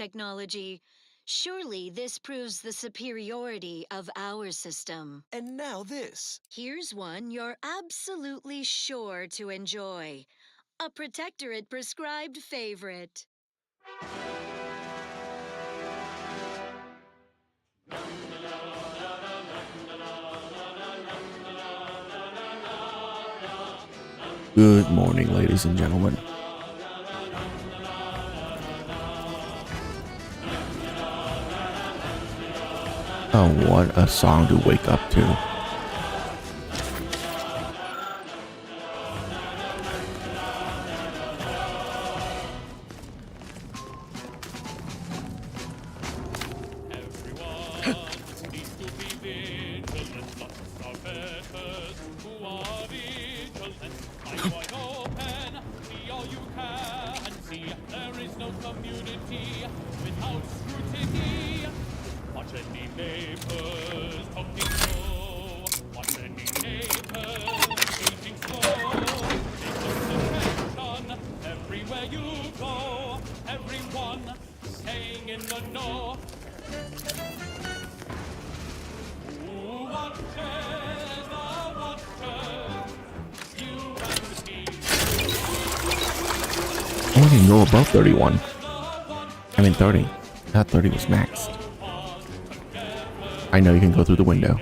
technology. Surely this proves the superiority of our system. And now this. Here's one you're absolutely sure to enjoy. A Protectorate prescribed favorite. Good morning, ladies and gentlemen. Oh, what a song to wake up to. I can go above 31. I mean 30. I thought 30 was maxed. I know you can go through the window.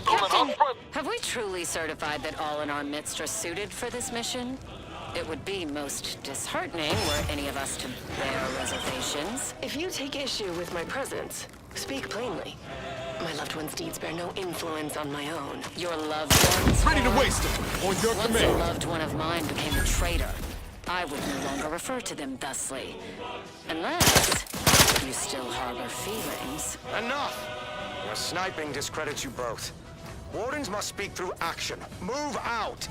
Captain, have we truly certified that all in our midst are suited for this mission? It would be most disheartening were any of us to bear reservations. If you take issue with my presence, speak plainly. My loved one's deeds bear no influence on my own. Your loved ones? Ready to waste them, on your Once command. a loved one of mine became a traitor, I would no longer refer to them thusly. Unless you still harbor feelings. Enough! Your sniping discredits you both. Wardens must speak through action. Move out!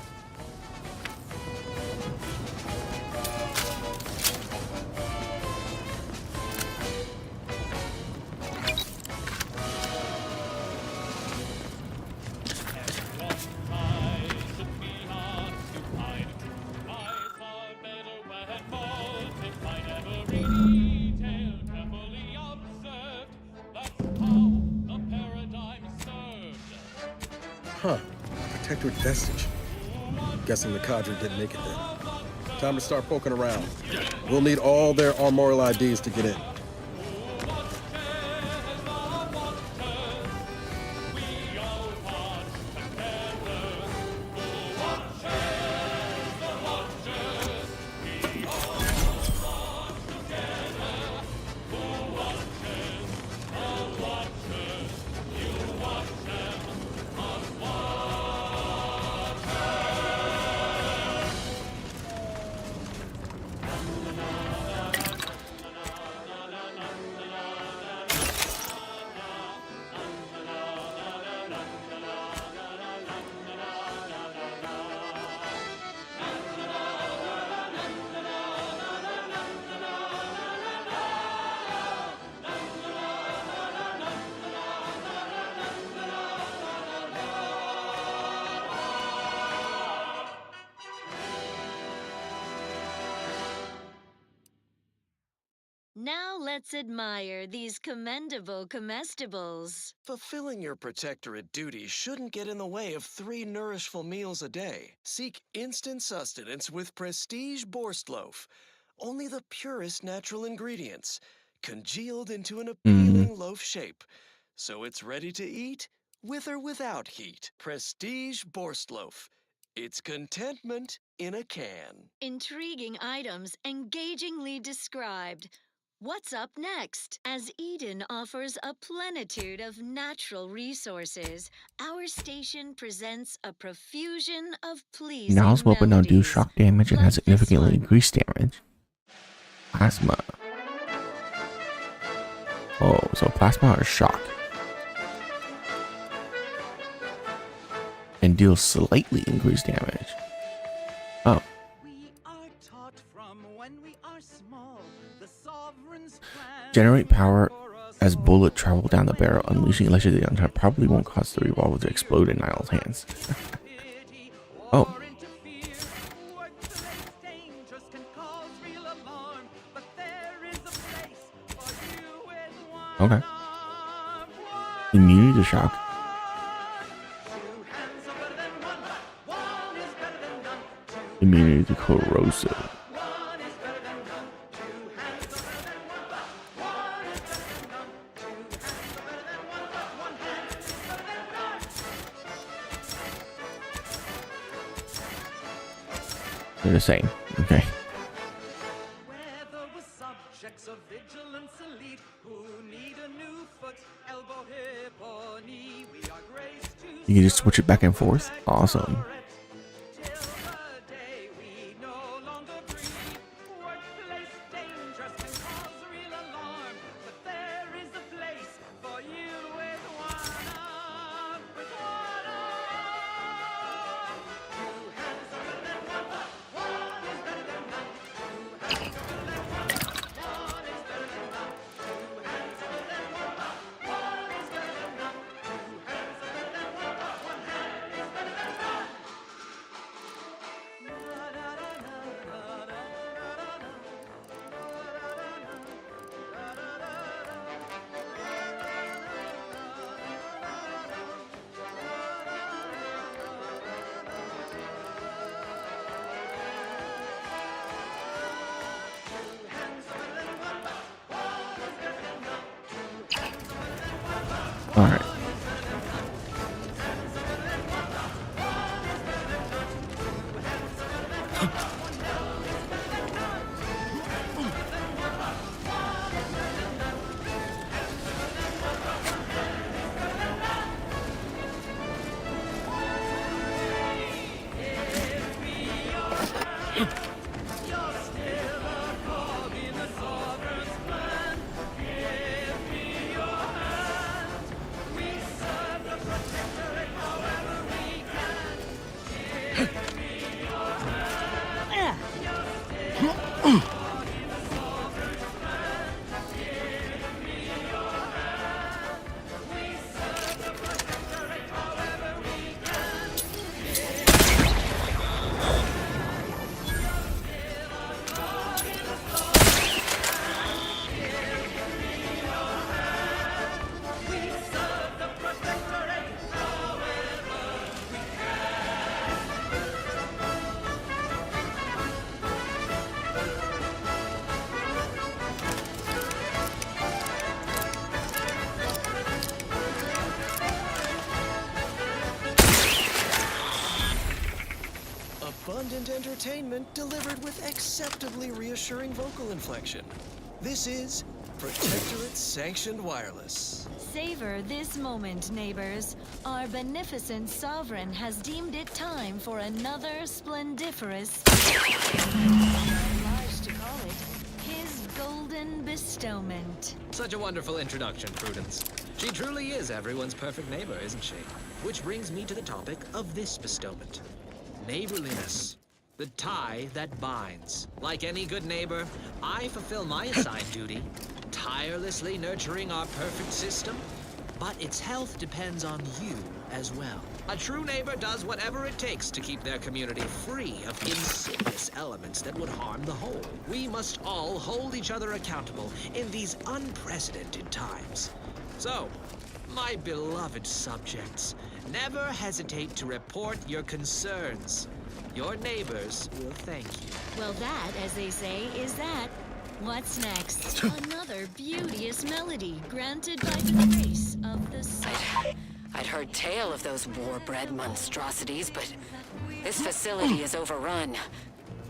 Huh. Protectorate vestige. Guessing the cadre didn't make it then. Time to start poking around. We'll need all their armorial IDs to get in. Now let's admire these commendable comestibles. Fulfilling your Protectorate duty shouldn't get in the way of 3 nourishful meals a day. Seek instant sustenance with Prestige Borstloaf. Only the purest natural ingredients, congealed into an appealing loaf shape. So it's ready to eat, with or without heat. Prestige Borstloaf. It's contentment in a can. Intriguing items engagingly described. What's up next? As Eden offers a plenitude of natural resources, our station presents a profusion of pleasing Now's weapon now do melodies. shock damage and has significantly increased damage. Plasma. Oh, so plasma or shock. And deals slightly increased damage. Oh. Generate power as bullet travel down the barrel, unleashing electricity on top. Probably won't cause the revolver to explode in Niall's hands. Oh. Okay. Immunity to shock. Immunity to corrosive. They're the same. Okay. You can just switch it back and forth. Awesome. All right. Abundant entertainment delivered with acceptably reassuring vocal inflection. This is Protectorate Sanctioned Wireless. Savor this moment, neighbors. Our beneficent sovereign has deemed it time for another splendiferous, obliged to call it, his golden bestowment. Such a wonderful introduction, Prudence. She truly is everyone's perfect neighbor, isn't she? Which brings me to the topic of this bestowment. Neighborliness. The tie that binds. Like any good neighbor, I fulfill my assigned duty, tirelessly nurturing our perfect system, but its health depends on you as well. A true neighbor does whatever it takes to keep their community free of insidious elements that would harm the whole. We must all hold each other accountable in these unprecedented times. So, my beloved subjects, never hesitate to report your concerns. Your neighbors will thank you. Well, that, as they say, is that. What's next? Another beauteous melody granted by the grace of the sun. I'd heard tale of those war-bred monstrosities, but this facility is overrun.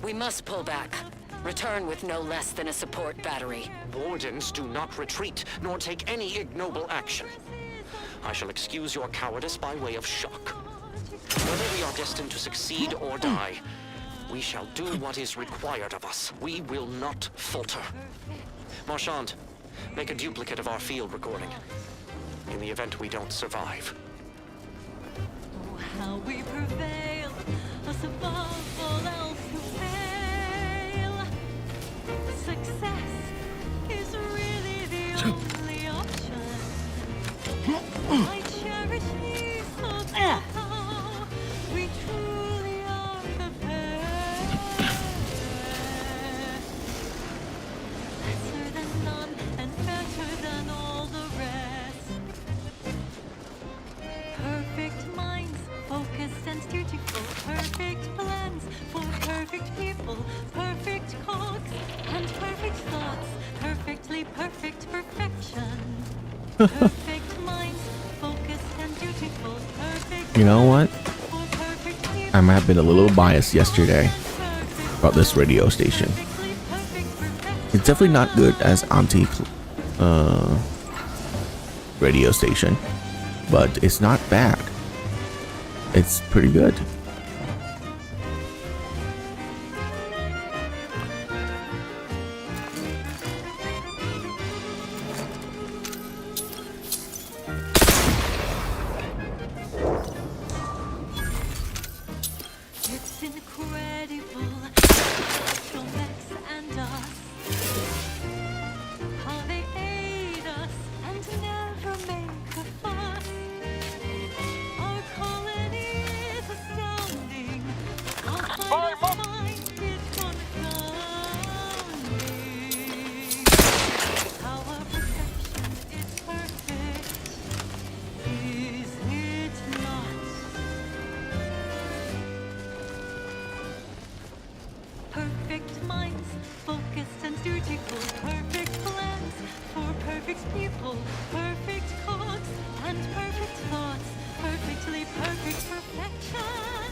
We must pull back. Return with no less than a support battery. Wardens do not retreat, nor take any ignoble action. I shall excuse your cowardice by way of shock. Whether we are destined to succeed or die, we shall do what is required of us. We will not falter. Marchand, make a duplicate of our field recording, in the event we don't survive. Oh, how we prevail, us above all else who fail. Success is really the only option. I cherish these thoughts of how we truly are the best. people, perfect cogs, and perfect thoughts, perfectly perfect perfection. Perfect minds, focused and dutiful, perfect. You know what? For perfect people, I might have been a little biased yesterday about this radio station. perfectly perfect perfection. It's definitely not good as Auntie radio station, but it's not bad. It's pretty good. It's incredible, Max and us, how they aid us and never make a fuss. Our colony is astounding. Our finest find is confounding. How our perception is perfect, is it not? Perfect minds, focused and dutiful, perfect plans for perfect people, perfect cogs and perfect thoughts, perfectly perfect perfection.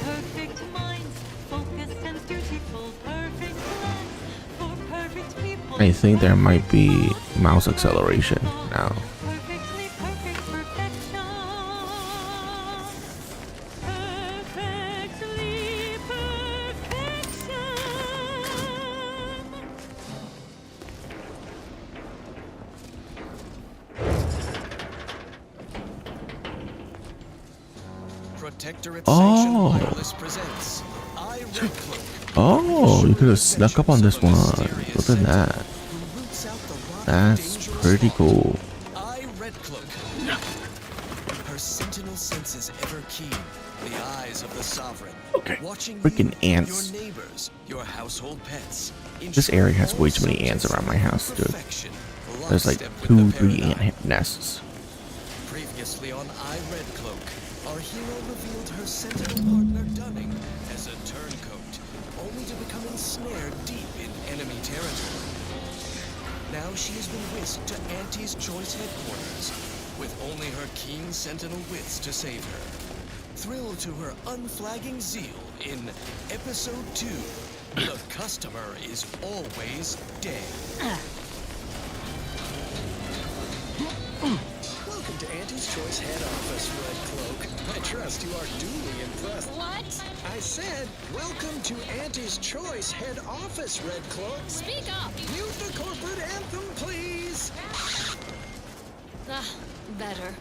Perfect minds, focused and dutiful, perfect plans for perfect people. I think there might be mouse acceleration now. Perfectly perfect perfection. Perfectly perfection. Protectorate Oh. Sanctioned Wireless presents I Red Cloak. Oh, you could have snuck up on this one. Look at that. Who roots out the rotten, That's dangerous pretty fog. cool. I Red Cloak. Her sentinel senses ever keen, the eyes of the sovereign. Okay. Watching Freaking you, ants. your neighbors, your household pets. This area has way too many ants around my house, dude. There's like 2-3 ant nests. Previously on I Red Cloak, our hero revealed her sentinel partner Dunning as a turncoat, only to become ensnared deep in enemy territory. Now she has been whisked to Auntie's Choice headquarters, with only her keen sentinel wits to save her. Thrilled to her unflagging zeal in Episode 2, The Customer is Always Dead. Welcome to Auntie's Choice head office, Red Cloak. I trust you are duly impressed. What? I said, welcome to Auntie's Choice head office, Red Cloak. Speak up! Mute the corporate anthem, please. Better.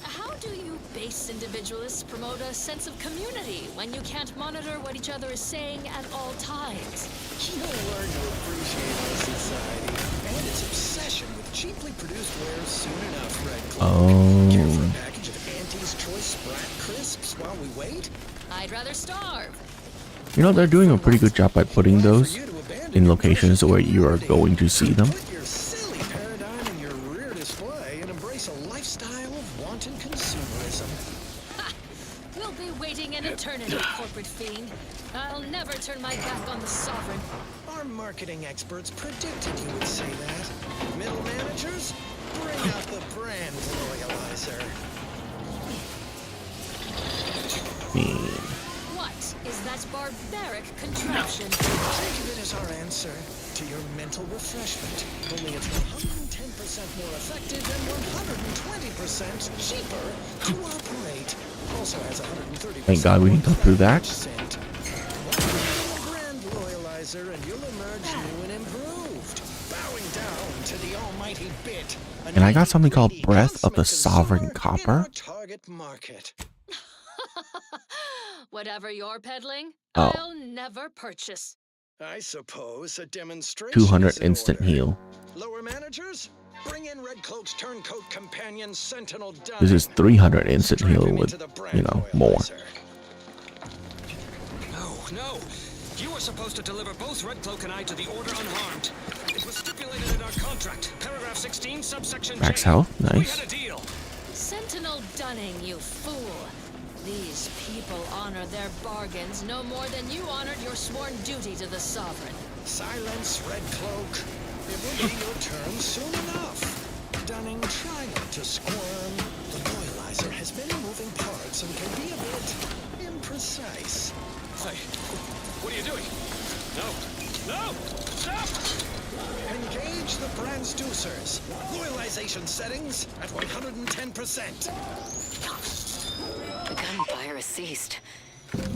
How do you base individualists promote a sense of community when you can't monitor what each other is saying at all times? You'll learn to appreciate our society and its obsession with cheaply produced wares soon enough, Red Cloak. Care for a package of Auntie's Choice Sprat Crisps while we wait? I'd rather starve. You know, they're doing a pretty good job by putting those in locations where you are going to see them. Put your silly paradigm in your rear display and embrace a lifestyle of wanton consumerism. We'll be waiting an eternity, corporate fiend. I'll never turn my back on the sovereign. Our marketing experts predicted you would say that. Middle managers, bring out the brand loyalizer. What is that barbaric contraption? Think of it as our answer to your mental refreshment. Only it's 110% more effective and 120% cheaper to operate. Also has 130%. Thank God we didn't go through that. Brand loyalizer and you'll emerge new and improved. Bowing down to the almighty bit. And I got something called Breath of the Sovereign Copper. Target market. Whatever you're peddling, Oh. I'll never purchase. I suppose a demonstration. 200 is in instant order. heal. Lower managers, bring in Red Cloak's turncoat companion Sentinel Dunn. This is 300 instant Strap heal him with, into the brand you know, more. loyalizer. No. You were supposed to deliver both Red Cloak and I to the Order unharmed. It was stipulated in our contract. Paragraph 16, subsection Max J. health, We nice. had a deal. Sentinel Dunning, you fool. These people honor their bargains no more than you honored your sworn duty to the Sovereign. Silence, Red Cloak. It will be your turn soon enough. Dunning, try not to squirm. The loyalizer has many moving parts and can be a bit imprecise. Hey, what are you doing? No! No! Stop! Engage the transducers. Loyalization settings at 110%. The gunfire has ceased.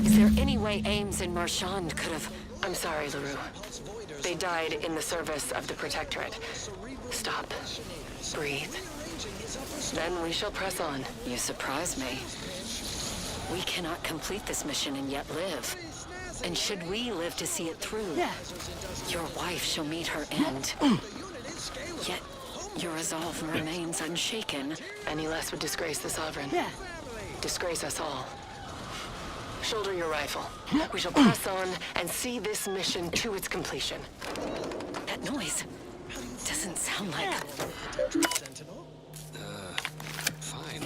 Is there any way Ames and Marchand could have... I'm sorry, LaRue. They died in the service of the Protectorate. Stop. Breathe. Then we shall press on. You surprise me. We cannot complete this mission and yet live. And should we live to see it through, your wife shall meet her end. Yet your resolve remains unshaken. Any less would disgrace the Sovereign. Disgrace us all. Shoulder your rifle. We shall press on and see this mission to its completion. That noise doesn't sound like... Fine.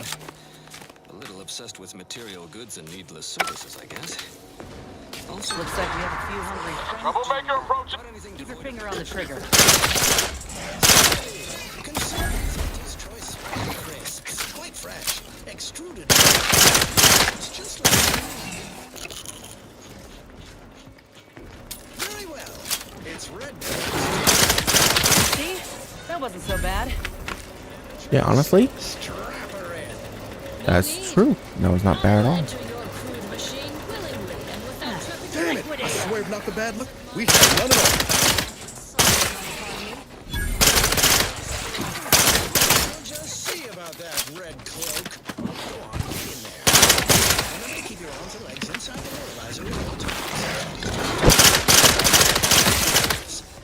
A little obsessed with material goods and needless services, I guess. Also, Looks like we have a few hungry friends. Troublemaker approaching. Keep your finger on the trigger. His choice crisps, quite fresh, extruded. It's just like very well. It's Red. See? That wasn't so bad. Yeah, honestly, Strap her in. that's true. That was not bad at all. Enter your crude machine willingly and without Damn it! I trepidation. swear, not the bad look. We have none at all. We'll just see about that, Red Cloak. Go on, get in there. Remember to keep your arms and legs inside the loyalizer at all times.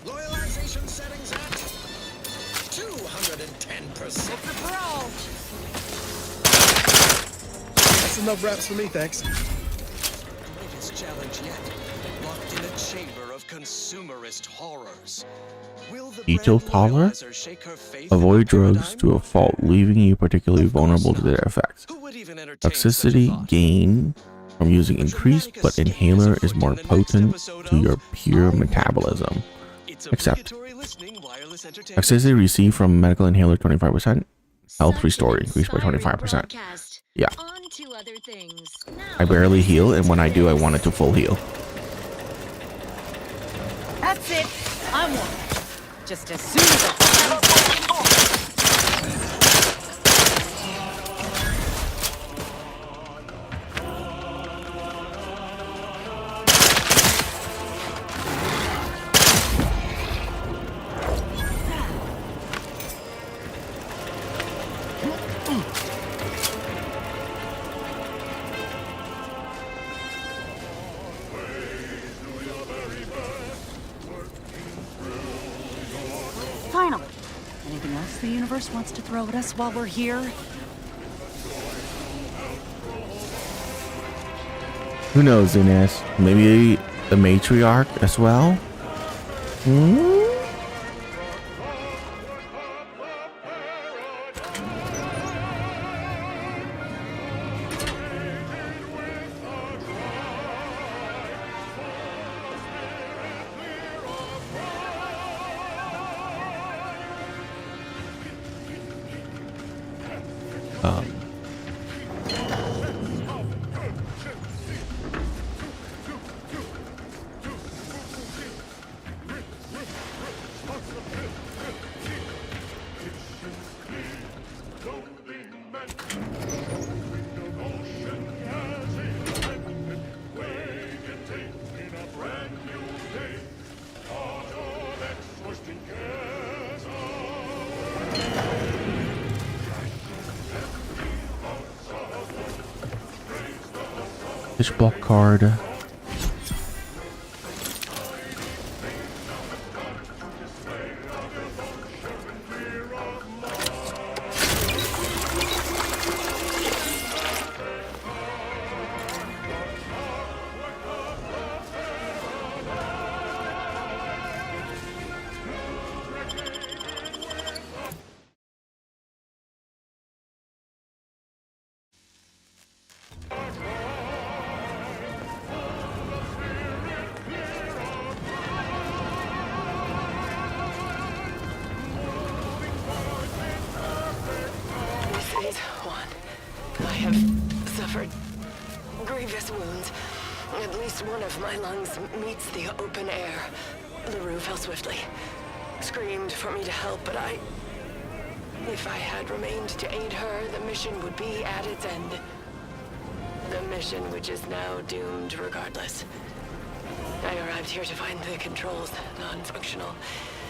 Loyalization settings at 210%. That's enough wraps for me, thanks. Biggest challenge yet. Locked in a chamber of consumerist horrors. Will the Eat your brand toddler? loyalizer shake her faith in Avoid the drugs paradigm? to a fault, leaving you particularly Of course vulnerable to not. their effects. Who would even entertain such a Toxicity thought? gain from using increased, dramatic but escape inhaler is is more afoot in the next potent episode to of your pure I Wonder metabolism. It's Except obligatory listening wireless entertainment. toxicity received from medical inhaler 25%. Health Such restore an increased by inspiring 25%. broadcast. Yeah. On to other things. I barely heal, and when I do, I want it to full heal. That's it. I'm one. Just as soon as I... Finally. Anything else the universe wants to throw at us while we're here? Who knows, Ines? Maybe the matriarch as well? Hmm? Fish block card. various wounds. At least one of my lungs meets the open air. LaRue fell swiftly. Screamed for me to help, but if I had remained to aid her, the mission would be at its end. The mission which is now doomed regardless. I arrived here to find the controls non-functional.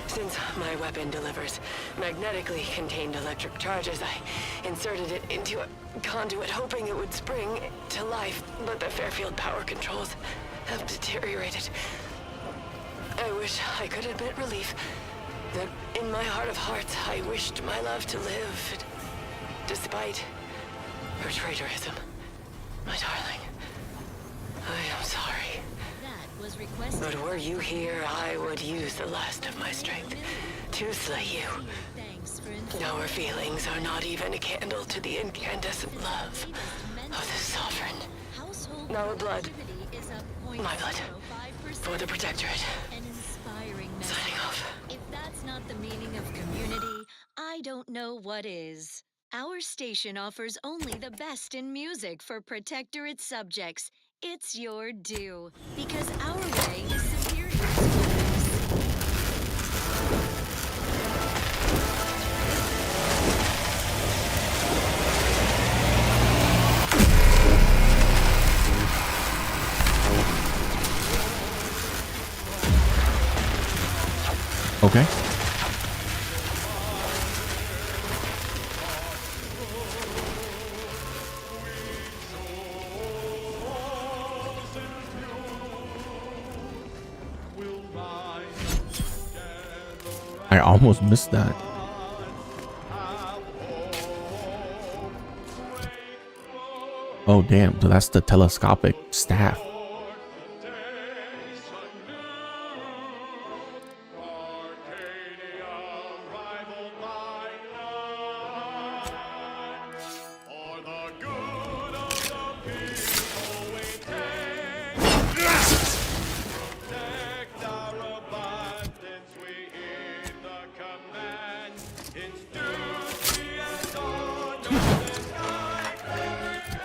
Since my weapon delivers magnetically contained electric charges, I inserted it into a conduit hoping it would spring to life, but the Fairfield power controls have deteriorated. I wish I could admit relief that in my heart of hearts I wished my love to live, despite her traitorism. My darling, I am sorry. But were you here, I would use the last of my strength to slay you. Our feelings are not even a candle to the incandescent love of the Sovereign. Our blood, my blood, for the Protectorate. Signing off. If that's not the meaning of community, I don't know what is. Our station offers only the best in music for Protectorate subjects. It's your due, because our way is superior to yours. Okay. I almost missed that. Oh damn, so that's the telescopic staff.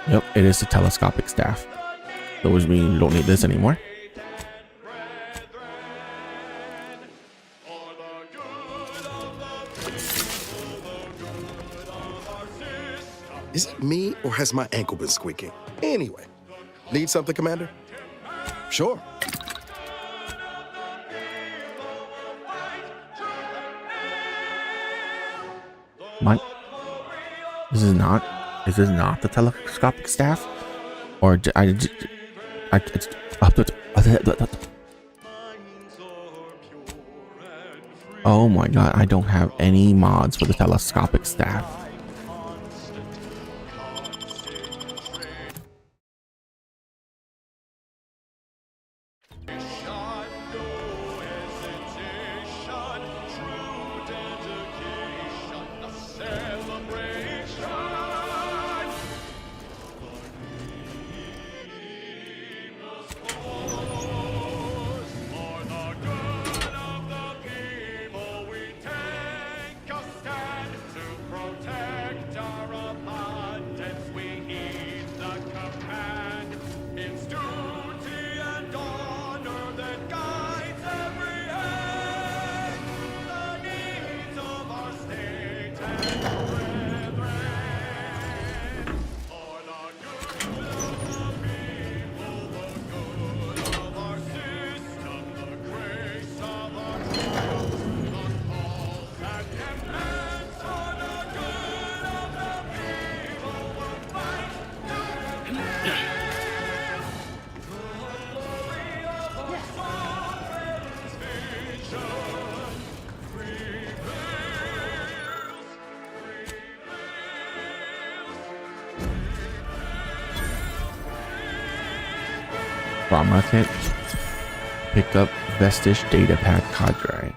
Yep, it is the telescopic staff. Those mean you don't need this anymore. Is it me, or has my ankle been squeaking? Anyway, need something, Commander? Sure. My, this is not the telescopic staff, or oh my god, I don't have any mods for the telescopic staff. Market. Pick up Vestige Data Pack Cadre.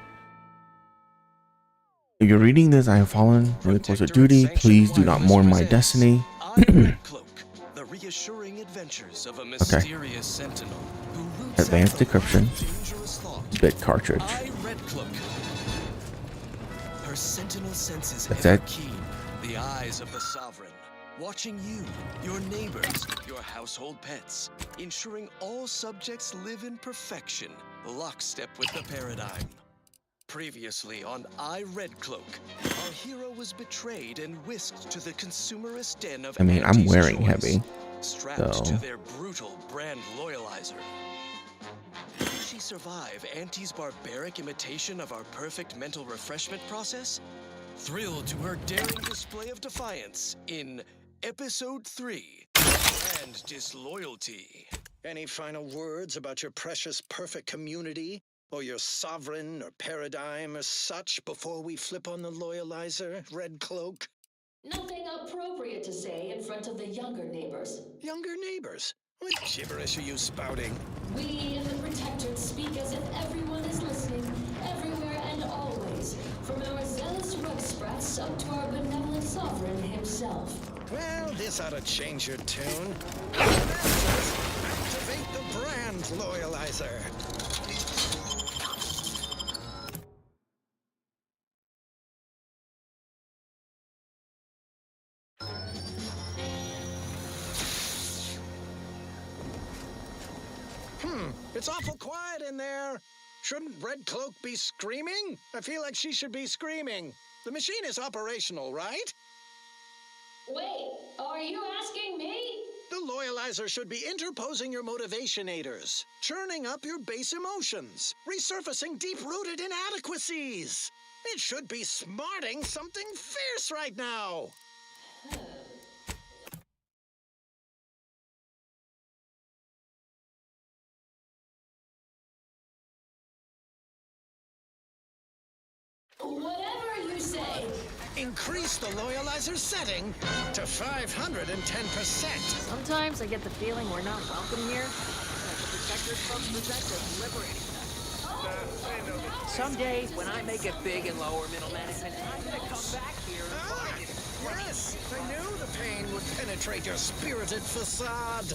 If you're reading this, I have fallen in the course of duty. Please do not mourn my destiny. The reassuring adventures of a mysterious sentinel who roots Advanced out decryption. dangerous thought. Bit cartridge. Red Cloak. Her sentinel senses That's ever it. keen, the eyes of the Sovereign. watching you, your neighbors, your household pets, ensuring all subjects live in perfection, lockstep with the paradigm. Previously on Red Cloak, our hero was betrayed and whisked to the consumerist den of I mean, I'm Auntie's wearing choice, heavy, strapped so to their brutal brand loyalizer. Will she survive Auntie's barbaric imitation of our perfect mental refreshment process? Thrilled to her daring display of defiance in Episode 3, Brand Disloyalty. Any final words about your precious perfect community? Or your sovereign or paradigm or such before we flip on the loyalizer, Red Cloak? Nothing appropriate to say in front of the younger neighbors. Younger neighbors? What gibberish are you spouting? We in the Protectorate speak as if everyone is listening, everywhere and always, from our zealous rug sprats up to our benevolent sovereign himself. Well, this ought to change your tune. Activate the brand loyalizer. It's awful quiet in there. Shouldn't Red Cloak be screaming? I feel like she should be screaming. The machine is operational, right? Wait, are you asking me? The loyalizer should be interposing your motivationators, churning up your base emotions, resurfacing deep-rooted inadequacies. It should be smarting something fierce right now. Whatever you say. Increase the loyalizer setting to 510%. Sometimes I get the feeling we're not welcome here. The Protector's folks present as liberating. Someday, when I make it big in lower middle management, I'm gonna come back here and find it. Yes, I knew the pain would penetrate your spirited facade.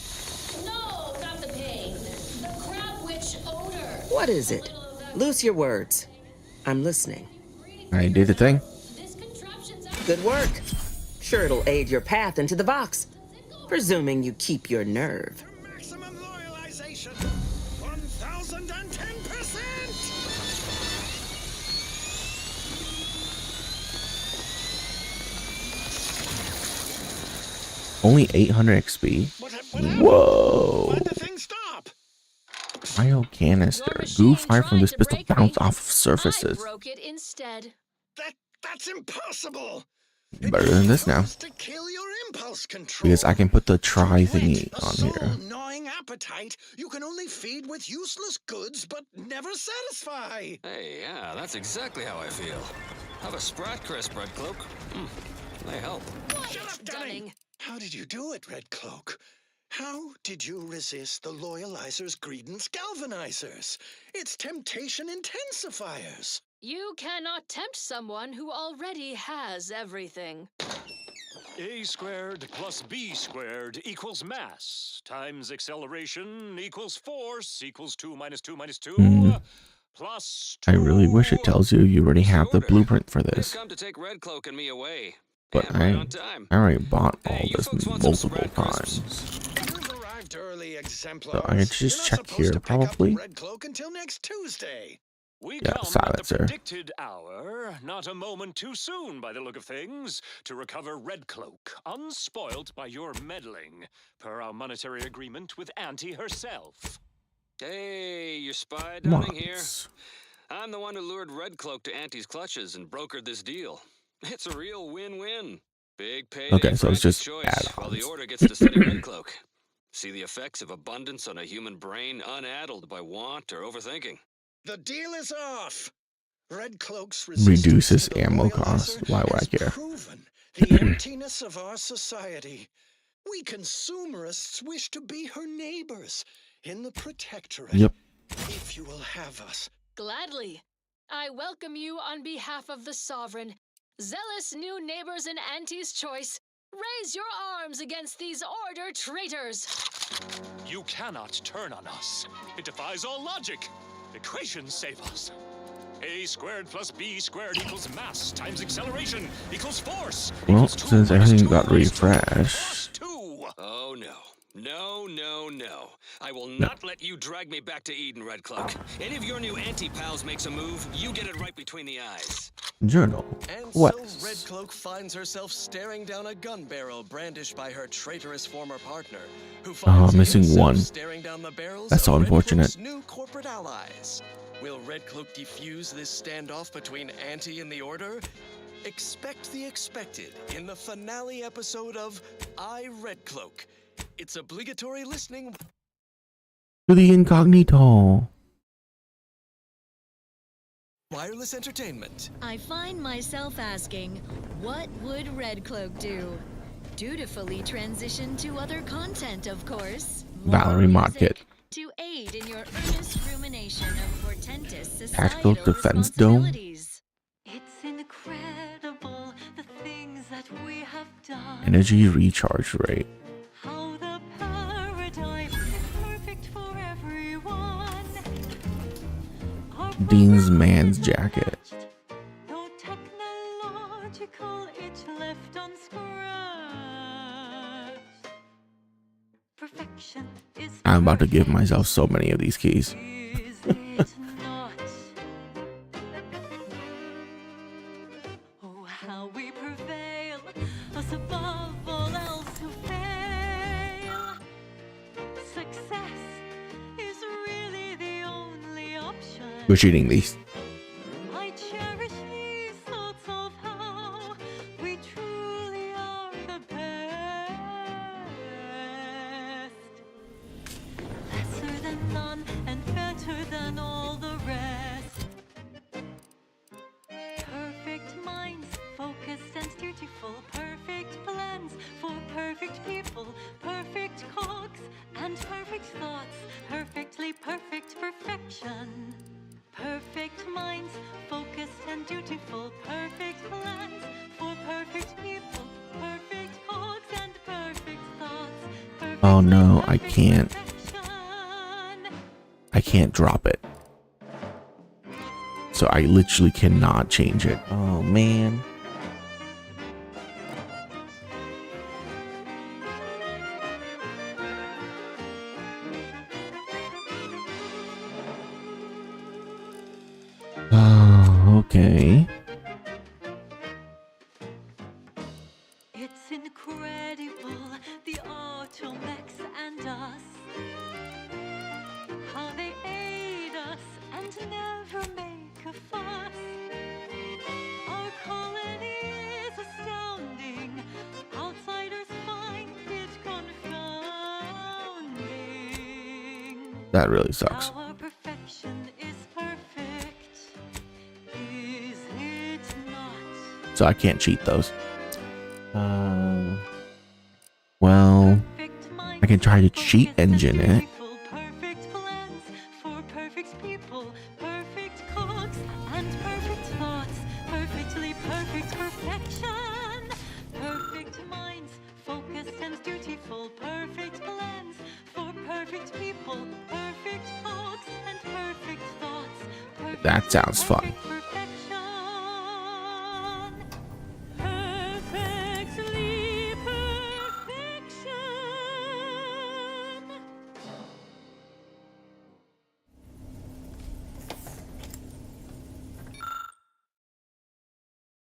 No, not the pain. The crab witch odor. What is it? Loose your words. I'm listening. I did the thing. Good work. Sure, it'll aid your path into the box. Presuming you keep your nerve. Maximum loyalization, 1010%. Only 800 XP. Whoa. Why'd the thing stop? Cryo canister. Goo fire from this pistol bounce off of surfaces. I broke it instead. That's impossible. Better than this now. To kill your impulse control. Because I can put the try thingy on here. Gnawing appetite you can only feed with useless goods but never satisfy. Hey, yeah, that's exactly how I feel. Have a Sprat Crisp, Red Cloak. They help. Shut up, Dunning. How did you do it, Red Cloak? How did you resist the loyalizer's greedence galvanizers? Its temptation intensifiers. You cannot tempt someone who already has everything. A squared plus B squared equals mass times acceleration equals force equals 2 minus 2 minus 2 plus 2. I really wish it tells you you already have the blueprint for this. Come to take Red Cloak and me away. But I already bought all this multiple times. Early So I can just check here probably. Red Cloak until next Tuesday. We Yeah, come at the silencer. predicted hour, not a moment too soon by the look of things, to recover Red Cloak, unspoilt by your meddling, per our monetary agreement with Auntie herself. Hey, your spy Dunning here. I'm the one who lured Red Cloak to Auntie's clutches and brokered this deal. It's a real win-win. Big payday Okay, so for it's Auntie's just choice, while the add-ons. Order gets to study Red Cloak. See the effects of abundance on a human brain unaddled by want or overthinking. The deal is off. Red Cloak's Reduces ammo cost. Why would I care? proven the emptiness of our society. We consumerists wish to be her neighbors in the Protectorate. Yep. If you will have us. Gladly. I welcome you on behalf of the Sovereign. Zealous new neighbors in Auntie's choice. Raise your arms against these Order traitors. You cannot turn on us. It defies all logic. Equations save us. A squared plus B squared equals mass times acceleration equals force. Well, since everything got refreshed. Oh no. No, no, no. I will not let you drag me back to Eden, Red Cloak. Any of your new anti-pals makes a move, you get it right between the eyes. Journal. And Quest. so Red Cloak finds herself staring down a gun barrel brandished by her traitorous former partner, who finds Missing himself one. staring down the barrels That's so of Red unfortunate. Cloak's new corporate allies. Will Red Cloak defuse this standoff between Anti and the Order? Expect the expected in the finale episode of I, Red Cloak. It's obligatory listening To the incognito. wireless entertainment. I find myself asking, what would Red Cloak do? Dutifully transition to other content, of course. Valerie Modkit. To aid in your earnest rumination of portentous Tactical societal defense dome. responsibilities. It's incredible the things that we have done. Energy recharge rate. How the paradigm is perfect for everyone. Our Dean's man's jacket. no technological itch left unscratched. Perfection is I'm about to give myself so many of these keys. is it not? Oh, how we prevail, us above all else who fail. Success is really the only option. We're cheating these. I cherish these thoughts of how we truly are the best. Lesser than none and better than all the rest. Perfect minds, focused and dutiful, perfect plans for perfect people, perfect cogs and perfect thoughts, perfectly perfect perfection. Perfect minds, focused and dutiful, perfect plans for perfect people, perfect cogs and perfect thoughts. Oh no, I can't. I can't drop it. So I literally cannot change it. Oh man. Oh, okay. It's incredible, the automechs and us. How they aid us and never make a fuss. Our colony is astounding. Outsiders find it confounding. That really sucks. Our perfection is perfect, is it not? So I can't cheat those. Well, I can try to cheat engine it. Perfect plans for perfect people, perfect cogs and perfect thoughts, perfectly perfect perfection. Perfect minds, focused and dutiful, perfect plans for perfect people, perfect cogs and perfect thoughts. That sounds fun. Perfectly perfection.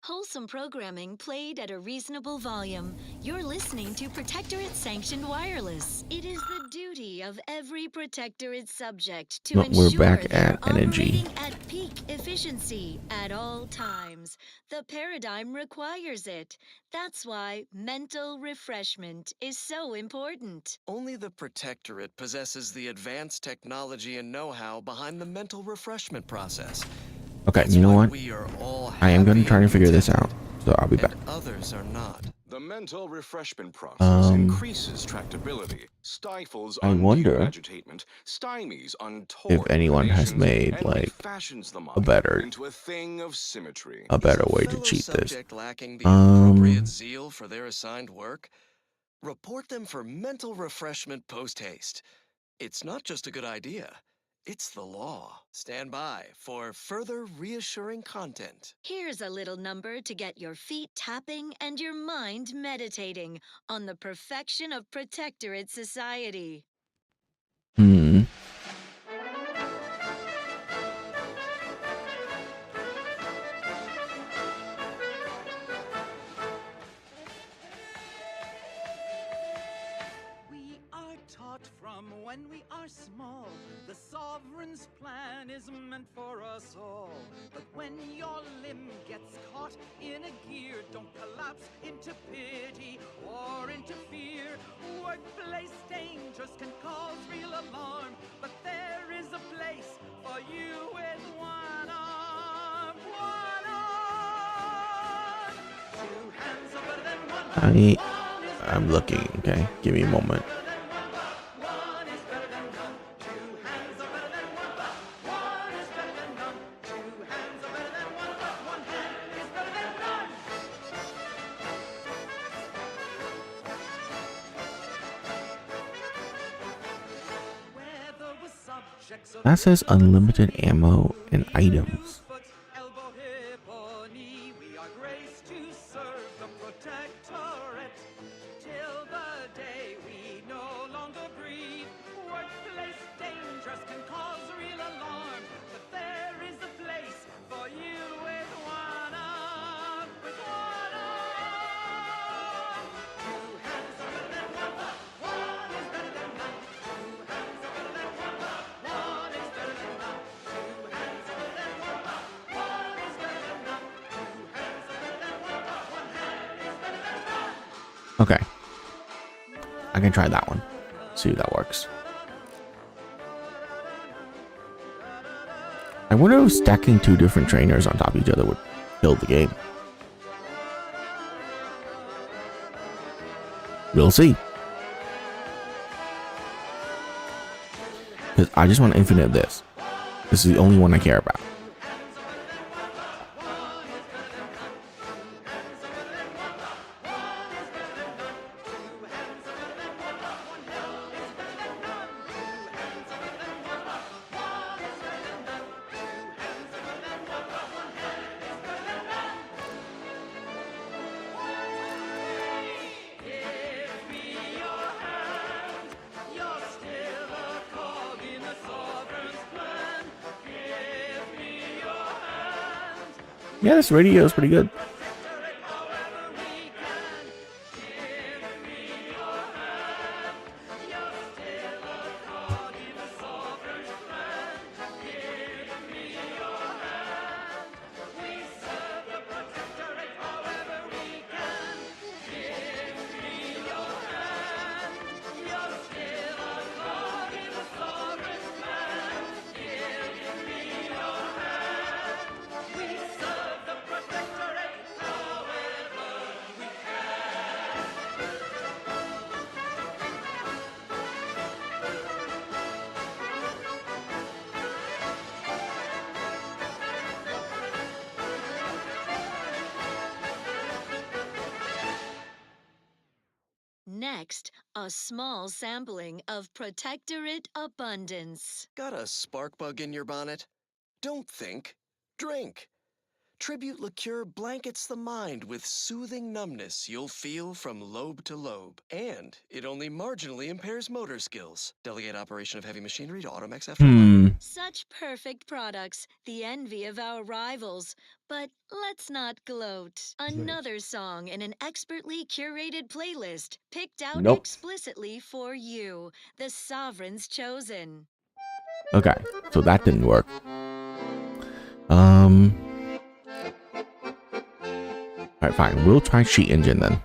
Wholesome programming played at a reasonable volume. You're listening to Protectorate Sanctioned Wireless. It is the duty of every Protectorate subject to No, ensure we're back they're at energy. operating at peak efficiency at all times. The paradigm requires it. That's why mental refreshment is so important. Only the Protectorate possesses the advanced technology and know-how behind the mental refreshment process. Okay, you know what? We are all I am going to try to figure this out. So I'll be back. others are not. The mental refreshment process increases tractability, stifles undue agitatement, stymies untoward if anyone has made and like refashions the a mind better into a thing of symmetry. way to cheat this. Lacking the appropriate zeal for their assigned work, report them for mental refreshment post-haste. It's not just a good idea. It's the law. Stand by for further reassuring content. Here's a little number to get your feet tapping and your mind meditating on the perfection of Protectorate society. We are taught from when we are small, the sovereign's plan is meant for us all. But when your limb gets caught in a gear, don't collapse into pity or into fear. Workplace dangers can cause real alarm, but there is a place for you with one arm. One arm! Two hands are better than one. I'm looking, okay? Give me a moment. That says unlimited ammo and items. We are graced to serve the Protectorate till the day we no longer breathe. Workplace dangers can cause real alarm, but there is a place for you with one arm. With one arm. Two hands are better than one. One is better than none. Two hands are better than one. One is better than none. Two hands are better than one. One is better than none. Two hands are better than one. One hand is better than none. Okay. I can try that one. See if that works. I wonder if stacking 2 different trainers on top of each other would kill the game. We'll see. Because I just want infinite of this. This is the only one I care about. Yeah, this radio is pretty good. Next, a small sampling of Protectorate abundance. Got a spark bug in your bonnet? Don't think. Drink. Tribute liqueur blankets the mind with soothing numbness you'll feel from lobe to lobe. And it only marginally impairs motor skills. Delegate operation of heavy machinery to Automex after Such perfect products, the envy of our rivals. But let's not gloat. Another song in an expertly curated playlist picked out explicitly for you, the Sovereign's Chosen. Okay, so that didn't work. Alright, fine. We'll try Sheet Engine then.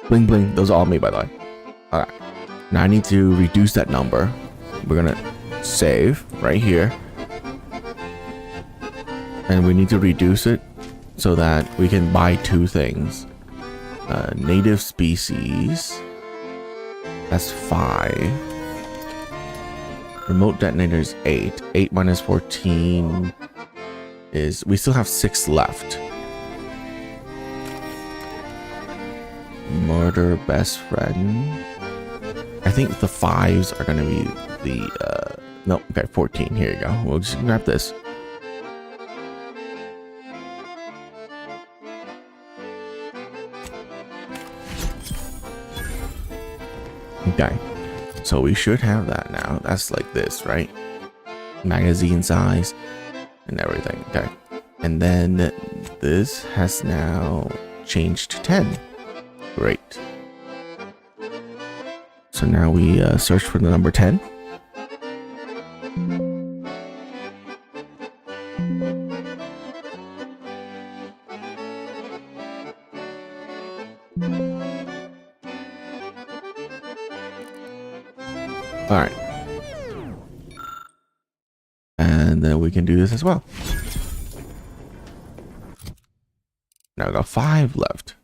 Bling bling. Those are all me, by the way. Alright. Now I need to reduce that number. We're gonna save right here. And we need to reduce it so that we can buy 2 things. Native species. That's 5. Remote detonator is 8. 8 minus 14 is... We still have 6 left. Murder best friend. I think the 5s are going to be the... no, okay, 14. Here you go. We'll just grab this. Okay, so we should have that now. That's like this, right? Magazine size and everything. Okay, and then this has now changed to 10. Great. So now we search for the number 10. All right. And then we can do this as well. Now we got 5 left.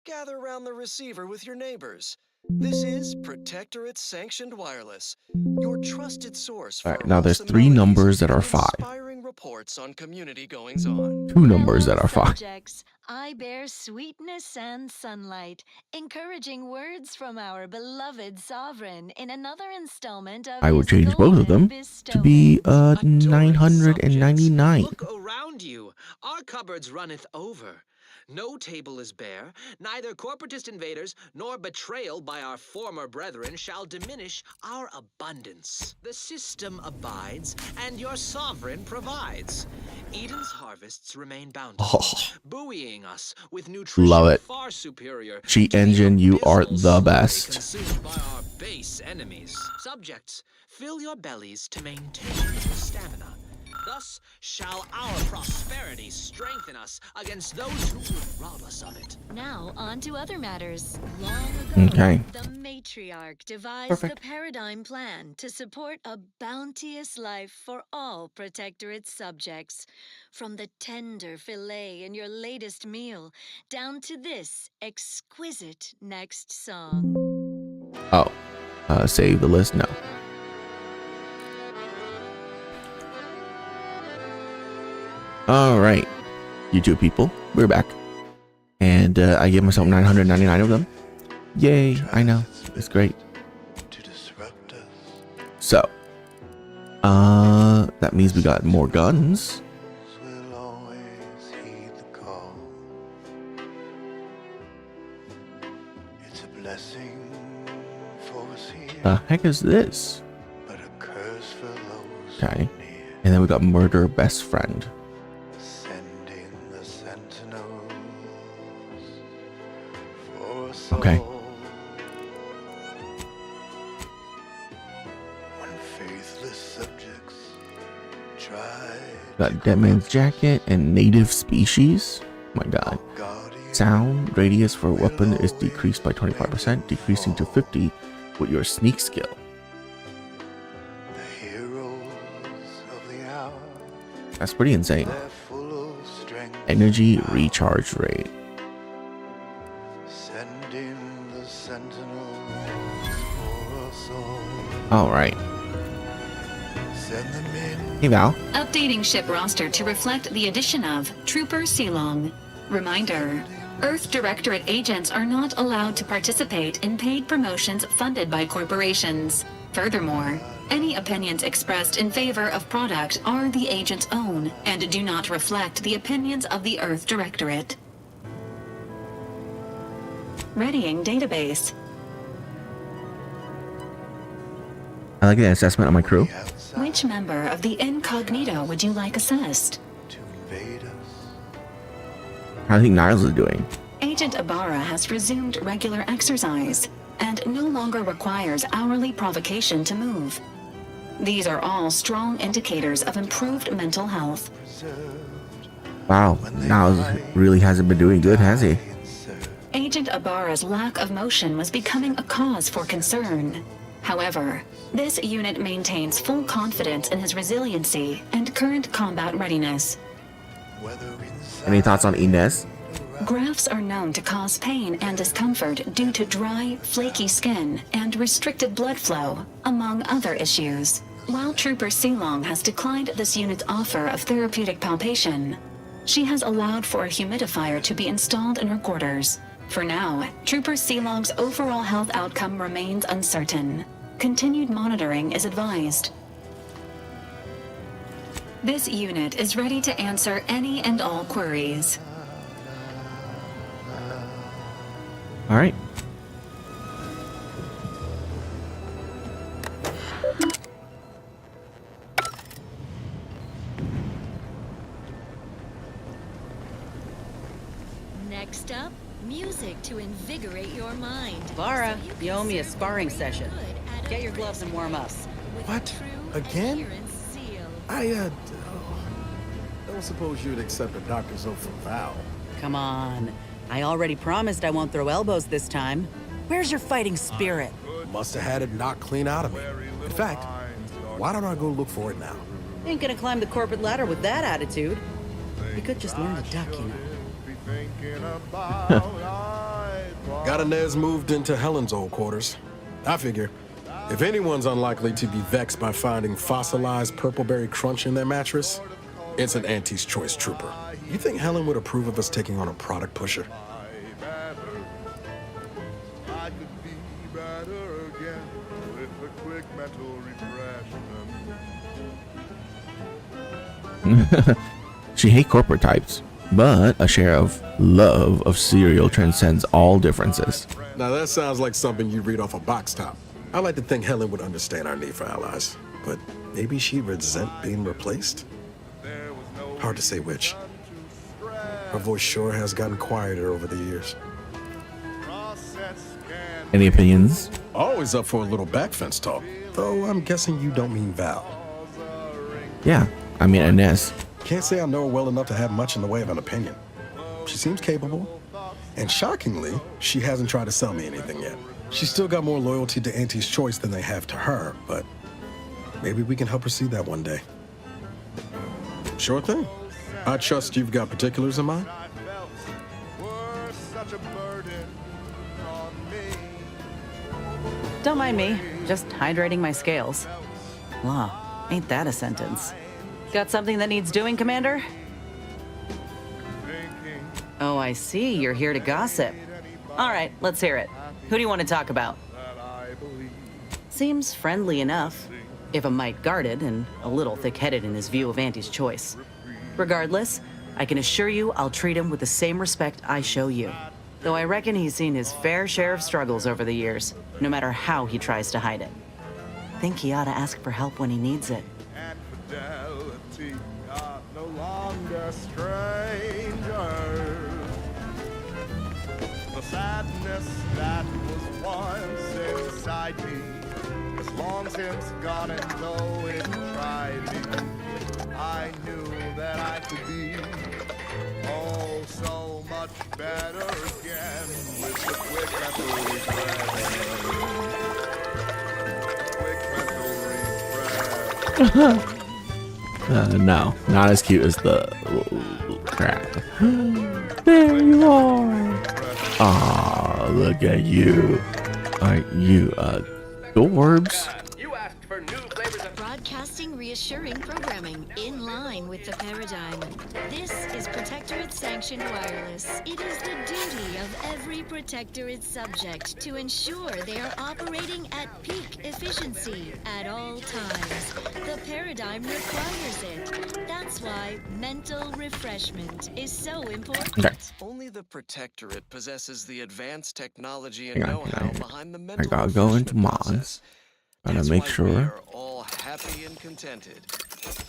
Gather around the receiver with your neighbors. This is Protectorate Sanctioned Wireless, your trusted source for Alright, now there's 3 numbers that are 5. inspiring reports on community goings on. 2 numbers that are 5. Subjects, I bear sweetness and sunlight, encouraging words from our beloved sovereign in another installment of I would change both of them to be 999. Look around you. Our cupboards runneth over. No table is bare, neither corporatist invaders nor betrayal by our former brethren shall diminish our abundance. The system abides, and your sovereign provides. Eden's harvests remain bountiful, buoying us with nutrition Love it. far superior. Cheat engine, you are the best. Consumed by our base enemies. Subjects, fill your bellies to maintain stamina. Thus shall our prosperity strengthen us against those who would rob us of it. Now on to other matters. Long ago, Okay. the matriarch devised Perfect. the paradigm plan to support a bounteous life for all Protectorate subjects. From the tender fillet in your latest meal, down to this exquisite next song. Oh, save the list? No. All right, YouTube people, we're back, and I gave myself 999 of them. Yay! I know, it's great. So, that means we got more guns. The heck is this? Okay, and then we got murder best friend. Okay. Got Dead Man's Jacket and Native Species. Oh my god. Sound radius for a weapon is decreased by 25%, decreasing to 50 with your sneak skill. That's pretty insane. Energy recharge rate. All right. Hey Val. Updating ship roster to reflect the addition of Trooper Silong. Reminder: Earth Directorate agents are not allowed to participate in paid promotions funded by corporations. Furthermore, any opinions expressed in favor of product are the agent's own and do not reflect the opinions of the Earth Directorate. Readying database. I like the assessment on my crew. Which member of the Incognito would you like assessed? How do you think Niles is doing? Agent Ibarra has resumed regular exercise and no longer requires hourly provocation to move. These are all strong indicators of improved mental health. Wow, Niles really hasn't been doing good, has he? Agent Ibarra's lack of motion was becoming a cause for concern. However, this unit maintains full confidence in his resiliency and current combat readiness. Any thoughts on Inez? Grafts are known to cause pain and discomfort due to dry, flaky skin and restricted blood flow, among other issues. While Trooper Silong has declined this unit's offer of therapeutic palpation, she has allowed for a humidifier to be installed in her quarters. For now, Trooper Silong's overall health outcome remains uncertain. Continued monitoring is advised. This unit is ready to answer any and all queries. All right. Next up, music to invigorate your mind. Laura, you owe me a sparring session. Get your gloves and warm up. What? Again? I don't suppose you'd accept a doctor's oath from Val. Come on. I already promised I won't throw elbows this time. Where's your fighting spirit? Must have had it knocked clean out of me. In fact, why don't I go look for it now? Ain't gonna climb the corporate ladder with that attitude. You could just learn to duck, you know. Got Inez moved into Helen's old quarters. I figure, if anyone's unlikely to be vexed by finding fossilized purpleberry crunch in their mattress, it's an Auntie's Choice Trooper. You think Helen would approve of us taking on a product pusher? She hates corporate types, but a share of love of cereal transcends all differences. Now that sounds like something you'd read off a box top. I like to think Helen would understand our need for allies, but maybe she'd resent being replaced? Hard to say which. Her voice sure has gotten quieter over the years. Any opinions? Always up for a little back fence talk, though I'm guessing you don't mean Val. Yeah, I mean Inez. Can't say I know her well enough to have much in the way of an opinion. She seems capable, and shockingly, she hasn't tried to sell me anything yet. She's still got more loyalty to Auntie's Choice than they have to her, but maybe we can help her see that one day. Sure thing. I trust you've got particulars in mind. Don't mind me, just hydrating my scales. Wow, ain't that a sentence? Got something that needs doing, Commander? Oh, I see. You're here to gossip. All right, let's hear it. Who do you want to talk about? Seems friendly enough, if a mite guarded and a little thick-headed in his view of Auntie's Choice. Regardless, I can assure you I'll treat him with the same respect I show you. Though I reckon he's seen his fair share of struggles over the years, no matter how he tries to hide it. Think he ought to ask for help when he needs it. No longer strangers. The sadness that was once inside me is long since gone, and though it tried me, I knew that I could be oh so much better again with the quick mental refresh. Quick mental refresh. No, not as cute as the crap. There you are. Aw, look at you. Aren't you adorbs? Broadcasting reassuring programming in line with the paradigm. This is Protectorate Sanctioned Wireless. It is the duty of every Protectorate subject to ensure they are operating at peak efficiency at all times. The paradigm requires it. That's why mental refreshment is so important. Okay. Only the Protectorate possesses the advanced technology and know-how behind the I mental gotta go into mods. Gotta make sure all happy and contented,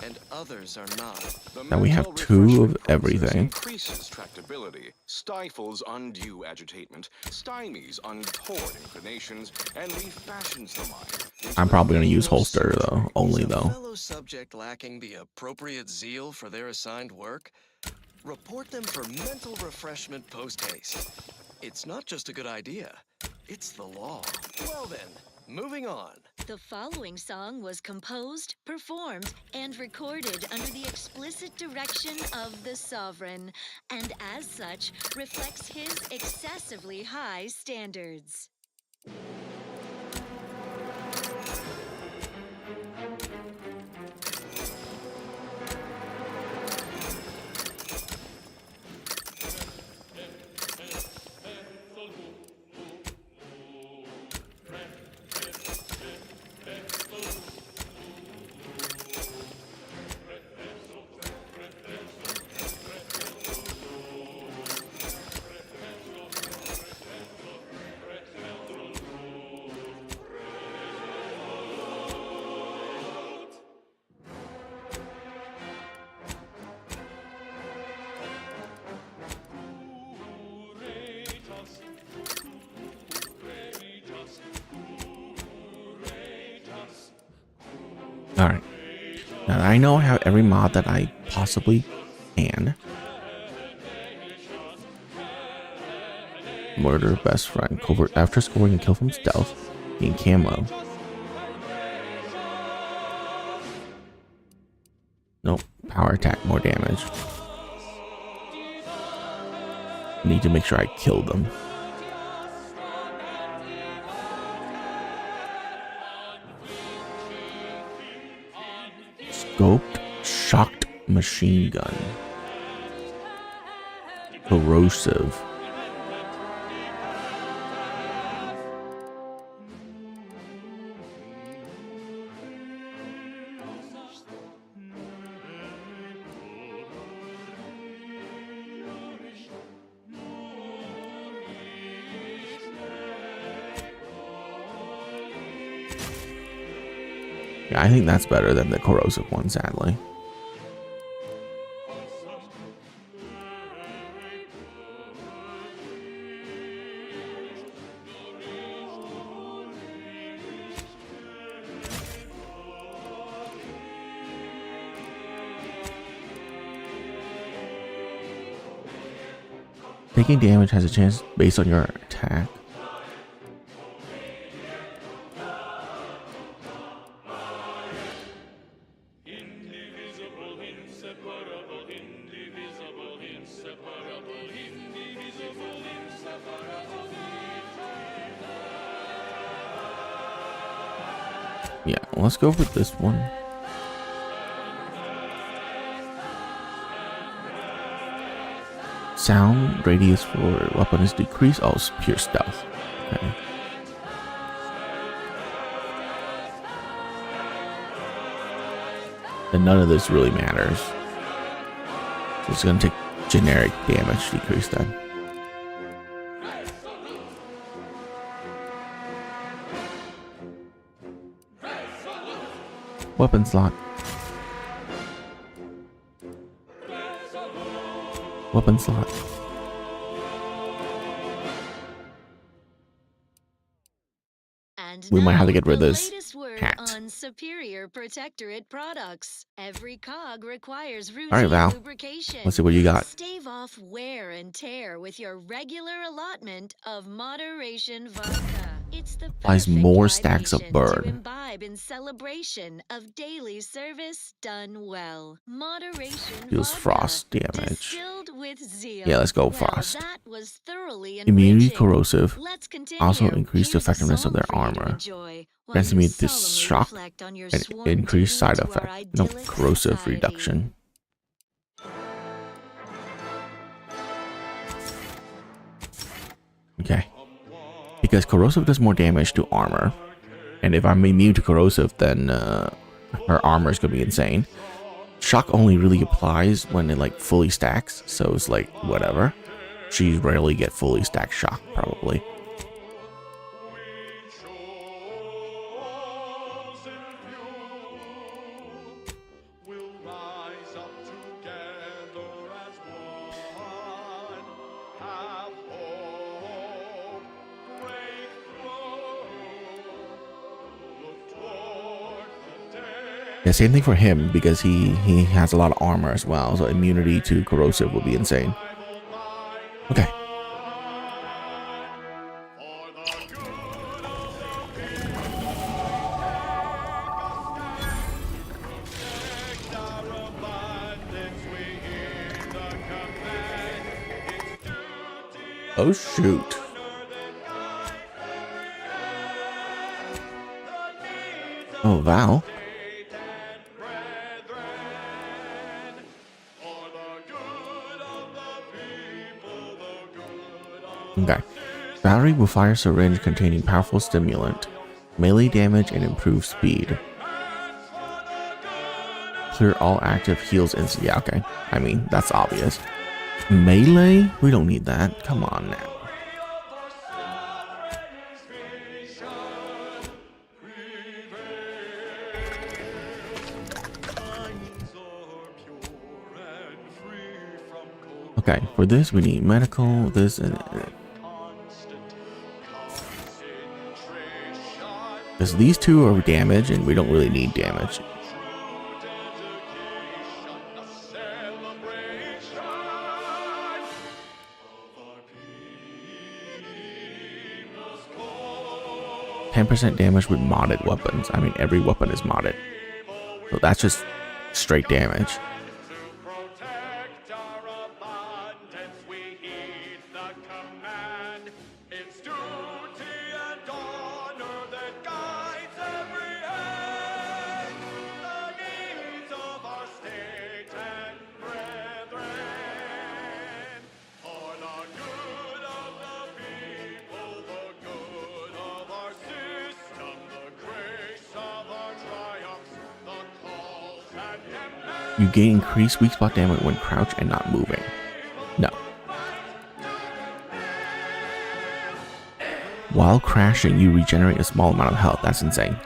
and others are not. that we have 2 of everything. Increases tractability, stifles undue agitatement, stymies untoward inclinations, and refashions the mind. I'm probably gonna use holster though, only Is a though. fellow subject lacking the appropriate zeal for their assigned work? Report them for mental refreshment post-haste. It's not just a good idea, it's the law. Well then, moving on. The following song was composed, performed, and recorded under the explicit direction of the Sovereign, and as such, reflects his excessively high standards. Alright. Now that I know I have every mod that I possibly can. Murder best friend. Covert after scoring a kill from stealth. Being camo. Nope. Power attack, more damage. Need to make sure I kill them. Scoped shocked machine gun. Corrosive. Yeah, I think that's better than the corrosive one, sadly. Taking damage has a chance based on your attack. Yeah, let's go with this one. Sound radius for weapon is decreased. Oh, it's pure stealth. Okay. Then none of this really matters. So it's gonna take generic damage decrease then. Weapon slot. Weapon slot. And We might have to get rid of the this latest word hat. on superior protectorate products. Every cog requires routine All right, Val. lubrication. Let's see what you got. Stave off wear and tear with your regular allotment of moderation vodka. It's the Applies perfect more stacks of libation to burn. imbibe in celebration of daily service done well. Moderation Deals vodka, frost damage. distilled with zeal. Yeah, let's go Well, frost. that was thoroughly Immunity enriching. corrosive. Let's continue. Also increased Here's a effectiveness of song their for you to armor. enjoy while Grants you me this solemnly shock reflect on your and sworn increased side duty to our effect. No, idyllic corrosive society. reduction. Okay. Because corrosive does more damage to armor. And if I'm immune to corrosive, then her armor is going to be insane. Shock only really applies when it like fully stacks. So it's like whatever. She rarely get fully stacked shock probably. Yeah, same thing for him because he has a lot of armor as well, so immunity to corrosive will be insane. Okay. Oh shoot. Oh, Val. Okay. Battery will fire syringe containing powerful stimulant, melee damage, and improved speed. Clear all active heals instantly. Yeah, okay. I mean, that's obvious. Melee? We don't need that. Come on now. Okay, for this we need medical, this and because these two are damage and we don't really need damage. %10 damage with modded weapons. I mean, every weapon is modded. So that's just straight damage. You gain increased weak spot damage when crouched and not moving. No. While crashing, you regenerate a small amount of health. That's insane.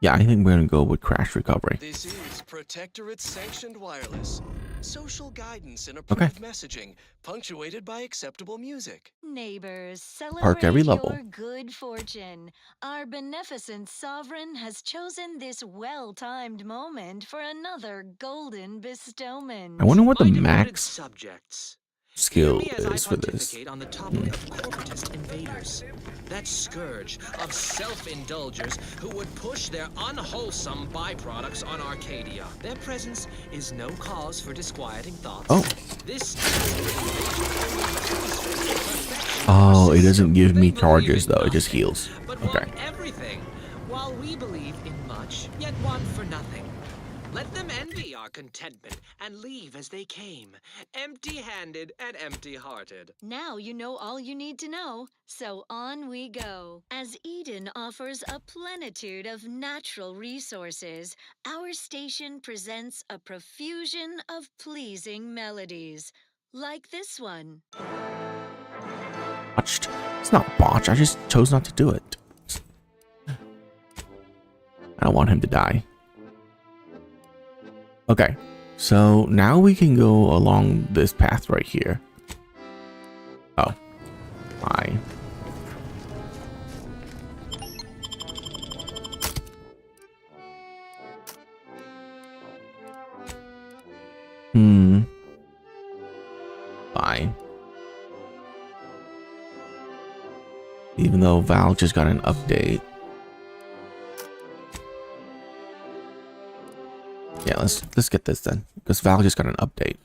Yeah, I think we're gonna go with crash recovery. This is Protectorate sanctioned wireless. Social guidance and approved messaging, punctuated by acceptable music. Neighbors, Park every celebrate level. your good fortune. Our beneficent sovereign has chosen this well-timed moment for another golden bestowment. I wonder what the My devoted max subjects. skill Hear me as I is for this. pontificate on the topic of corporatist invaders. That scourge of self-indulgers who would push their unwholesome byproducts on Arcadia. Their presence is no cause for disquieting thoughts. Oh. This Oh, it doesn't give me charges though, it just heals. Okay. everything, while we believe in much, yet want for nothing. Let them envy our contentment and leave as they came, empty-handed and empty-hearted. Now you know all you need to know, so on we go. As Eden offers a plenitude of natural resources, our station presents a profusion of pleasing melodies, like this one. Botched. It's not botched, I just chose not to do it. I don't want him to die. Okay, so now we can go along this path right here. Oh, fine. Fine. Even though Val just got an update. Yeah, let's get this then, because Val just got an update.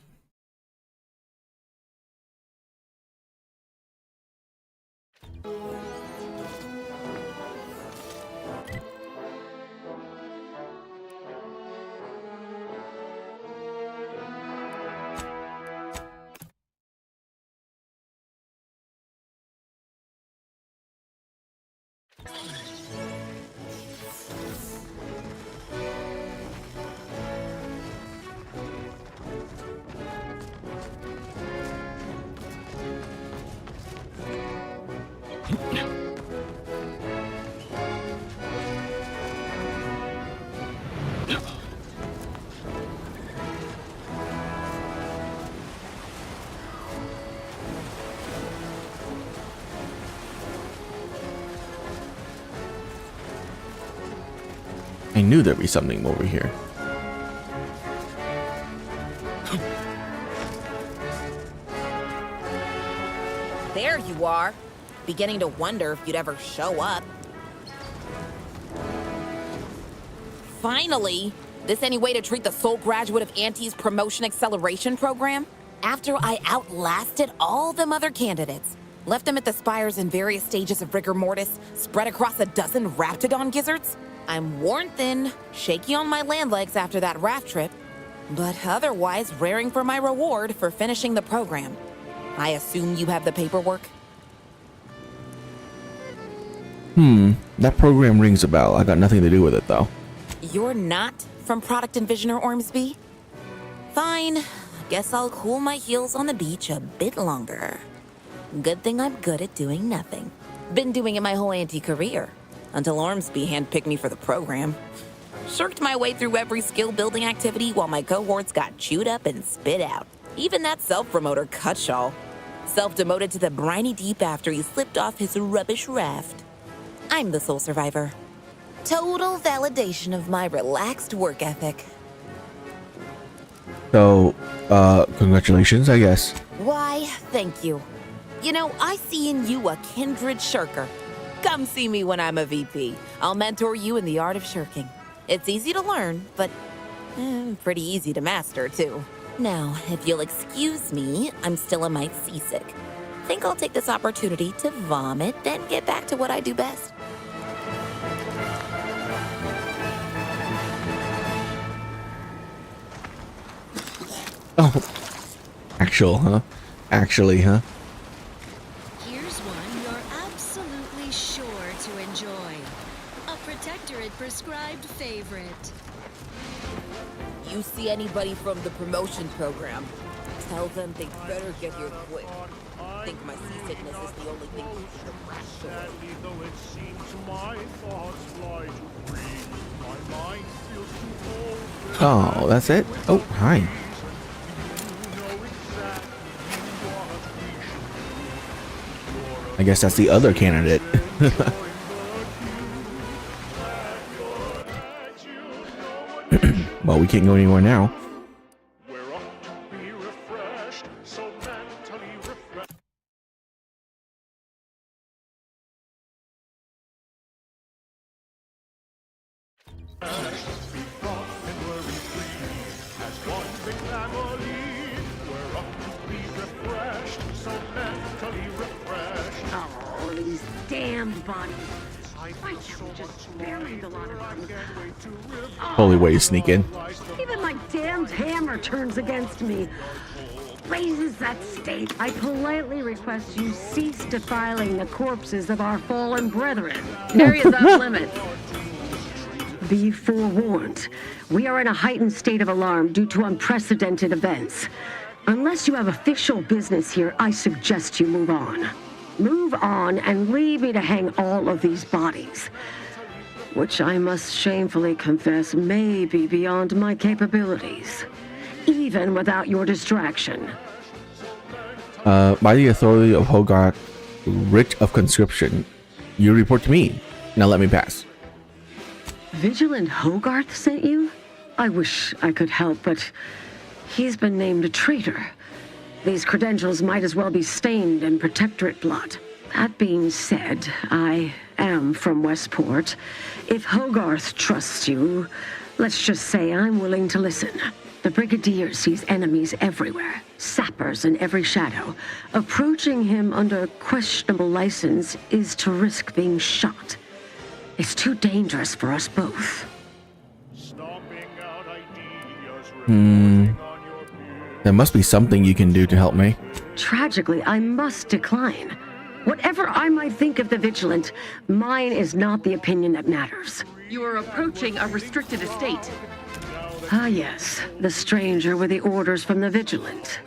I knew there'd be something over here. There you are. Beginning to wonder if you'd ever show up. Finally! This any way to treat the sole graduate of Auntie's promotion acceleration program? After I outlasted all them other candidates, left them at the spires in various stages of rigor mortis, spread across a dozen raptidon gizzards, I'm worn thin, shaky on my land legs after that raft trip, but otherwise raring for my reward for finishing the program. I assume you have the paperwork? That program rings a bell. I got nothing to do with it, though. You're not from Product Envisioner Ormsby? Fine. Guess I'll cool my heels on the beach a bit longer. Good thing I'm good at doing nothing. Been doing it my whole Auntie career, until Ormsby handpicked me for the program. Shirked my way through every skill-building activity while my cohorts got chewed up and spit out. Even that self-promoter Cutshall. Self-demoted to the briny deep after he slipped off his rubbish raft. I'm the sole survivor. Total validation of my relaxed work ethic. So, congratulations, I guess. Why, thank you. You know, I see in you a kindred shirker. Come see me when I'm a VP. I'll mentor you in the art of shirking. It's easy to learn, but pretty easy to master, too. Now, if you'll excuse me, I'm still a mite seasick. Think I'll take this opportunity to vomit, then get back to what I do best. Oh, actually, huh? Here's one you're absolutely sure to enjoy. A Protectorate prescribed favorite. You see anybody from the promotion program, tell them they better get here quick. Think my seasickness is the only thing keeping them fresh. Sadly, though it seems my thoughts fly too free, my mind feels too cold. Oh, that's it? Oh, hi. I guess that's the other candidate. Well, we can't go anywhere now. Oh, these damned bodies. Why can't we just bury the lot of them? Holy way to sneak in. Even my damned hammer turns against me. Blazes that state. I politely request you cease defiling the corpses of our fallen brethren. Area's off limits. Be forewarned. We are in a heightened state of alarm due to unprecedented events. Unless you have official business here, I suggest you move on. Move on and leave me to hang all of these bodies, which I must shamefully confess may be beyond my capabilities, even without your distraction. By the authority of Hogarth, writ of conscription, you report to me. Now let me pass. Vigilant Hogarth sent you? I wish I could help, but he's been named a traitor. These credentials might as well be stained in Protectorate blood. That being said, I am from Westport. If Hogarth trusts you, let's just say I'm willing to listen. The Brigadier sees enemies everywhere, sappers in every shadow. Approaching him under questionable license is to risk being shot. It's too dangerous for us both. There must be something you can do to help me. Tragically, I must decline. Whatever I might think of the Vigilant, mine is not the opinion that matters. You are approaching a restricted estate. Ah, yes, the stranger with the orders from the Vigilant.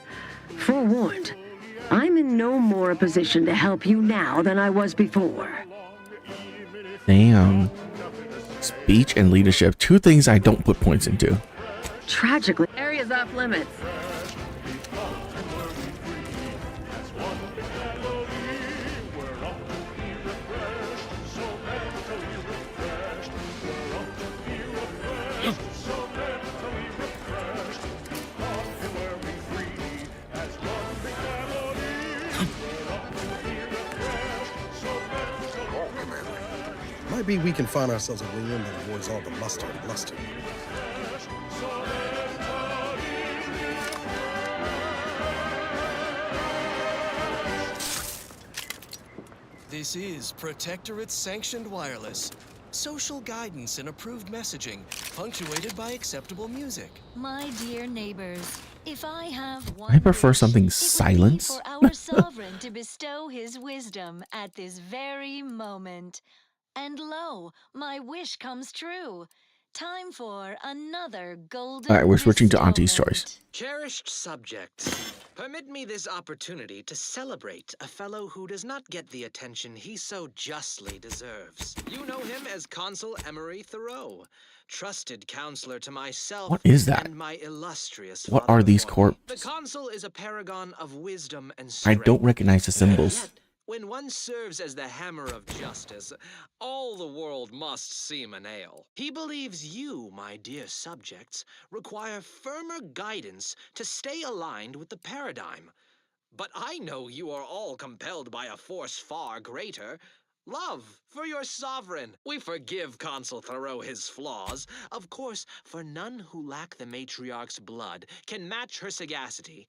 Forewarned, I'm in no more a position to help you now than I was before. Damn. Speech and leadership, two things I don't put points into. Tragically, Area's off limits. Might be we can find ourselves a wing that avoids all the muster and bluster. This is Protectorate Sanctioned Wireless. Social guidance and approved messaging, punctuated by acceptable music. My dear neighbors, if I have one I prefer wish, something it would be silence. for our sovereign to bestow his wisdom at this very moment. And lo, my wish comes true. Time for another golden All right, we're switching to Auntie's bestowment. choice. Cherished subjects, permit me this opportunity to celebrate a fellow who does not get the attention he so justly deserves. You know him as Consul Emery Thoreau, trusted counselor to myself What is that? and my illustrious What father are these before me. corps? The consul is a paragon of wisdom and I strength. don't recognize the symbols. Yet, when one serves as the hammer of justice, all the world must seem a nail. He believes you, my dear subjects, require firmer guidance to stay aligned with the paradigm. But I know you are all compelled by a force far greater. Love for your sovereign. We forgive Consul Thoreau his flaws. Of course, for none who lack the matriarch's blood can match her sagacity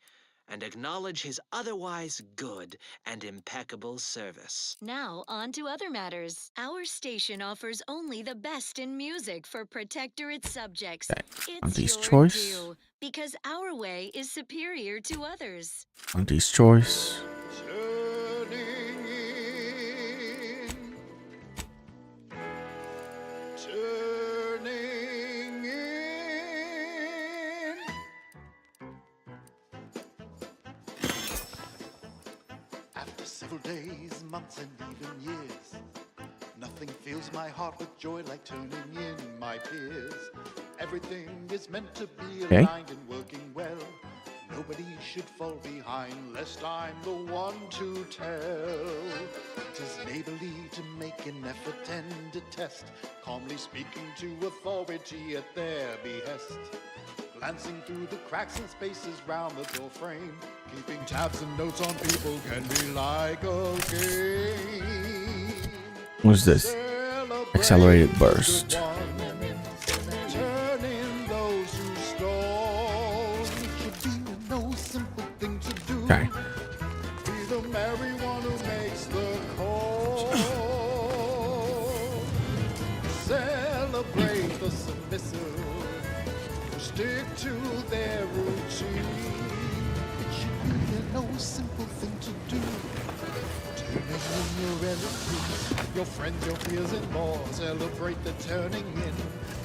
and acknowledge his otherwise good and impeccable service. Now, on to other matters. Our station offers only the best in music for Protectorate subjects. It's Auntie's your choice. due, because our way is superior to others. Auntie's choice. After several days, months, and even years, nothing fills my heart with joy like turning in my peers. Everything is meant to be aligned and working well. Nobody should fall behind, lest I'm the one to tell. 'Tis neighborly to make an effort and a test, calmly speaking to authority at their behest. Glancing through the cracks and spaces round the door frame, keeping tabs and notes on people can be like a game. What is this? Accelerated burst. Turning those who stole should be no simple thing to do. Okay. Be the merry one who makes the call. Celebrate the submissive who stick to their routine. It should be no simple thing to do. Turning in your relatives, your friends, your peers, and more. Celebrate the turning in.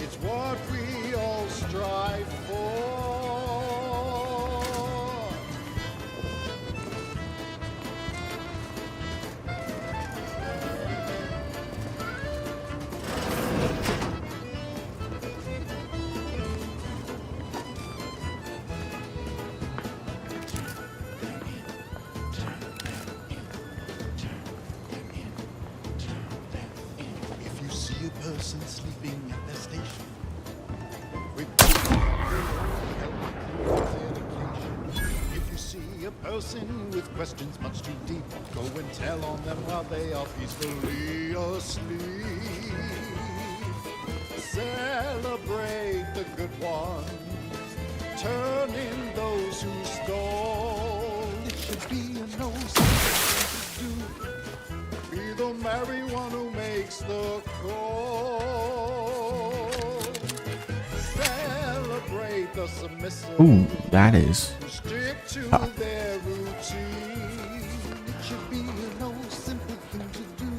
It's what we all strive for. If you see a person sleeping at their station, if you see a person with questions much too deep, go and tell on them while they are peacefully asleep. Celebrate the good ones, turn in those who stole. It should be a no simple thing to do. Be the merry one who makes the call. Celebrate the submissive. Ooh, that is. Who stick to their routine. It should be a no simple thing to do.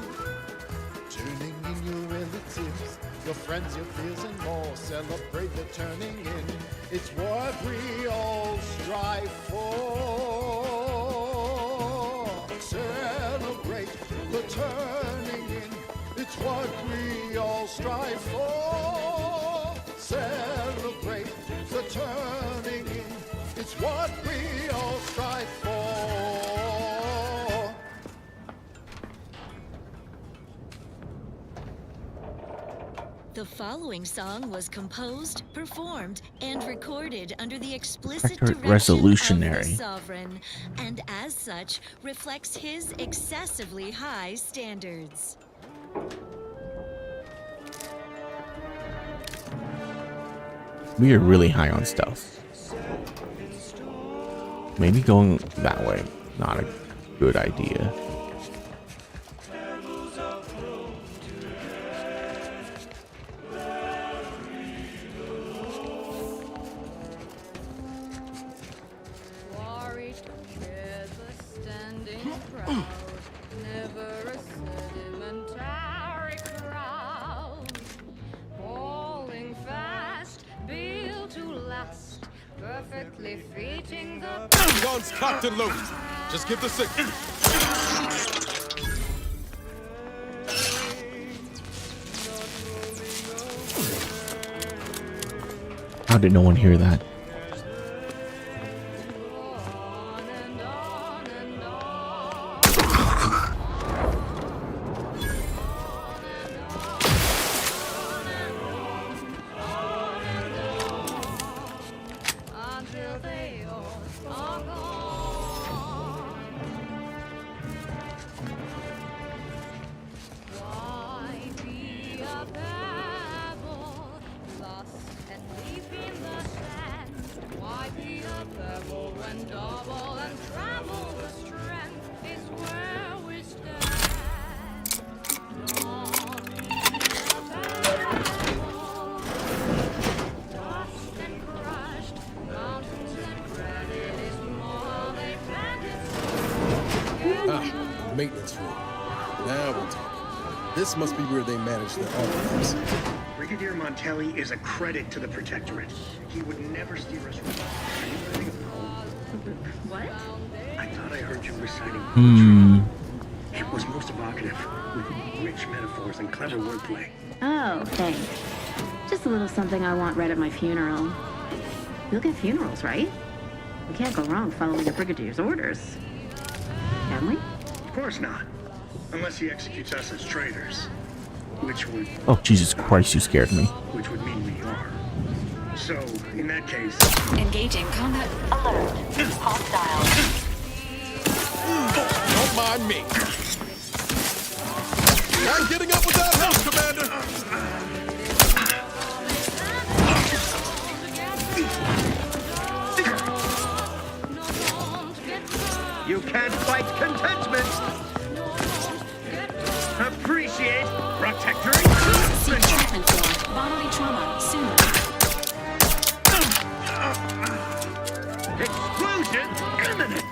Turning in your relatives, your friends, your peers, and more. Celebrate the turning in. It's what we all strive for. Celebrate the turning in. It's what we all strive for. Celebrate the turning in. It's what we all strive for. The following song was composed, performed, and recorded under the explicit Protectorate direction Resolutionary. of the sovereign, and as such reflects his excessively high standards. We are really high on stealth. Maybe going that way, not a good idea. Perfectly feeding the Guns cocked and loaded. Just give the signal. How did no one hear that? Maintenance room. Now we're talking. This must be where they manage their artifacts. Brigadier Montelli is a credit to the Protectorate. He would never steer us wrong. Are you writing a poem? What? I thought I heard you reciting Hmm. poetry. It was most evocative, with rich metaphors and clever wordplay. Oh, thanks. Just a little something I want read at my funeral. You'll get funerals, right? We can't go wrong following the Brigadier's orders. Can we? Of course not. Unless he executes us as traitors. Which would... Oh, Jesus Christ, you scared me. Which would mean we are. So, in that case... Engaging combat. Alert. Hostile. Don't mind me. I'm getting up without help, Commander. You can't fight contentment! Appreciate protectorate! See treatment for bodily trauma soon. Explosion imminent!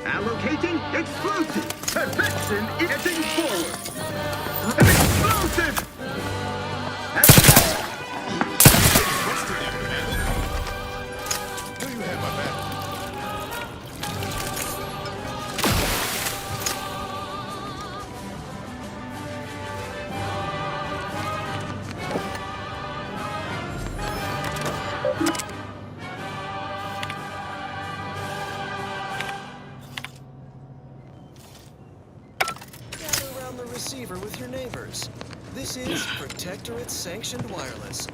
Allocating explosive! Perfection is heading forward! An explosive! Receiver with your neighbors. This is Protectorate Sanctioned Wireless,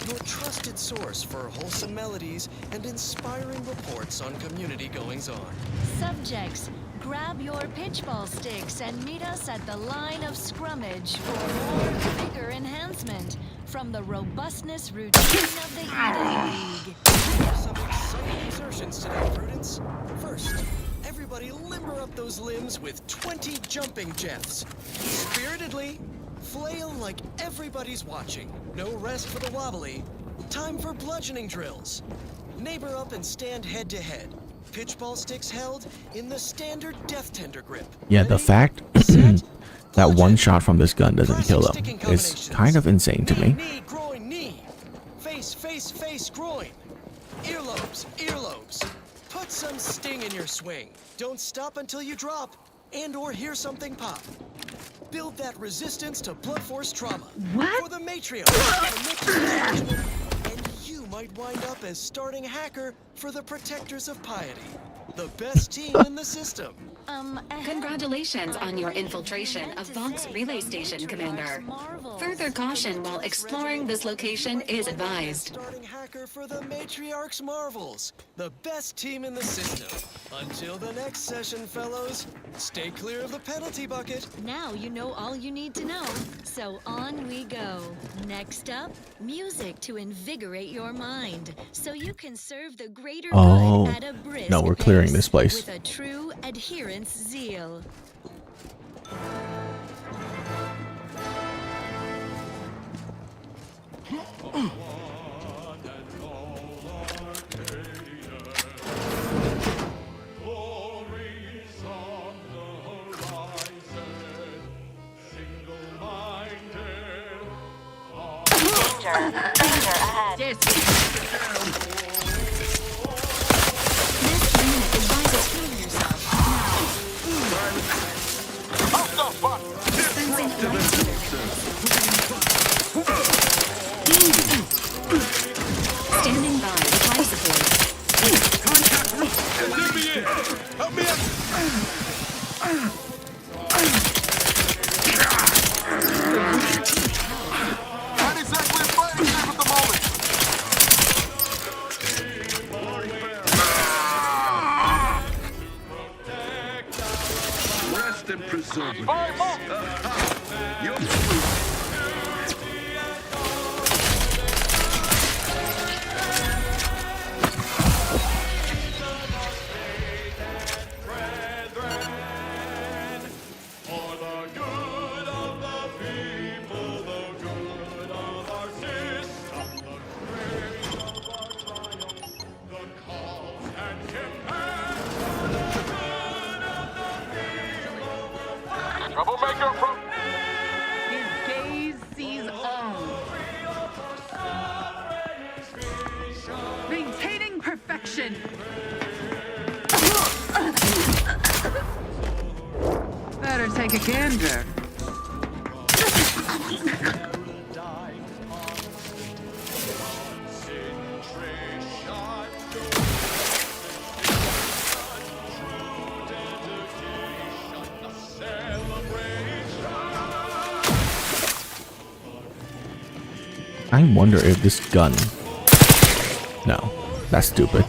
your trusted source for wholesome melodies and inspiring reports on community goings-on. Subjects, grab your pitchball sticks and meet us at the line of scrummage for more vigor enhancement from the robustness routine of the Eden League. Some exciting exertions today, Prudence. First, everybody limber up those limbs with 20 jumping jeffs. Spiritedly, flail like everybody's watching. No rest for the wobbly. Time for bludgeoning drills. Neighbor up and stand head to head. Pitchball sticks held in the standard death tender grip. Yeah, the fact that one shot from this gun doesn't kill them is kind of insane to me. Knee, groin, knee. Face, face, face, groin. Earlobes, earlobes. Put some sting in your swing. Don't stop until you drop and or hear something pop. Build that resistance to blunt force trauma. What? For the matriarch. And you might wind up as starting hacker for the Protectors of Piety. The best team in the system. Congratulations on your infiltration of Vonk's relay station, Commander. Further caution while exploring this location is advised. Starting hacker for the Matriarch's Marvels, the best team in the system. Until the next session, fellows, stay clear of the penalty bucket. Now you know all you need to know, so on we go. Next up, music to invigorate your mind, so you can serve the greater Oh, good at a brisk no, we're clearing pace this place. with a true adherence zeal. Danger ahead. Standing by with life support. Help me out! Not exactly a fighting game at the moment. Rest and preserve. You're troublemaker from... His gaze sees all. Maintaining perfection. Better take a gander. I wonder if this gun... No, that's stupid.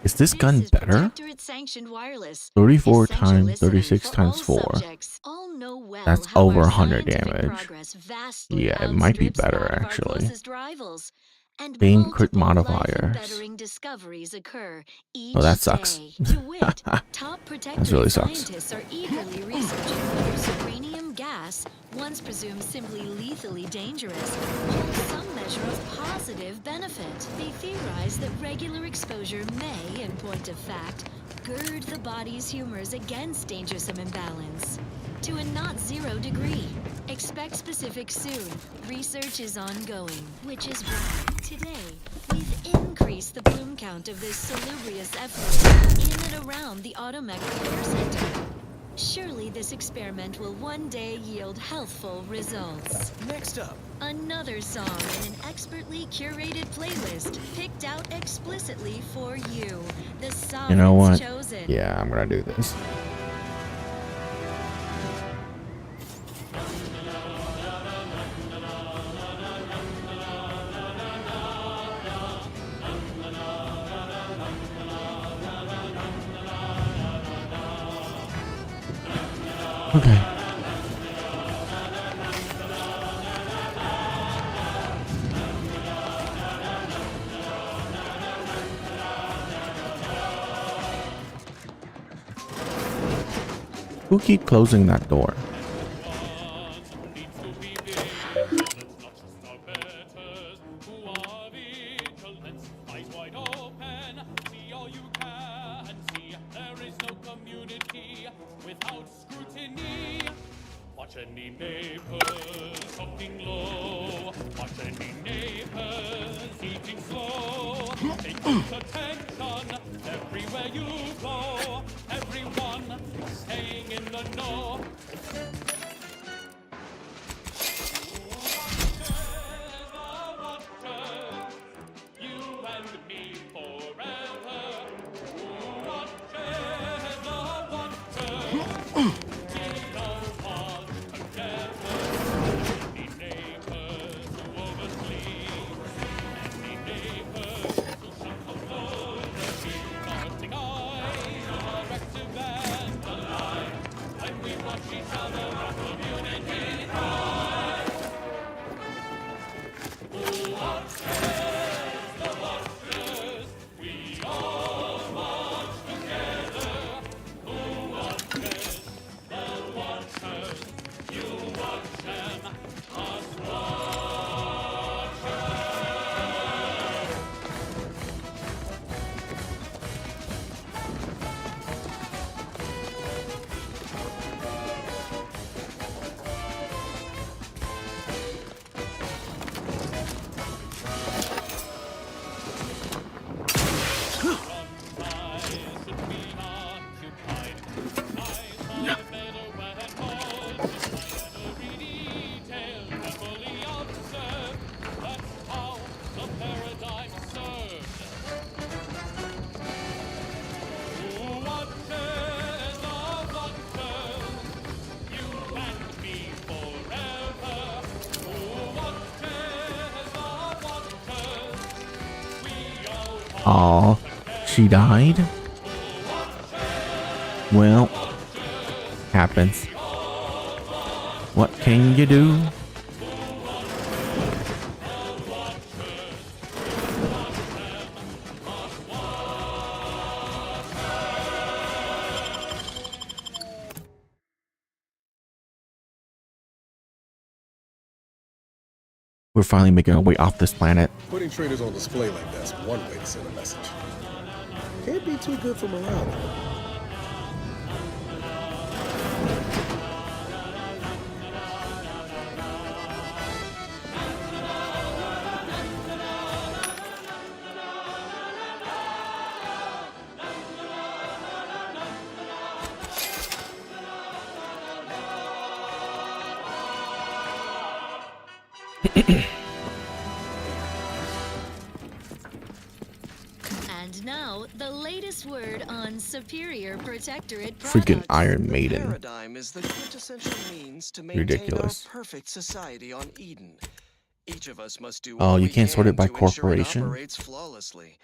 Is this gun better? Protectorate-sanctioned wireless. 34 Essential times listening 36 for times all 4. subjects. All know well That's how over our 100 scientific damage. progress vastly Yeah, it might be outstrips better that of our actually. closest rivals. And Beam crit multiple modifiers. life-bettering discoveries occur each Oh, that sucks. day. To wit, top That protectorate really sucks. scientists are eagerly researching whether uranium gas, once presumed simply lethally dangerous, holds some measure of positive benefit. They theorize that regular exposure may, in point of fact, gird the body's humors against dangersome imbalance to a not zero degree. Expect specifics soon. Research is ongoing, which is why today we've increased the plume count of this salubrious effluent in and around the Automech Repair Center. Surely this experiment will one day yield healthful results. Next up, another song in an expertly curated playlist picked out explicitly for you. The You know what? Sovereign's chosen. Yeah, I'm gonna do this. Okay. Who keep closing that door? Watch any neighbors talking low. Watch any neighbors eating slow. Take good attention everywhere you go. Everyone staying in the know. You and me forever. Who watches the watcher? Aw, she died? Well, happens. What can you do? We're finally making our way off this planet. Putting traitors on display like that's one way to send a message. Can't be too good for morale. And now, the latest word on Superior Protectorate products. Freaking Iron Maiden. Paradigm is the quintessential means to maintain Ridiculous. our perfect society on Eden. Each of us must do Oh, all you we can't sort it can by to ensure corporation? it operates flawlessly.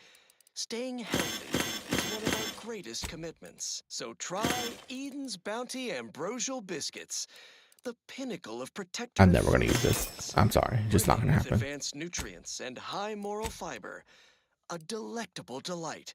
Staying healthy is one of our greatest commitments. So try Eden's Bounty Ambrosial Biscuits, the pinnacle of protectorate. I'm never gonna use this. I'm sorry, just not gonna With happen. advanced nutrients and high moral fiber, a delectable delight.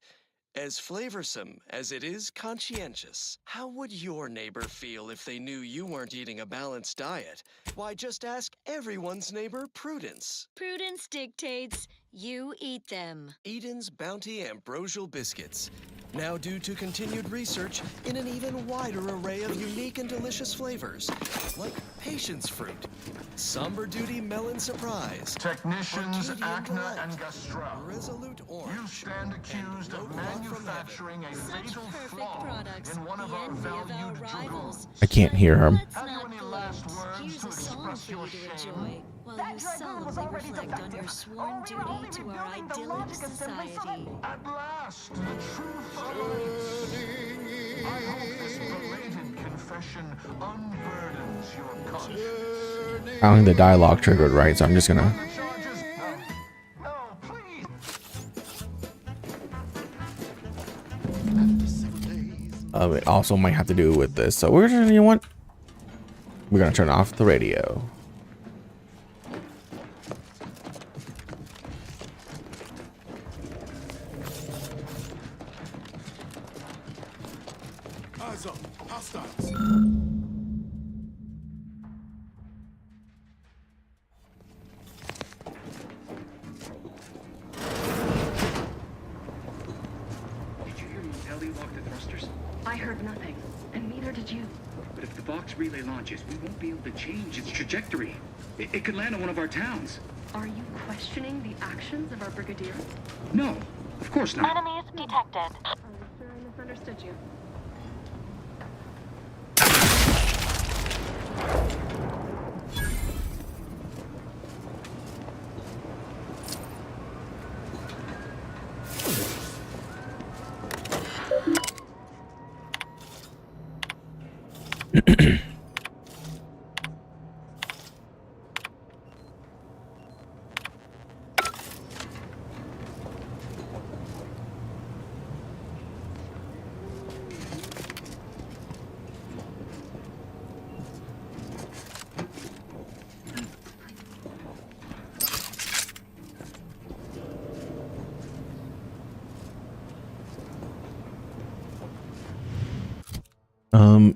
As flavorsome as it is conscientious. How would your neighbor feel if they knew you weren't eating a balanced diet? Why, just ask everyone's neighbor, Prudence. Prudence dictates you eat them. Eden's Bounty Ambrosial Biscuits. Now due to continued research in an even wider array of unique and delicious flavors, like Patience Fruit, Somber Duty Melon Surprise, Technicians Arcadian Acna Delight, and Gastrell, Resolute Orange, you stand accused of manufacturing a fatal flaw in one of our valued jewels. I can't hear him. Have you any last words to express your shame? While you solemnly reflect on your sworn duty to our idyllic society. At last, the truth awaits. I hope this belated confession unburdens your conscience. I don't think the dialogue triggered right, so I'm just gonna. It also might have to do with this. So we're just, you know what? We're gonna turn off the radio. Eyes up. Hostiles. Did you hear Montelli lock the thrusters? I heard nothing, and neither did you. But if the Vox relay launches, we won't be able to change its trajectory. It could land on one of our towns. Are you questioning the actions of our brigadier? No, of course not. Enemies detected. I'm sure I misunderstood you.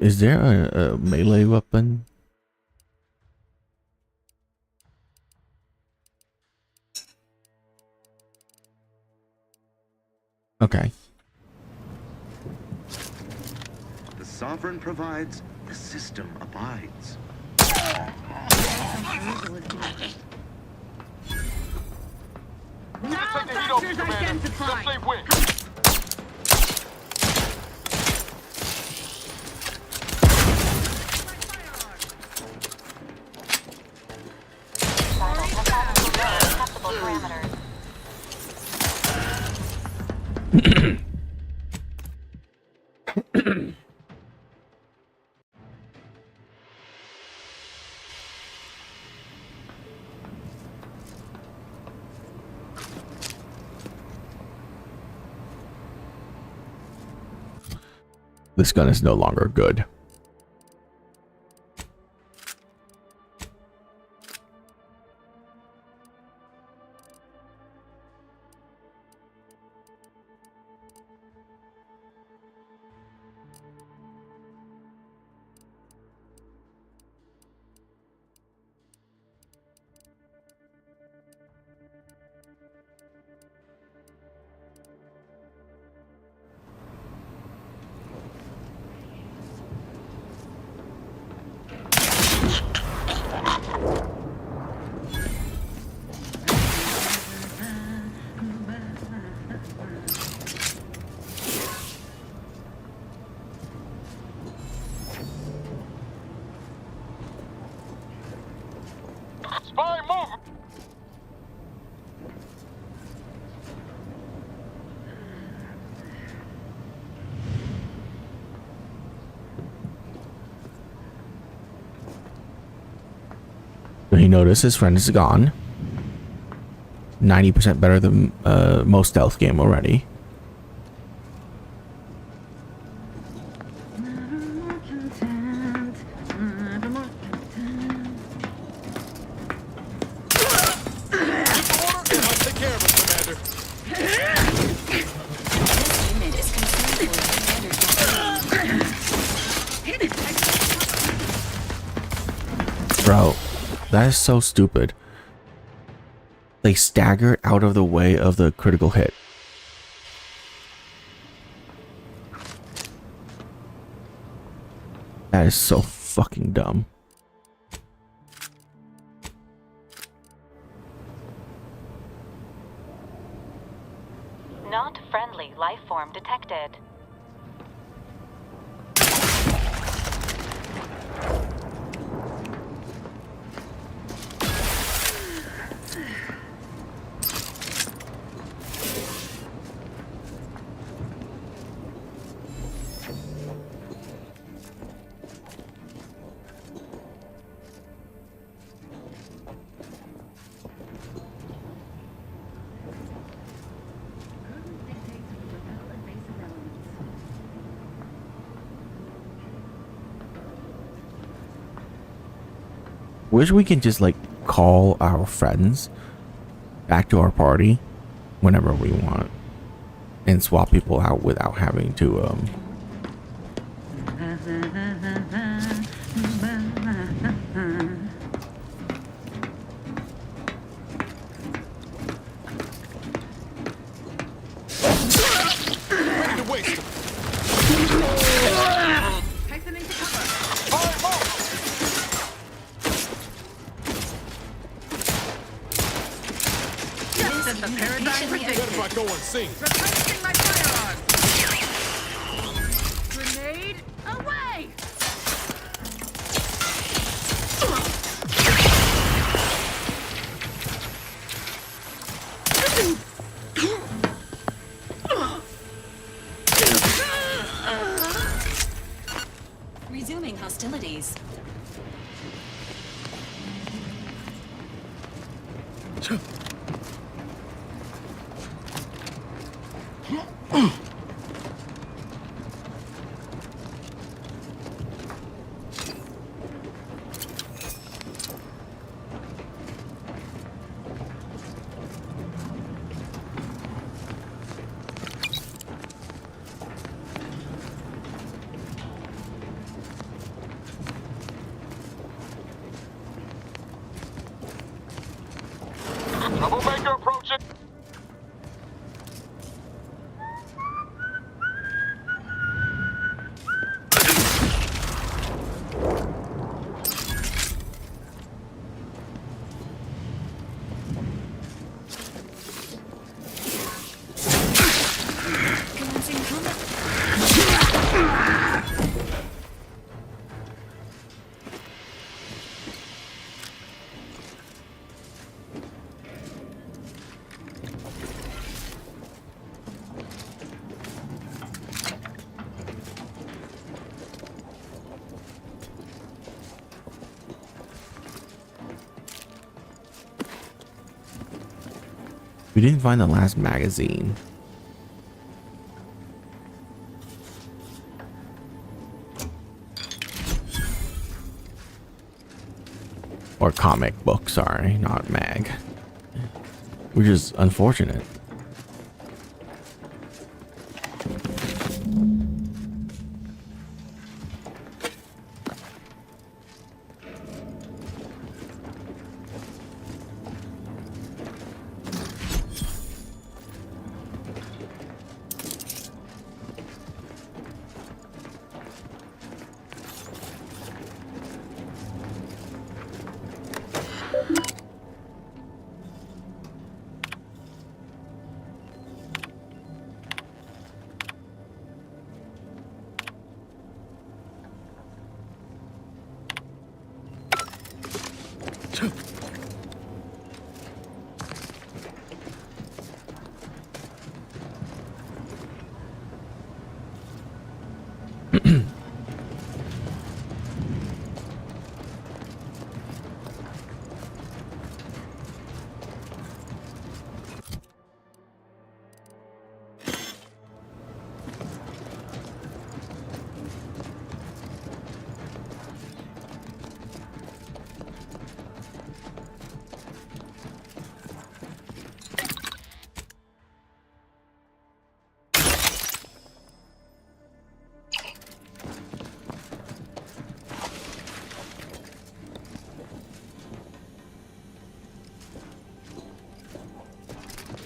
Is there a melee weapon? Okay. The sovereign provides, the system abides. Malefactors identified. Acceptable parameters. This gun is no longer good. Spy move! He noticed his friend is gone. 90% better than most stealth game already. Bro, that is so stupid. They staggered out of the way of the critical hit. That is so fucking dumb. Not friendly life form detected. Wish we can just like call our friends back to our party whenever we want and swap people out without having to Ready to waste them. Take them into cover. Just as the paradigm predicted. What if I go unseen? Replacing my firearms. Grenade away! Resuming hostilities. Troublemaker approaching. Commencing combat. we didn't find the last magazine. Or comic book, sorry, not mag. Which is unfortunate.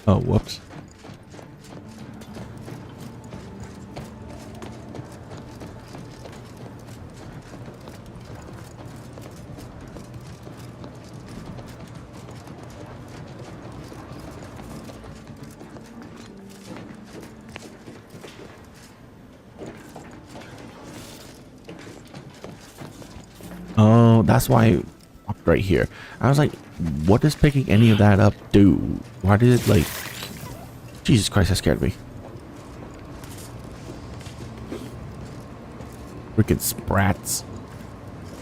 Oh, whoops. Oh, that's why it popped right here. I was like, what does picking any of that up do? Why did it like... Jesus Christ, that scared me. Freaking sprats.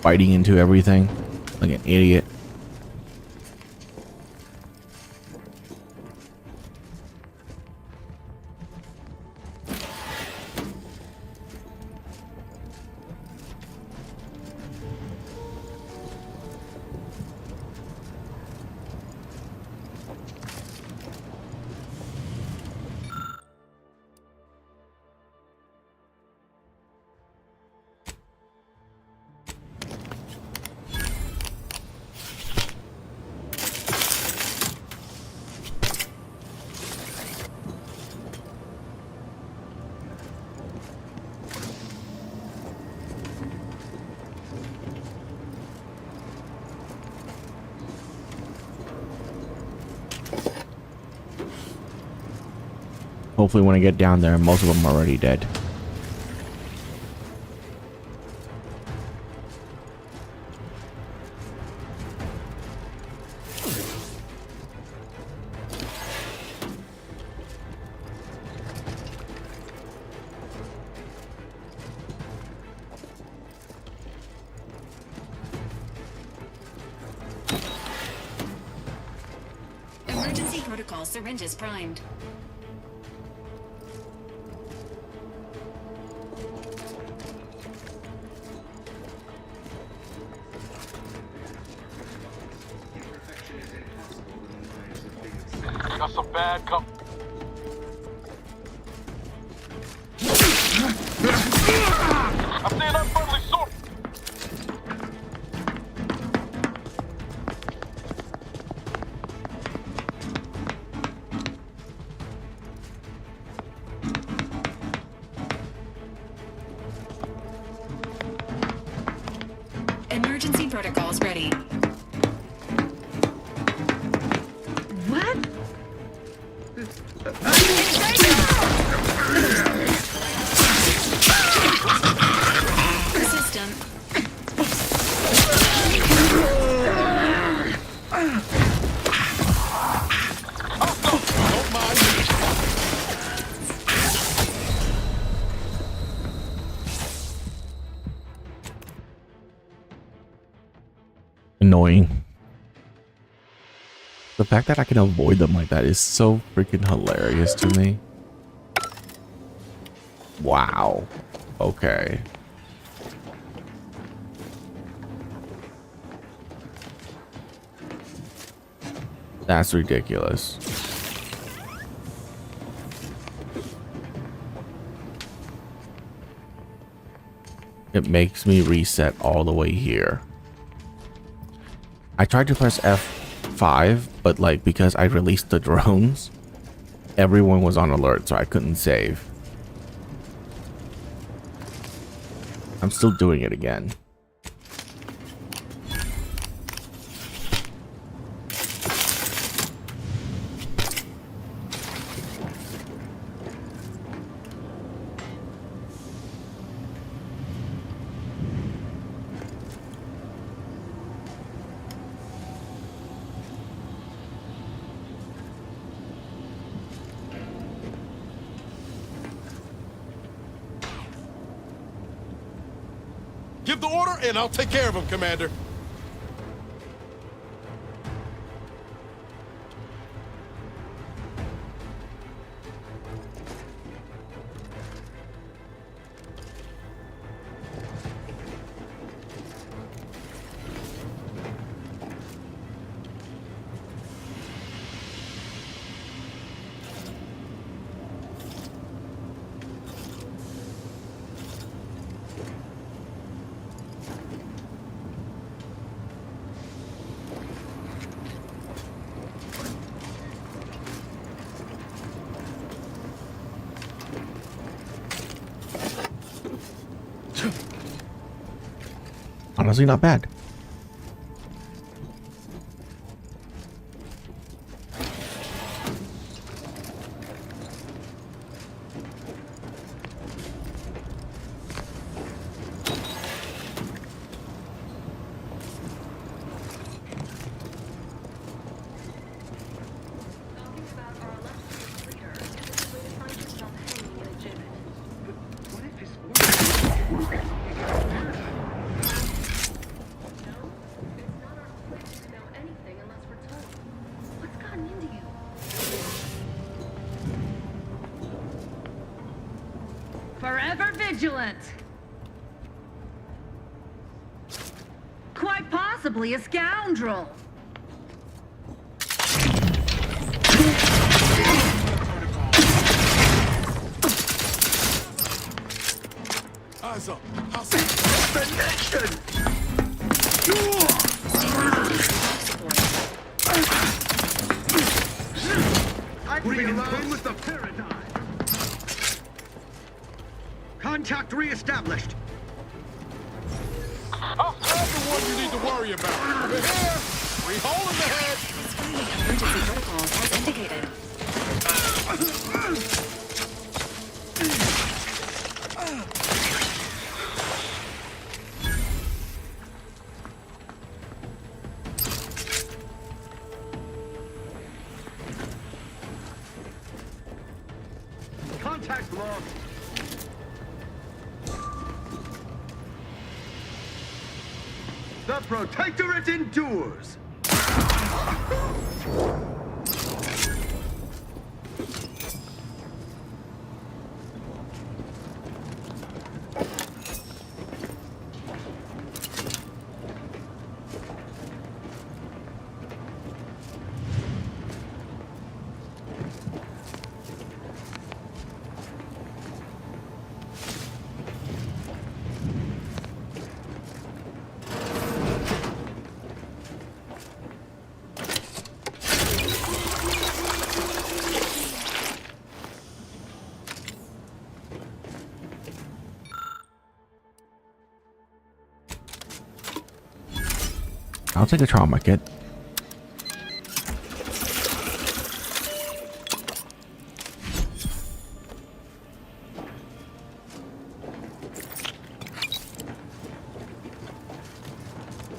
Biting into everything. Like an idiot. Hopefully when I get down there, most of them are already dead. Emergency protocol syringes primed. Got some bad com- I'm seeing unfriendly sort. Emergency protocols ready. What? System. Annoying. The fact that I can avoid them like that is so freaking hilarious to me. Wow. Okay. That's ridiculous. It makes me reset all the way here. I tried to press F5, but like because I released the drones, everyone was on alert, so I couldn't save. I'm still doing it again. Give the order, and I'll take care of him, Commander. Honestly, not bad. Forever vigilant. Quite possibly a scoundrel. Eyes up. Destination! Realign with the paradigm. Contact re-established. I'm the one you need to worry about. Over here! Free hole in the head! Emergency protocols as indicated. Contact lost. The Protectorate endures. I'll take a trauma kit.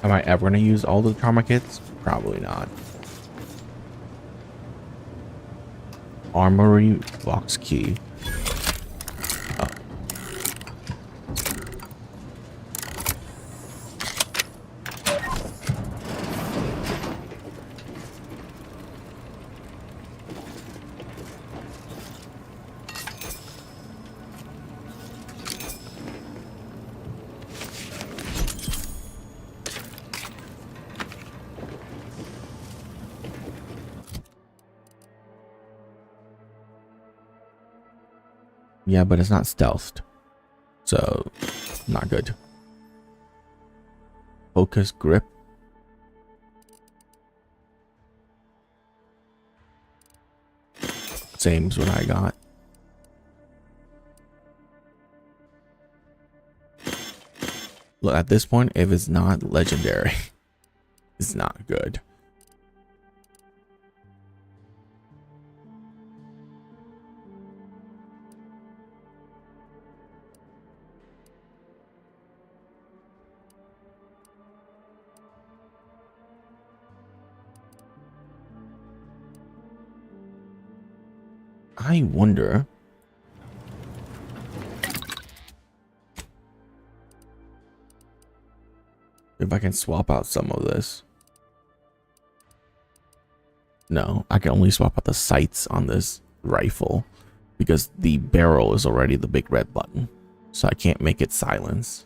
Am I ever going to use all the trauma kits? Probably not. Armory box key. Oh. Yeah, but it's not stealthed, so not good. Focus grip. Same as what I got. Look, at this point, if it's not legendary, it's not good. I wonder if I can swap out some of this. No, I can only swap out the sights on this rifle because the barrel is already the big red button. So I can't make it silence.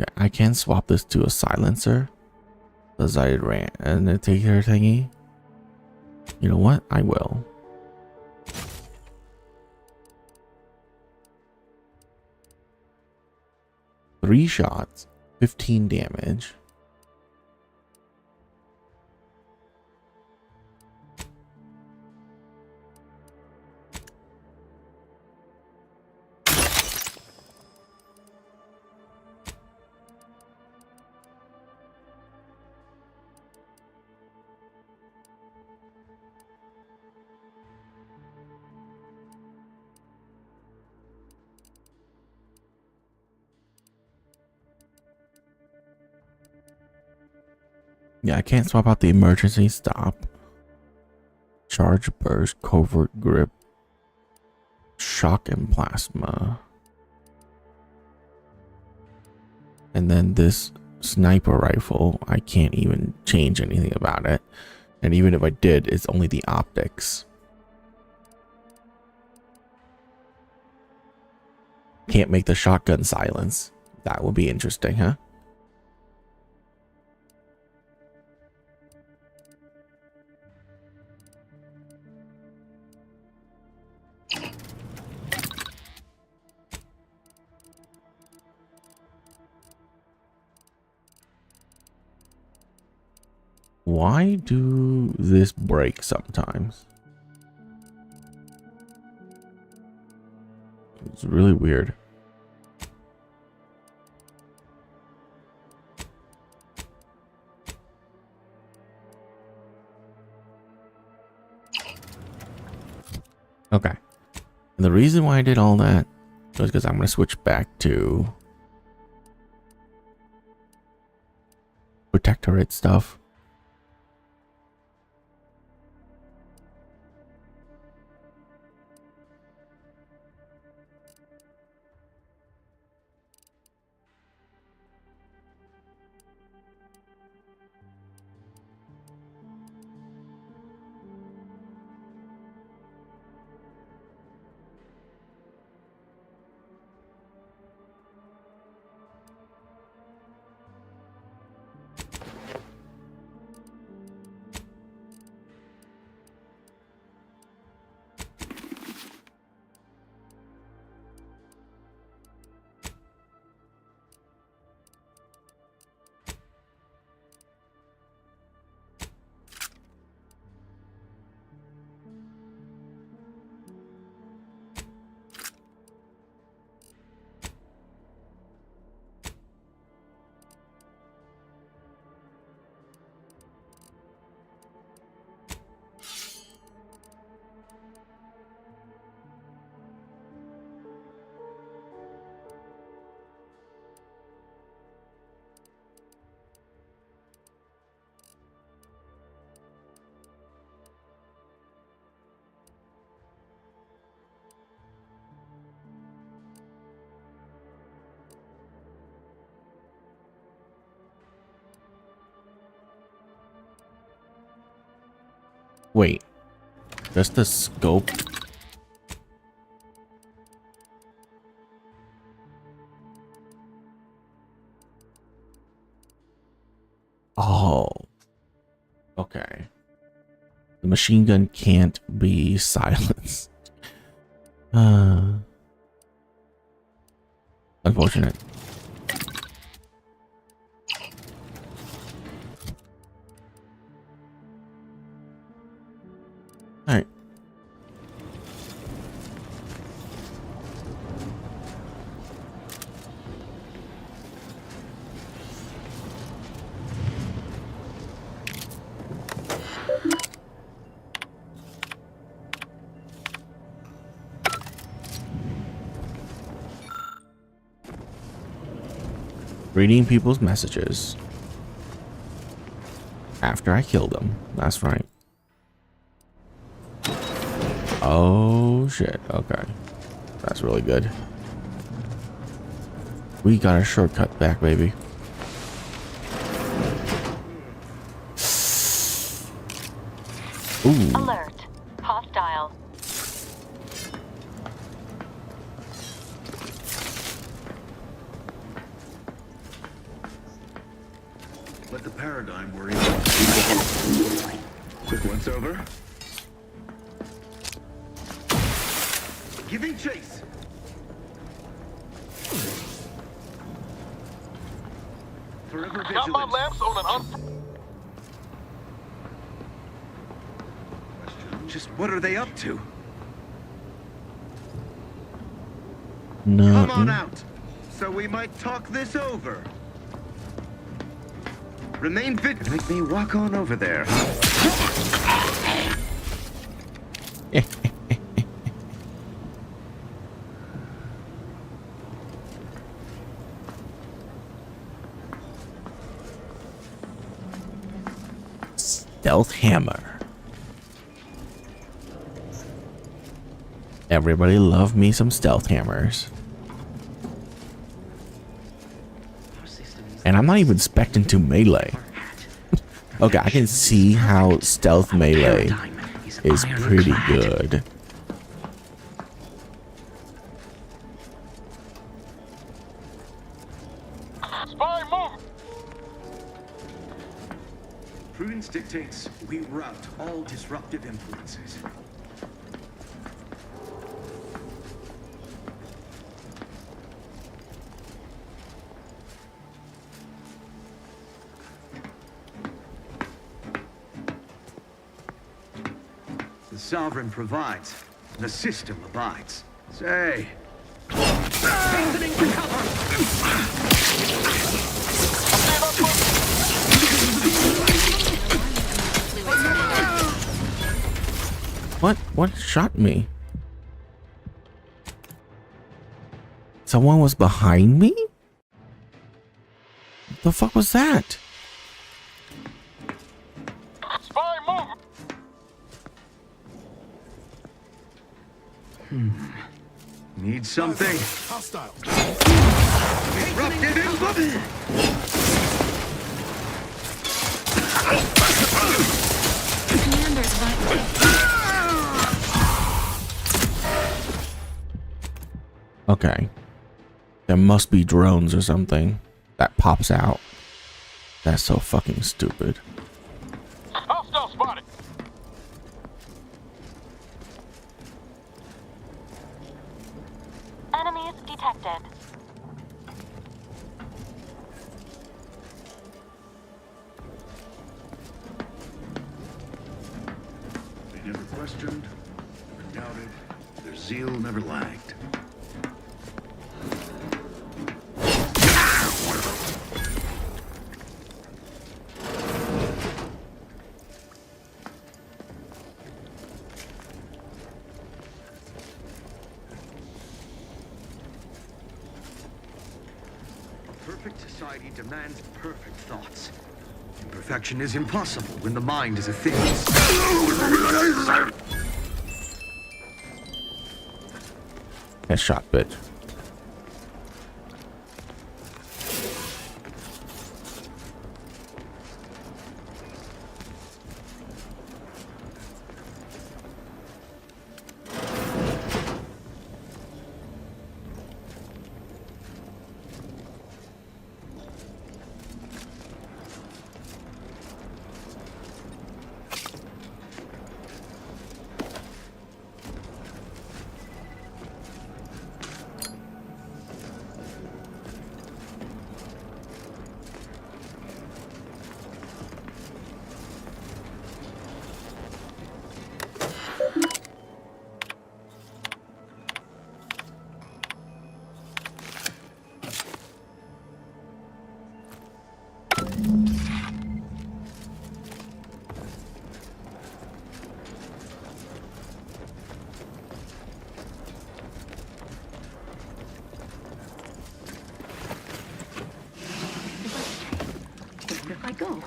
Yeah, I can swap this to a silencer. The Zide Rant and the taker thingy. You know what? I will. Three shots, 15 damage. Yeah, I can't swap out the emergency stop. Charge burst, covert grip, shock and plasma. And then this sniper rifle, I can't even change anything about it. And even if I did, it's only the optics. Can't make the shotgun silence. That would be interesting, huh? Why do this break sometimes? It's really weird. Okay. And the reason why I did all that was because I'm going to switch back to protectorate stuff. Wait, just the scope? Oh, okay. The machine gun can't be silenced. Unfortunate. All right. Reading people's messages after I killed them. That's right. Oh shit. Okay, that's really good. We got a shortcut back, baby. Ooh. Alert. Hostile. Let the paradigm worry about once over. Giving chase. Forever Got my vigilant. lamps on an Just what are they up to? No. Come on out, so we might talk this over. Remain vigilant. Make me walk on over there. Stealth hammer. Everybody love me some stealth hammers. And I'm not even spec'ing to melee. Okay, I can see how stealth melee is pretty good. spy move. Prudence dictates we rout all disruptive influences. The sovereign provides, the system abides. Say. Hastening to cover. What shot me? Someone was behind me? What the fuck was that? Need something. Hostile. Disruptive input. Commander's vitally. Okay. There must be drones or something that pops out. That's so fucking stupid. Hostile spotted. Enemies detected. They never questioned, never doubted. Their zeal never lagged. Perfect society demands perfect thoughts. Imperfection is impossible when the mind is a thing. Headshot, bitch. I go?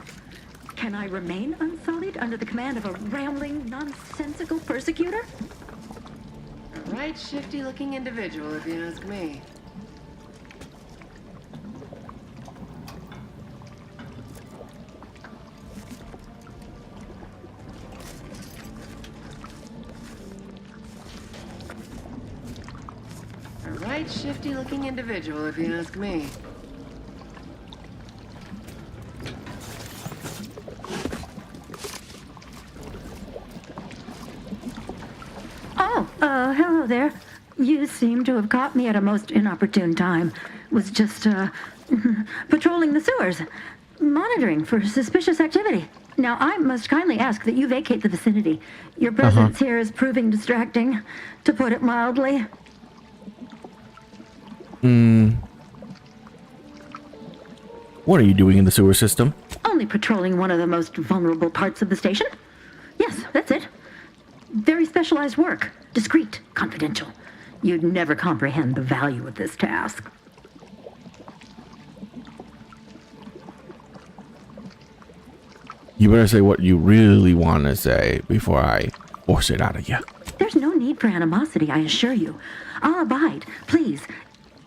Can I remain unsullied under the command of a rambling, nonsensical persecutor? A right shifty-looking individual, if you ask me. A right shifty-looking individual, if you ask me. Hello there. You seem to have caught me at a most inopportune time. Was just, patrolling the sewers, monitoring for suspicious activity. Now, I must kindly ask that you vacate the vicinity. Your presence here is proving distracting, to put it mildly. What are you doing in the sewer system? Only patrolling one of the most vulnerable parts of the station. Yes, that's it. Very specialized work. Discreet, confidential. You'd never comprehend the value of this task. You better say what you really want to say before I force it out of you. There's no need for animosity, I assure you. I'll abide, please.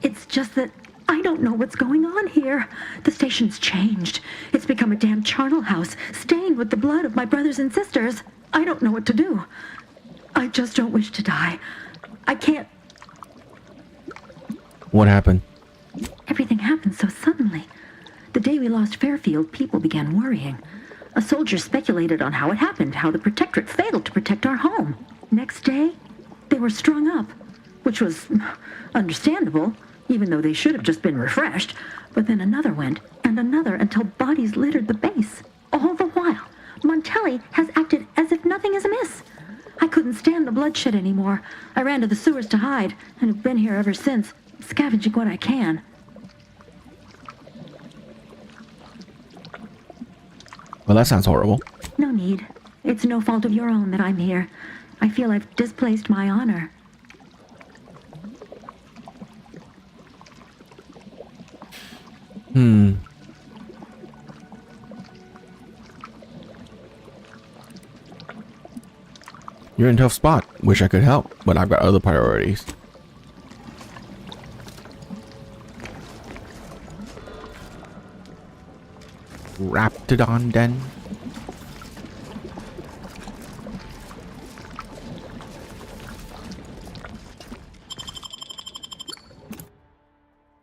It's just that I don't know what's going on here. The station's changed. It's become a damn charnel house, stained with the blood of my brothers and sisters. I don't know what to do. I just don't wish to die. I can't. What happened? Everything happened so suddenly. The day we lost Fairfield, people began worrying. A soldier speculated on how it happened, how the Protectorate failed to protect our home. Next day, they were strung up, which was understandable, even though they should have just been refreshed. But then another went, and another, until bodies littered the base. All the while, Montelli has acted as if nothing is amiss. I couldn't stand the bloodshed anymore. I ran to the sewers to hide, and have been here ever since, scavenging what I can. Well, that sounds horrible. No need. It's no fault of your own that I'm here. I feel I've displaced my honor. You're in a tough spot. Wish I could help, but I've got other priorities. Raptidon den.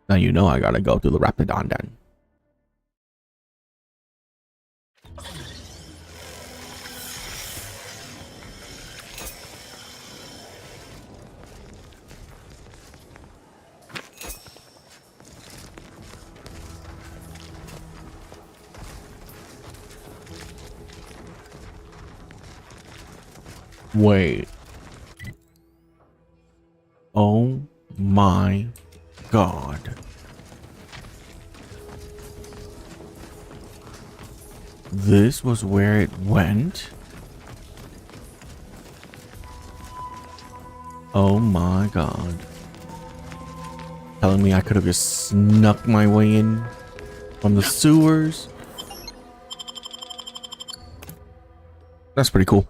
Now you know I gotta go to the Raptidon den. Wait. Oh my God. This was where it went? Oh my God. Telling me I could have just snuck my way in from the sewers? That's pretty cool.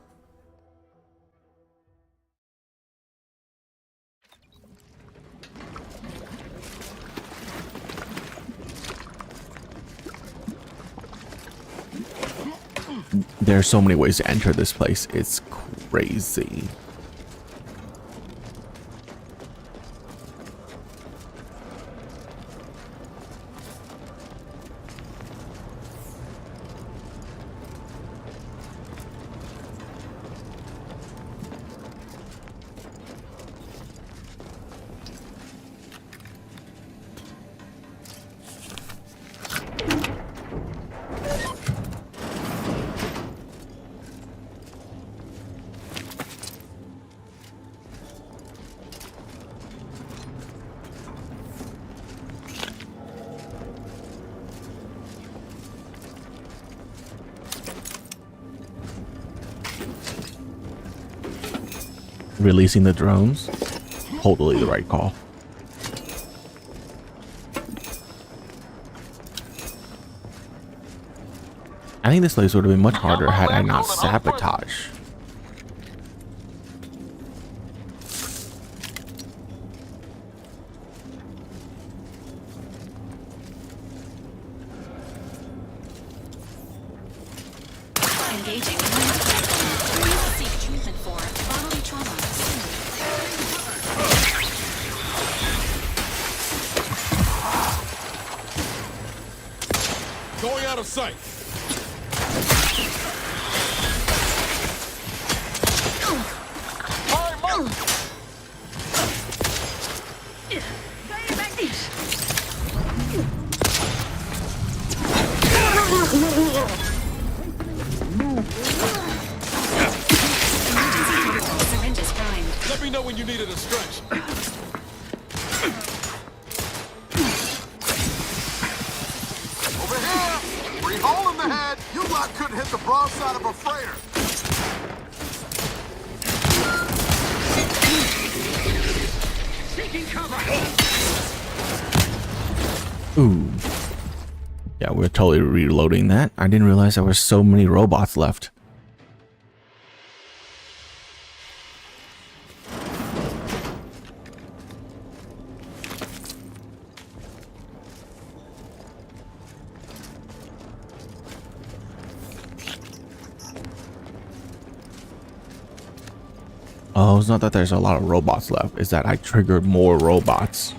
There are so many ways to enter this place. It's crazy. Releasing the drones, totally the right call. I think this place would have been much harder had I not sabotaged. Engaging. Seek treatment for bodily trauma. Going out of sight. Let me know when you needed a stretch. Over here! Free hole in the head! You lot couldn't hit the broadside of a freighter! Taking cover! Ooh. Yeah, we're totally reloading that. I didn't realize there were so many robots left. Oh, it's not that there's a lot of robots left. It's that I triggered more robots.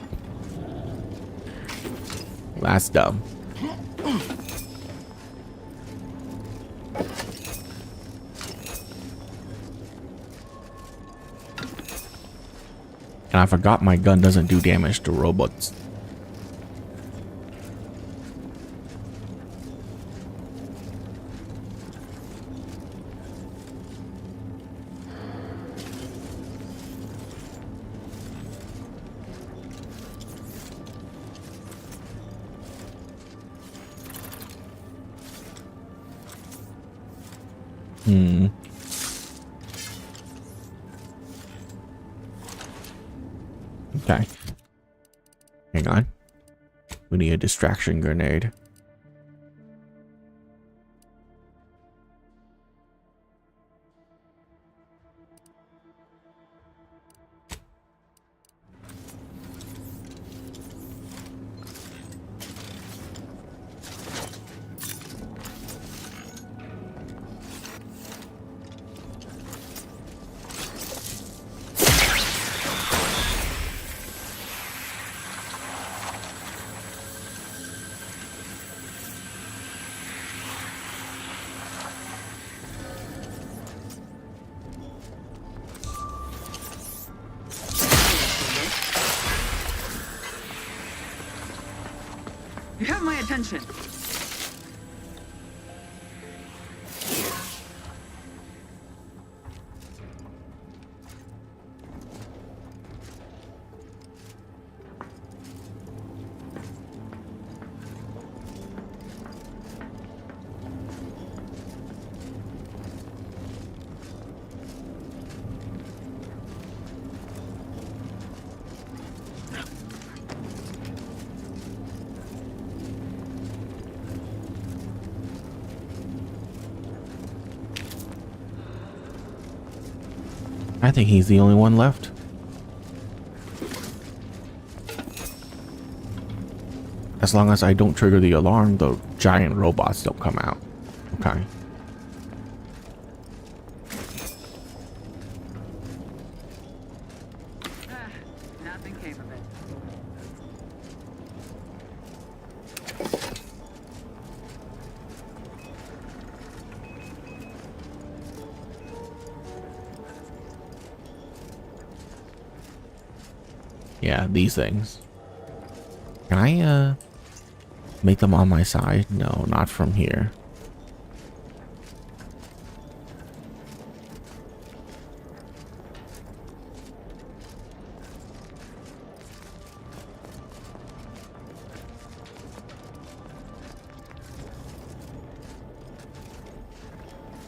That's dumb. And I forgot my gun doesn't do damage to robots. Okay. Hang on. We need a distraction grenade. You have my attention. I think he's the only one left. As long as I don't trigger the alarm, the giant robots don't come out. Okay. Nothing came of it. Yeah, these things. Can I, make them on my side? No, not from here.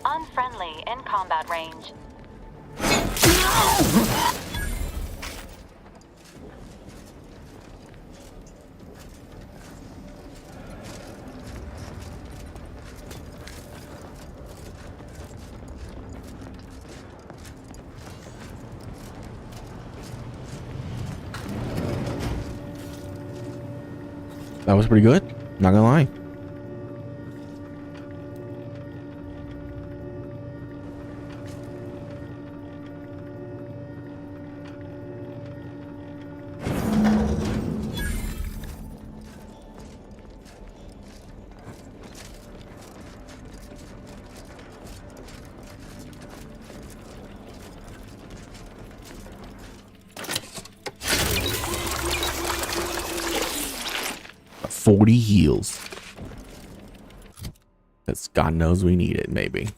Unfriendly in combat range. That was pretty good. Not gonna lie. $40 heals. Because God knows we need it, maybe.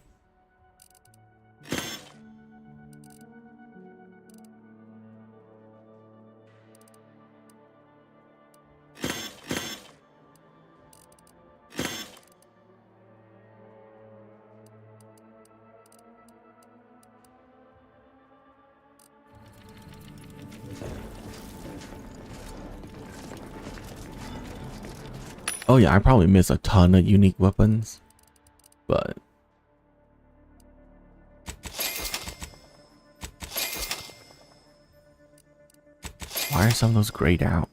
Oh yeah, I probably miss a ton of unique weapons, but why are some of those grayed out?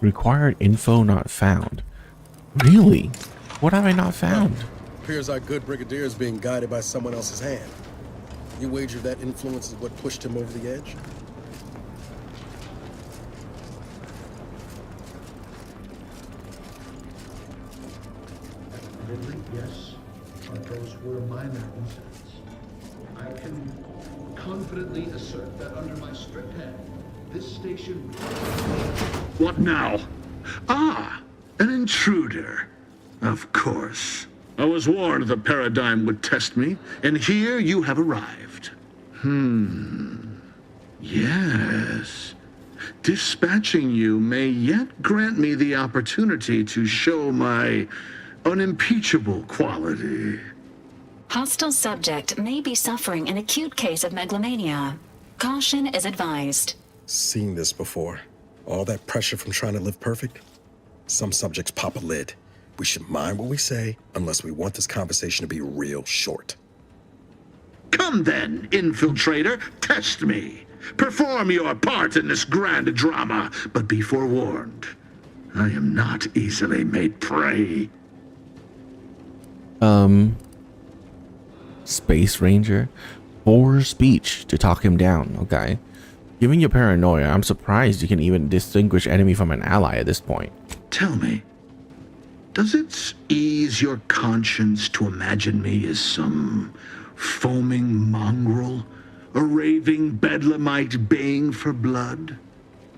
Required info not found. Really? What have I not found? Appears our good brigadier is being guided by someone else's hand. You wager that influence is what pushed him over the edge? Yes, but those were minor incidents. I can confidently assert that under my strict hand, this station... What now? Ah, an intruder. Of course. I was warned the paradigm would test me, and here you have arrived. Yes. Dispatching you may yet grant me the opportunity to show my unimpeachable quality. Hostile subject may be suffering an acute case of megalomania. Caution is advised. Seen this before. All that pressure from trying to live perfect. Some subjects pop a lid. We should mind what we say unless we want this conversation to be real short. Come then, infiltrator, test me. Perform your part in this grand drama, but be forewarned. I am not easily made prey. Space Ranger? Poor speech to talk him down, okay. Given your paranoia, I'm surprised you can even distinguish enemy from an ally at this point. Tell me, does it ease your conscience to imagine me as some foaming mongrel, a raving bedlamite baying for blood?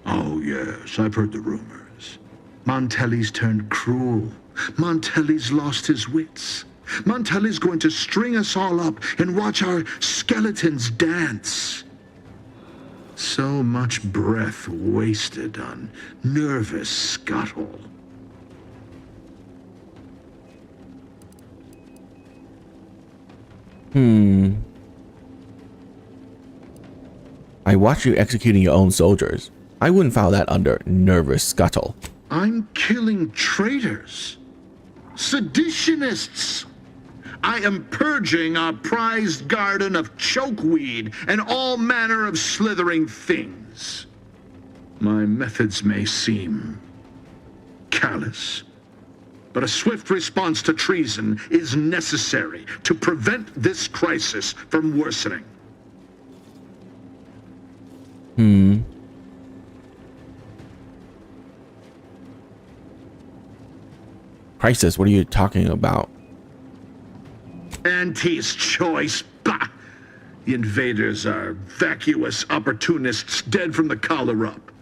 Oh yes, I've heard the rumors. Montelli's turned cruel. Montelli's lost his wits. Montelli's going to string us all up and watch our skeletons dance. So much breath wasted on nervous scuttle. I watched you executing your own soldiers. I wouldn't file that under nervous scuttle. I'm killing traitors, seditionists. I am purging our prized garden of chokeweed and all manner of slithering things. My methods may seem callous, but a swift response to treason is necessary to prevent this crisis from worsening. Crisis, what are you talking about? Auntie's choice. Bah! The invaders are vacuous opportunists dead from the collar up.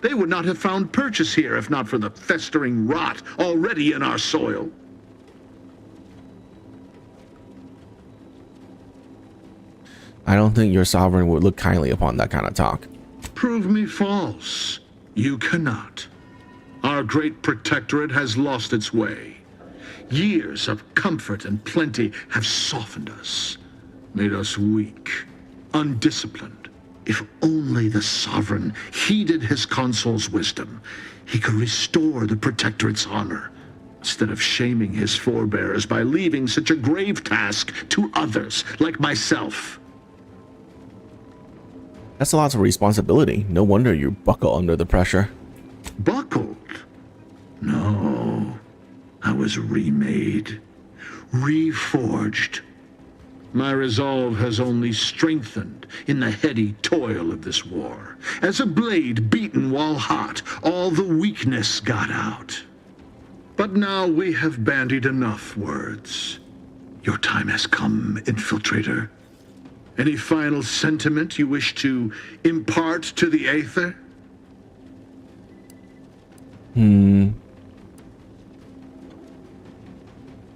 They would not have found purchase here if not for the festering rot already in our soil. I don't think your sovereign would look kindly upon that kind of talk. Prove me false. You cannot. Our great protectorate has lost its way. Years of comfort and plenty have softened us, made us weak, undisciplined. If only the sovereign heeded his consul's wisdom, he could restore the protectorate's honor, instead of shaming his forebears by leaving such a grave task to others like myself. That's a lot of responsibility. No wonder you buckle under the pressure. Buckled? No. I was remade, reforged. My resolve has only strengthened in the heady toil of this war. As a blade beaten while hot, all the weakness got out. But now we have bandied enough words. Your time has come, infiltrator. Any final sentiment you wish to impart to the Aether?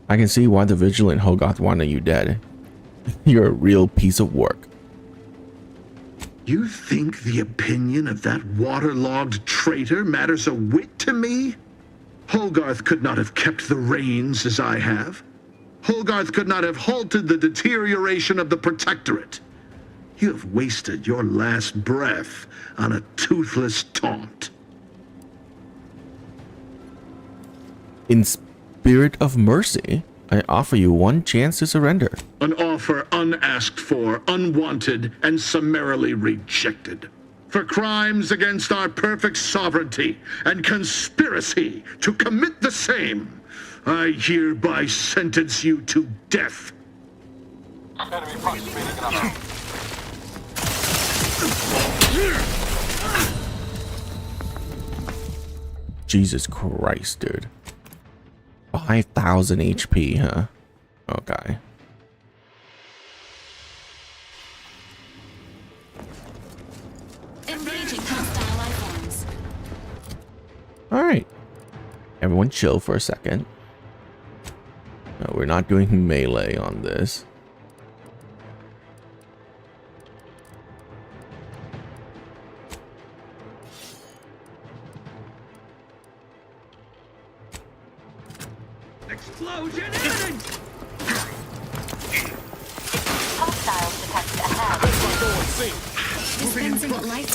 I can see why the vigilant Hogarth wanted you dead. You're a real piece of work. You think the opinion of that waterlogged traitor matters a whit to me? Hogarth could not have kept the reins as I have. Hogarth could not have halted the deterioration of the Protectorate. You have wasted your last breath on a toothless taunt. In spirit of mercy, I offer you one chance to surrender. An offer unasked for, unwanted, and summarily rejected. For crimes against our perfect sovereignty and conspiracy to commit the same, I hereby sentence you to death. Enemy proximity enough. Jesus Christ, dude. 5,000 HP, huh? Okay. Engaging hostile life forms. Alright. Everyone chill for a second. No, we're not doing melee on this. Explosion imminent! Hostiles detected ahead. Dispensing light.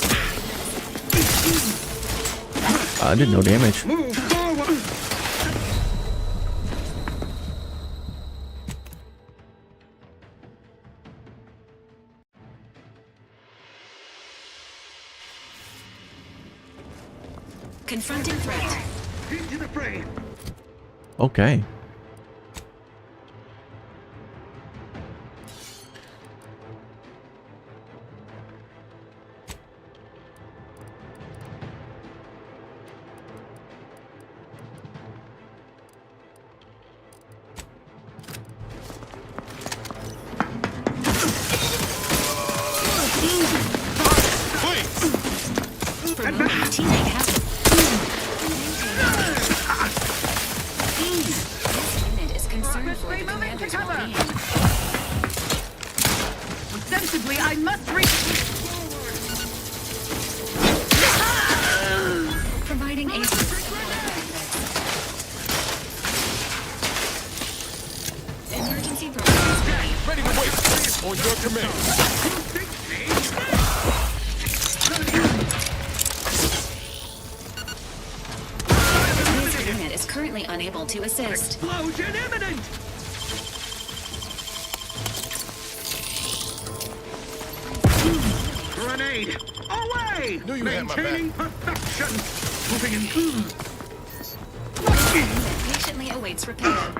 I did no damage. Move forward! Confronting threat. Into the fray! Okay. Promoting teammate hazard. This unit is concerned for the commander's well-being. Ostensibly, I must reach. Providing aid. Emergency programs ready. Ready to wait. On your command. Laser unit is currently unable to assist. Explosion imminent! Grenade! Away! Knew you had my back. Maintaining perfection! Moving in. Unit patiently awaits repair.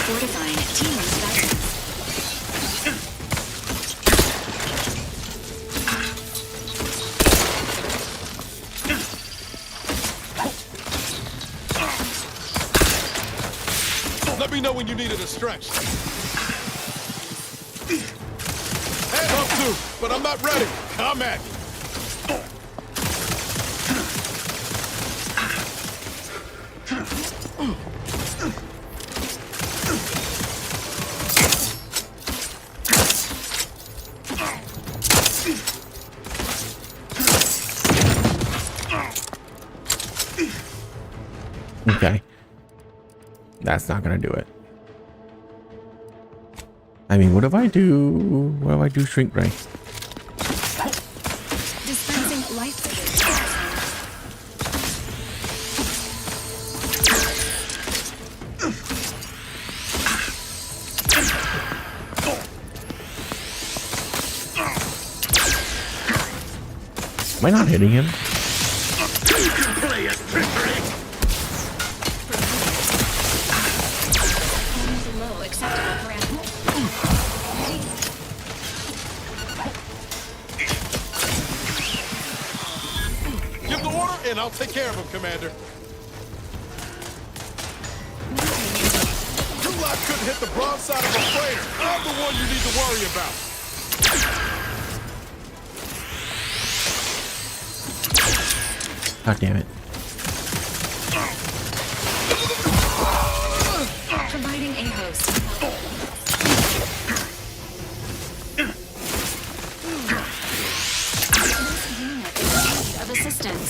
Fortifying team's guidance. Let me know when you needed a stretch. Head up too, but I'm not ready. Come at me. Okay. That's not gonna do it. I mean, what if I do shrink ray? Dispensing life saving. Am I not hitting him? Play at trickery! Below acceptable parameters. Give the order, and I'll take care of him, Commander. You lot couldn't hit the broadside of a freighter. I'm the one you need to worry about. God damn it. Providing a host. This unit is in need of assistance.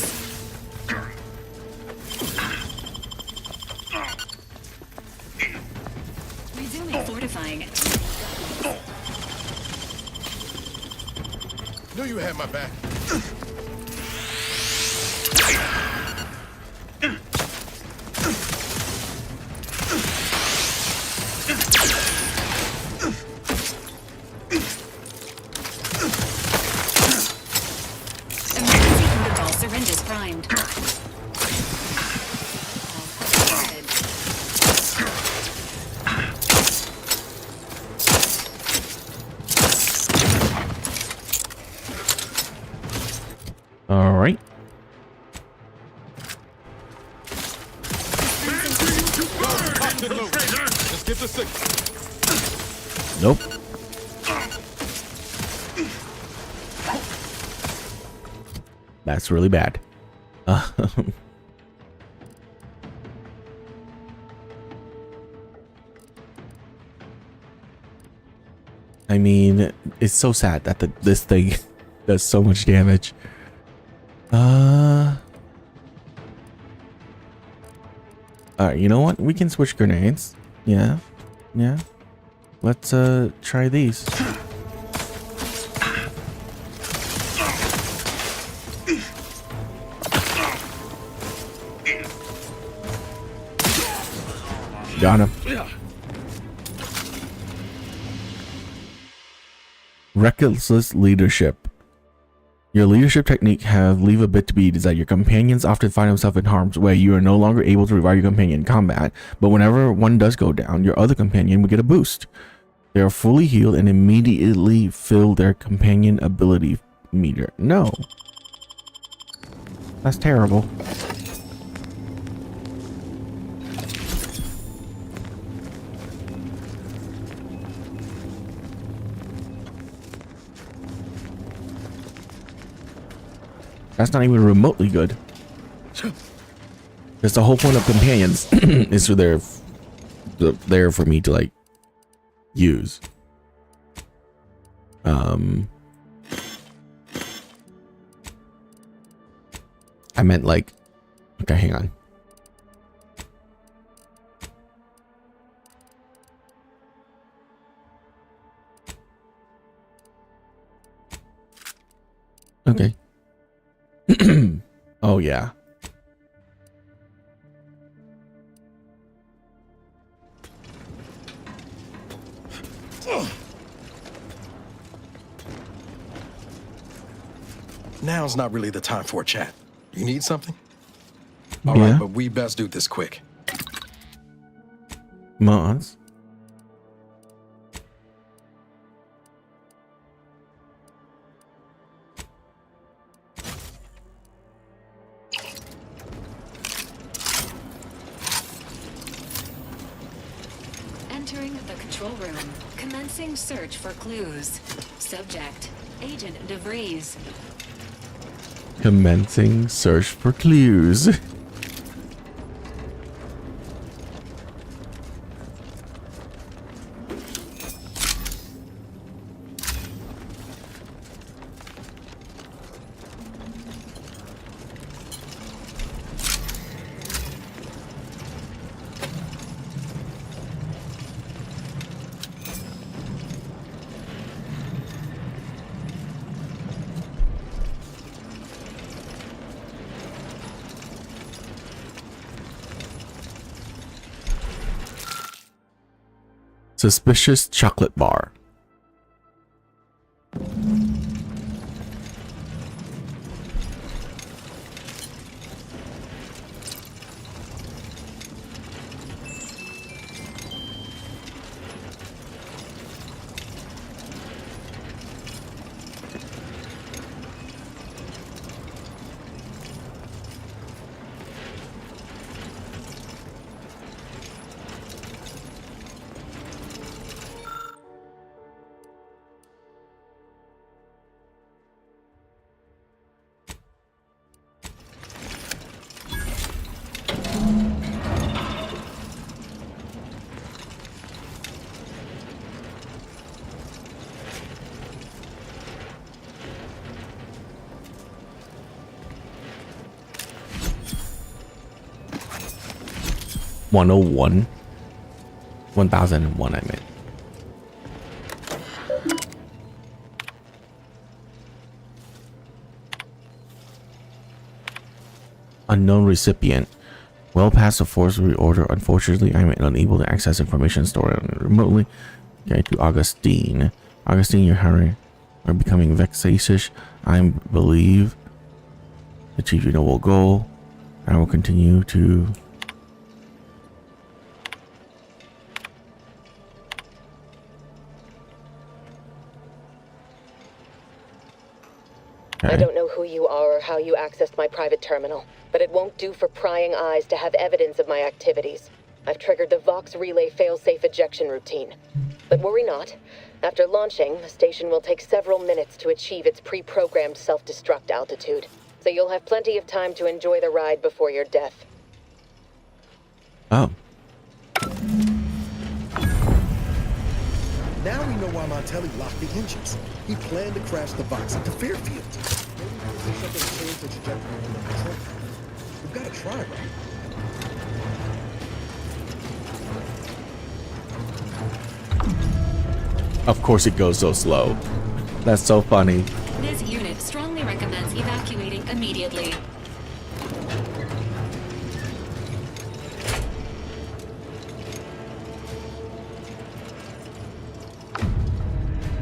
Resuming fortifying. Knew you had my back. Emergency protocol syringes primed. All right. Let's get the signal. Nope. That's really bad. I mean, it's so sad that this thing does so much damage. Alright, you know what? We can switch grenades. Yeah. Yeah. Let's try these. Got him. Reckless leadership. Your leadership technique have leave a bit to be desired. Your companions often find themselves in harm's way. You are no longer able to revive your companion in combat, but whenever one does go down, your other companion will get a boost. They are fully healed and immediately fill their companion ability meter. No. That's terrible. That's not even remotely good. That's the whole point of companions is for there for me to like use. I meant like, okay, hang on. Okay. Oh yeah. Now's not really the time for a chat. You need something? All right, but we best do this quick. Mods. Entering the control room. Commencing search for clues. Subject: Agent DeVries. Commencing search for clues. Suspicious chocolate bar. $101. 1001, I meant. Unknown recipient. Well past the force reorder. Unfortunately, I am unable to access information stored remotely. Okay, to Augustine. Augustine, your hurry are becoming vexatious. I believe achieve your noble goal. I will continue to I don't know who you are or how you accessed my private terminal, but it won't do for prying eyes to have evidence of my activities. I've triggered the Vox relay failsafe ejection routine. But worry not. After launching, the station will take several minutes to achieve its pre-programmed self-destruct altitude. So you'll have plenty of time to enjoy the ride before your death. Oh. Now we know why Montelli locked the engines. He planned to crash the box into Fairfield. Maybe something to change the trajectory of the control. We've got to try, right? Of course it goes so slow. That's so funny. This unit strongly recommends evacuating immediately.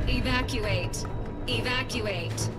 Evacuate. Evacuate.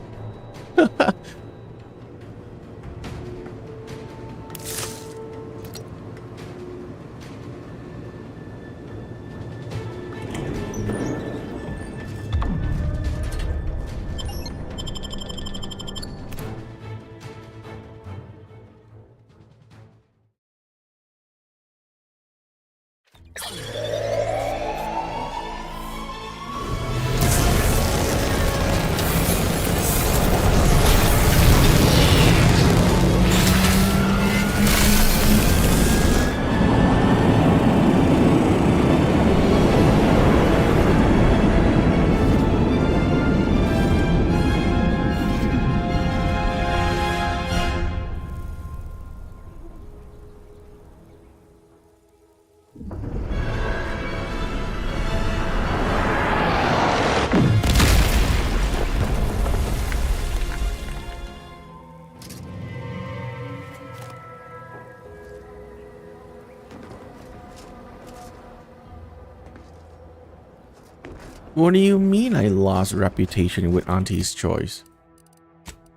What do you mean I lost reputation with Auntie's Choice?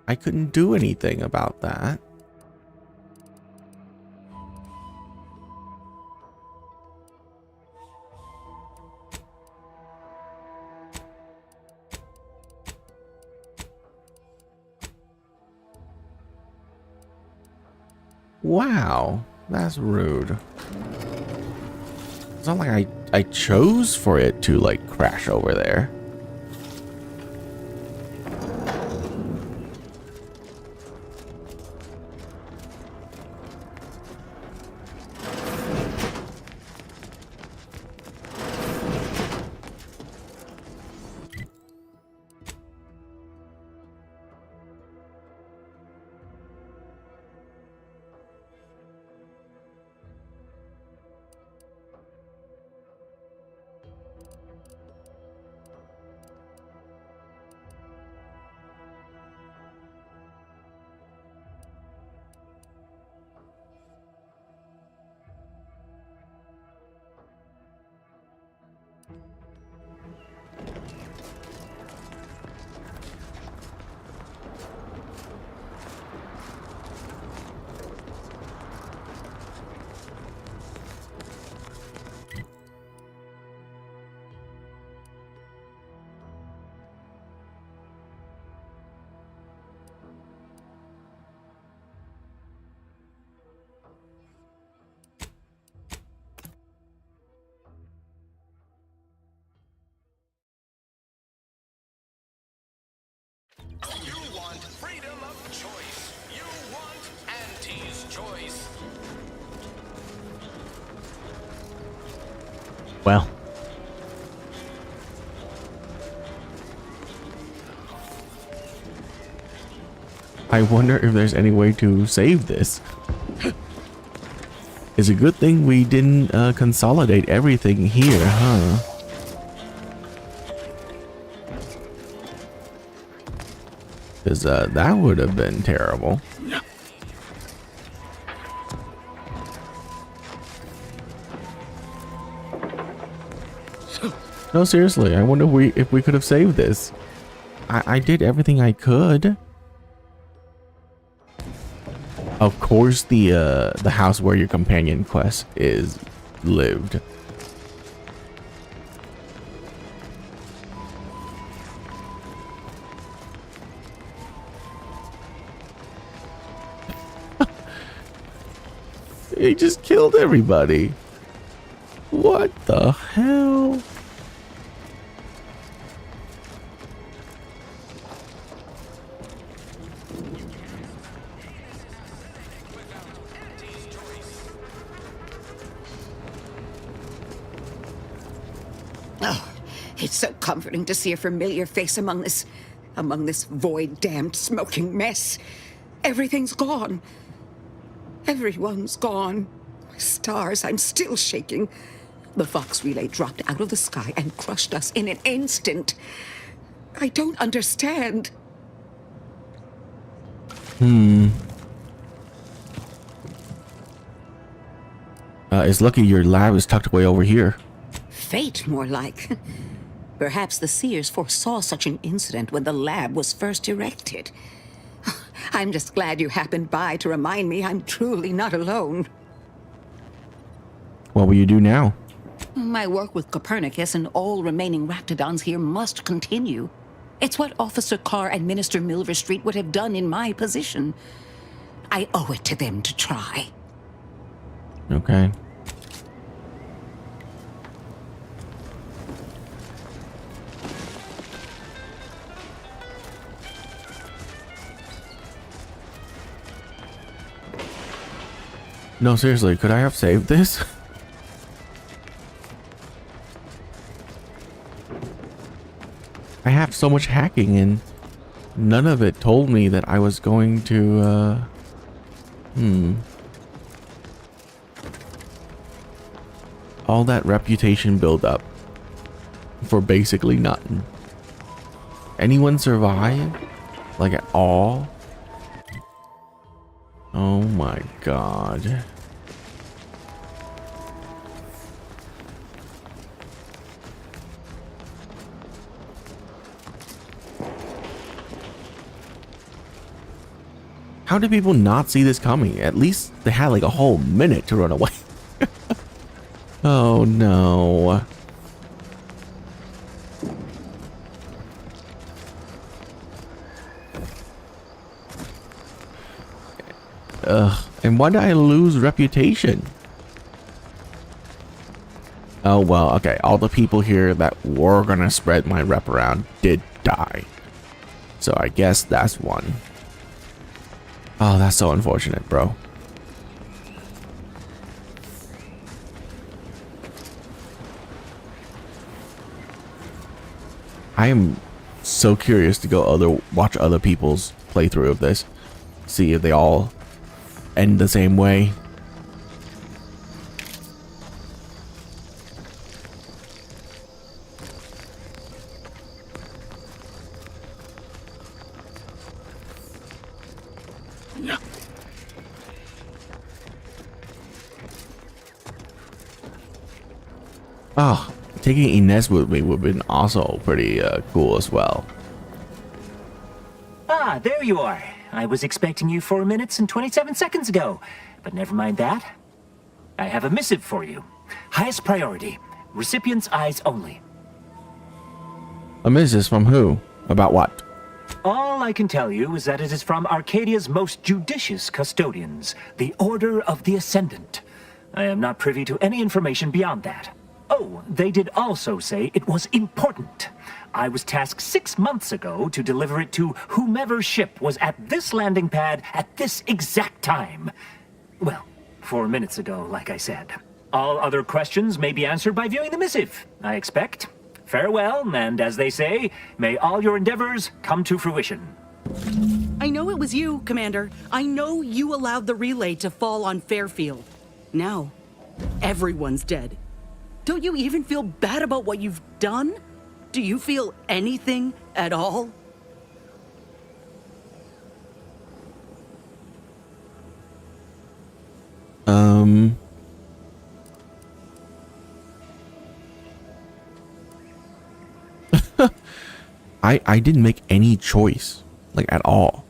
I couldn't do anything about that. Wow, that's rude. It's not like I chose for it to like crash over there. You want freedom of choice. You want Auntie's Choice. Well. I wonder if there's any way to save this. It's a good thing we didn't consolidate everything here, huh? Because that would have been terrible. No, seriously, I wonder if we could have saved this. I did everything I could. Of course, the house where your companion quest is lived. He just killed everybody. What the hell? Oh, it's so comforting to see a familiar face among this void-damned, smoking mess. Everything's gone. Everyone's gone. Stars, I'm still shaking. The Vox relay dropped out of the sky and crushed us in an instant. I don't understand. It's lucky your lab is tucked away over here. Fate, more like. Perhaps the Seers foresaw such an incident when the lab was first erected. I'm just glad you happened by to remind me I'm truly not alone. What will you do now? My work with Copernicus and all remaining Raptidons here must continue. It's what Officer Carr and Minister Milverstreet would have done in my position. I owe it to them to try. Okay. No, seriously, could I have saved this? I have so much hacking and none of it told me that I was going to, all that reputation build up for basically nothing. Anyone survive? Like at all? Oh my god. How did people not see this coming? At least they had like a whole minute to run away. Oh no. Ugh, and why did I lose reputation? Oh well, okay, all the people here that were gonna spread my rep around did die. So I guess that's one. Oh, that's so unfortunate, bro. I am so curious to go watch other people's playthrough of this. See if they all end the same way. Oh, taking Inez with me would have been also pretty cool as well. Ah, there you are. I was expecting you 4 minutes and 27 seconds ago. But never mind that. I have a missive for you. Highest priority. Recipient's eyes only. A missive from who? About what? All I can tell you is that it is from Arcadia's most judicious custodians, the Order of the Ascendant. I am not privy to any information beyond that. Oh, they did also say it was important. I was tasked 6 months ago to deliver it to whomever ship was at this landing pad at this exact time. Well, 4 minutes ago, like I said. All other questions may be answered by viewing the missive, I expect. Farewell, and as they say, may all your endeavors come to fruition. I know it was you, Commander. I know you allowed the relay to fall on Fairfield. Now, everyone's dead. Don't you even feel bad about what you've done? Do you feel anything at all? I didn't make any choice, like at all.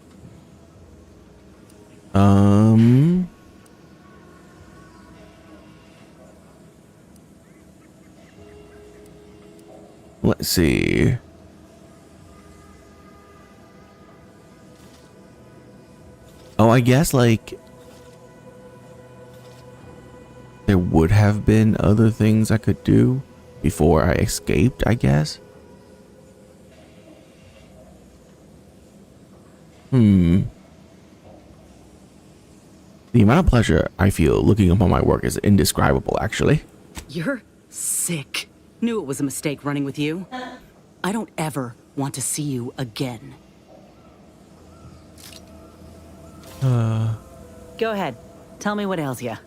Let's see. Oh, I guess like there would have been other things I could do before I escaped, I guess. The amount of pleasure I feel looking upon my work is indescribable, actually. You're sick. Knew it was a mistake running with you. I don't ever want to see you again. Go ahead. Tell me what ails ya.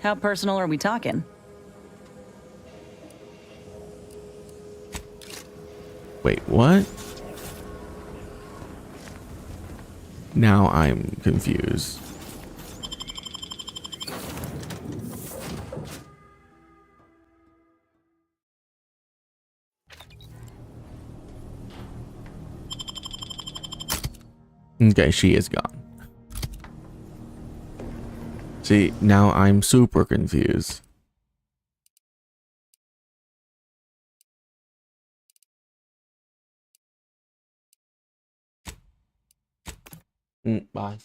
How personal are we talking? Wait, what? Now I'm confused. Okay, she is gone. See, now I'm super confused. Bye.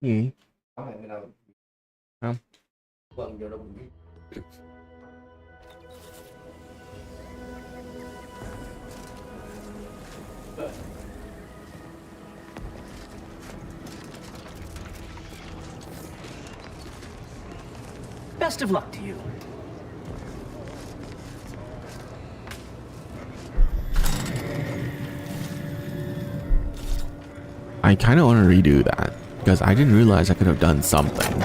Ừ. Không. Best of luck to you. I kind of want to redo that because I didn't realize I could have done something.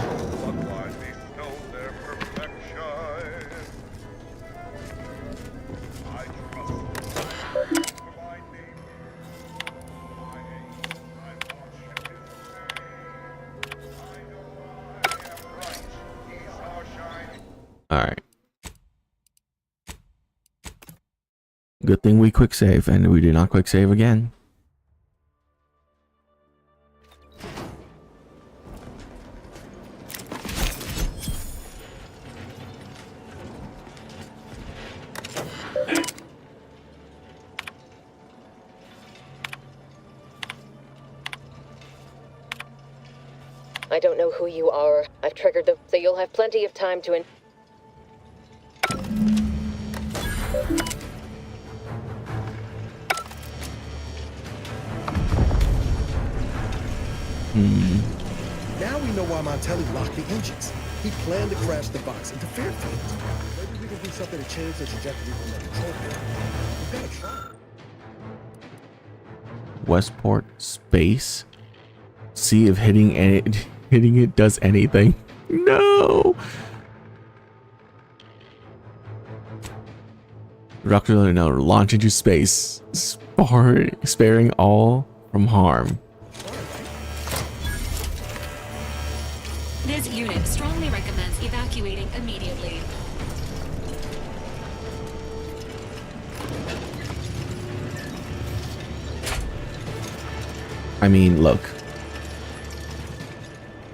All right. Good thing we quick save and we did not quick save again. I don't know who you are. I've triggered the... so you'll have plenty of time to... Now we know why Montelli locked the engines. He planned to crash the box into Fairfield. Maybe we can do something to change the trajectory from the control point. We've got to try. Westport space. See if hitting it does anything. No. Rocket no, launch into space, sparing all from harm. This unit strongly recommends evacuating immediately. I mean, look.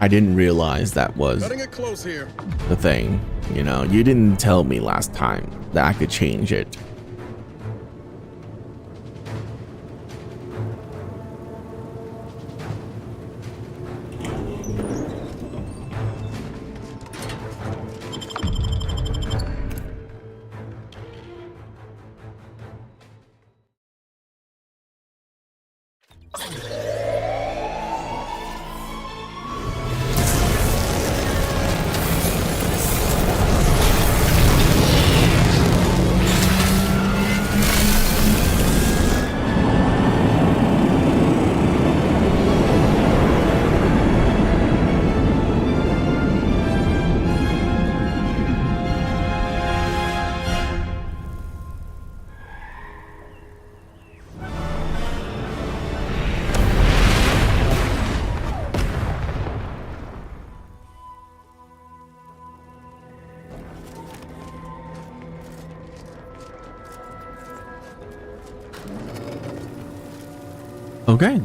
I didn't realize that was Cutting it close here. the thing. You know, you didn't tell me last time that I could change it. Okay.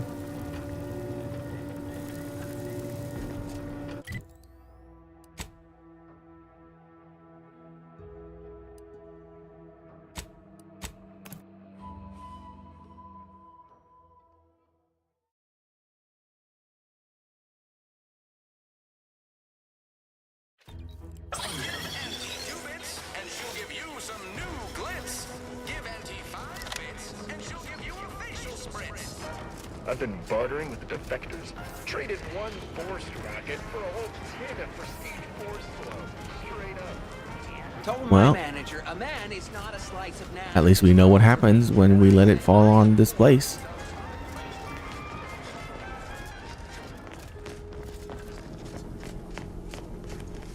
Give Auntie 2 bits, and she'll give you some new glitz. Give Auntie 5 bits, and she'll give you a facial spritz. I've been bartering with the defectors. Traded one force rocket for a whole tin of prestige force flow. Straight up. Told Well, my manager, a man is not a slice of now. at least we know what happens when we let it fall on this place.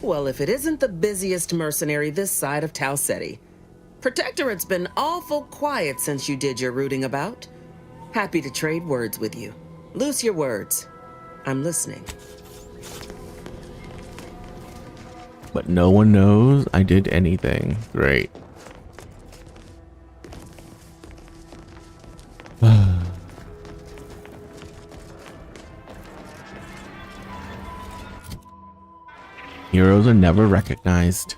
Well, if it isn't the busiest mercenary this side of Tau Ceti. Protectorate's been awful quiet since you did your rooting about. Happy to trade words with you. Loose your words. I'm listening. But no one knows I did anything. Great. Heroes are never recognized.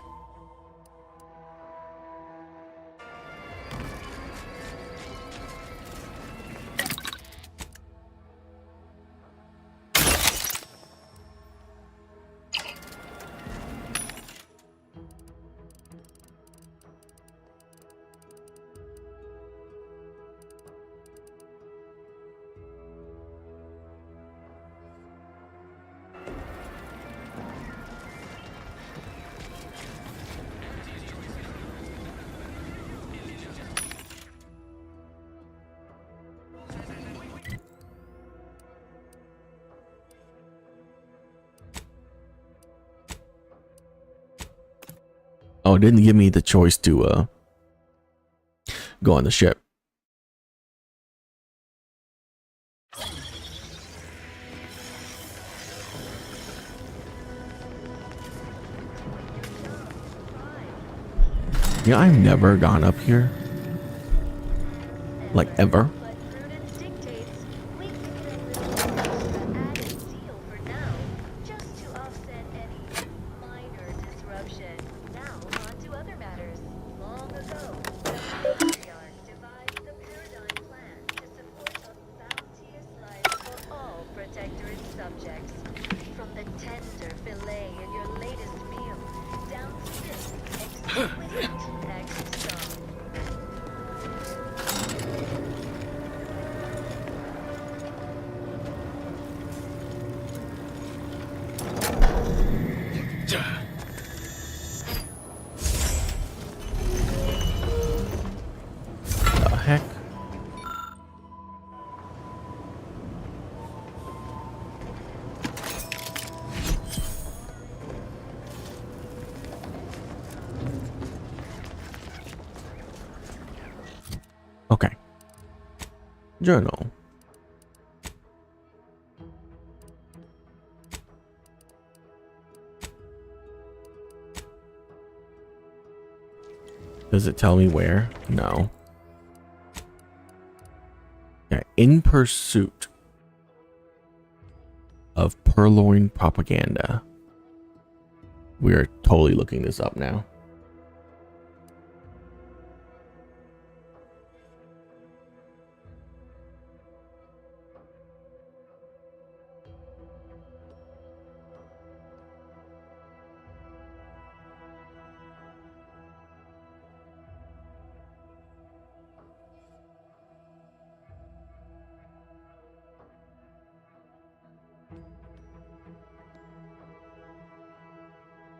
Oh, it didn't give me the choice to go on the ship. Yeah, I've never gone up here. Like ever. The heck? Okay. Journal. Does it tell me where? No. Yeah, in pursuit of purloined propaganda. We are totally looking this up now.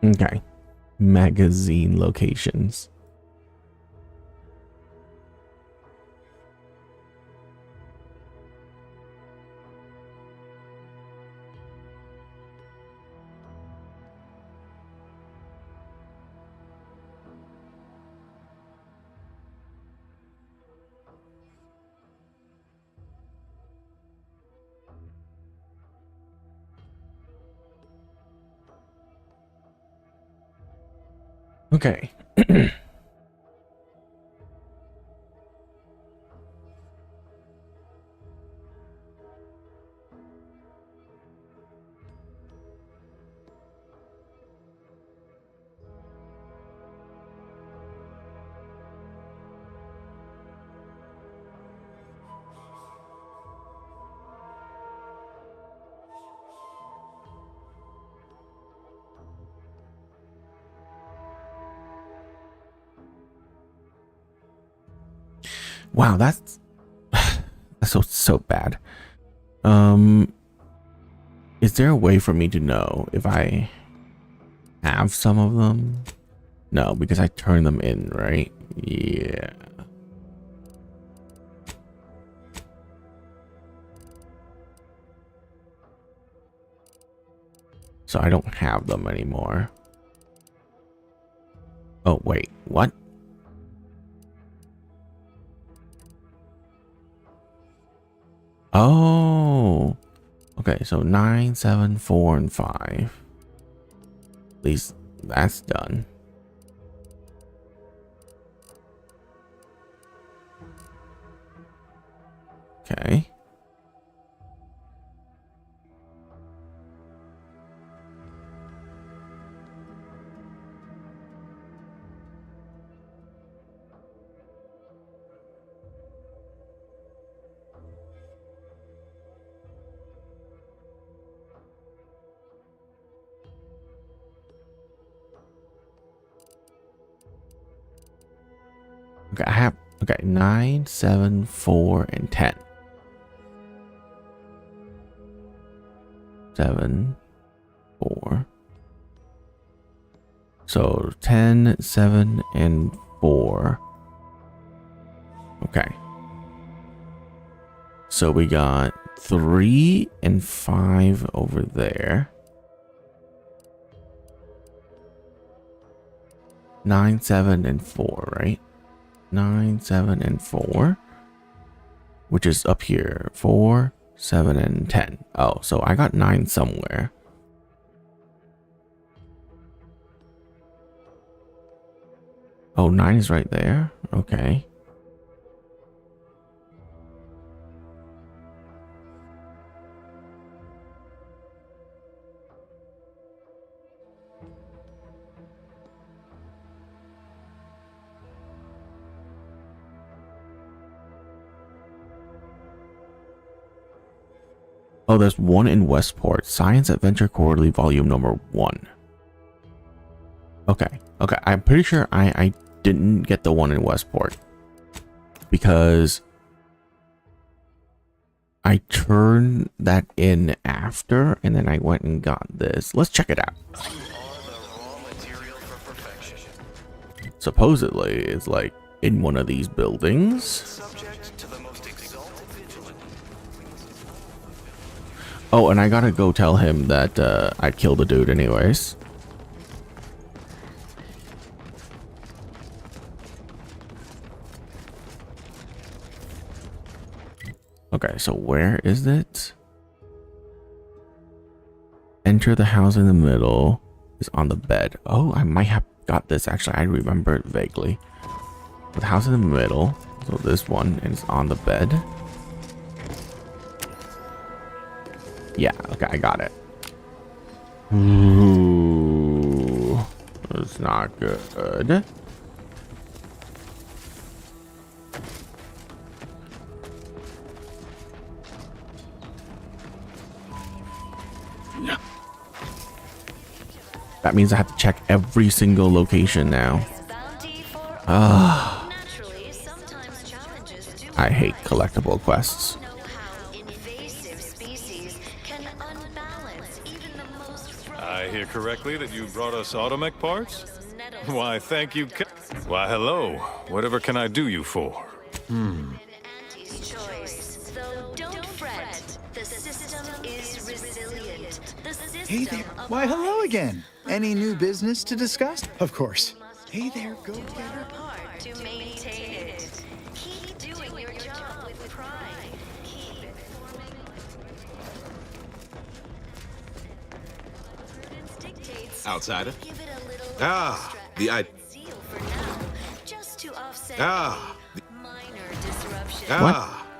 Okay. Magazine locations. Okay. Wow, that's so bad. Is there a way for me to know if I have some of them? No, because I turn them in, right? Yeah. So I don't have them anymore. Oh, wait, what? Oh, okay, so 9, 7, 4, and 5. At least that's done. Okay. Okay, I have, okay, 9, 7, 4, and 10. 7, 4. So 10, 7, and 4. Okay. So we got 3 and 5 over there. 9, 7, and 4, right? 9, 7, and 4. Which is up here. 4, 7, and 10. Oh, so I got 9 somewhere. Oh, 9 is right there. Okay. Oh, there's one in Westport. Science Adventure Quarterly Volume number 1. Okay. Okay. I'm pretty sure I didn't get the one in Westport. Because I turned that in after, and then I went and got this. Let's check it out. Supposedly, it's like in one of these buildings. Oh, and I gotta go tell him that I killed a dude anyways. Okay, so where is it? Enter the house in the middle. Is on the bed. Oh, I might have got this actually. I remember it vaguely. The house in the middle. So this one is on the bed. Yeah, okay, I got it. Ooh, that's not good. That means I have to check every single location now. I hate collectible quests. I hear correctly that you brought us automech parts? Why, thank you. Why, hello. Whatever can I do you for? Hey there. Why, hello again. Any new business to discuss? Of course. Hey there, go getter. To maintain it. Keep doing your job with pride. Keep Outsider. Ah, the I. Ah.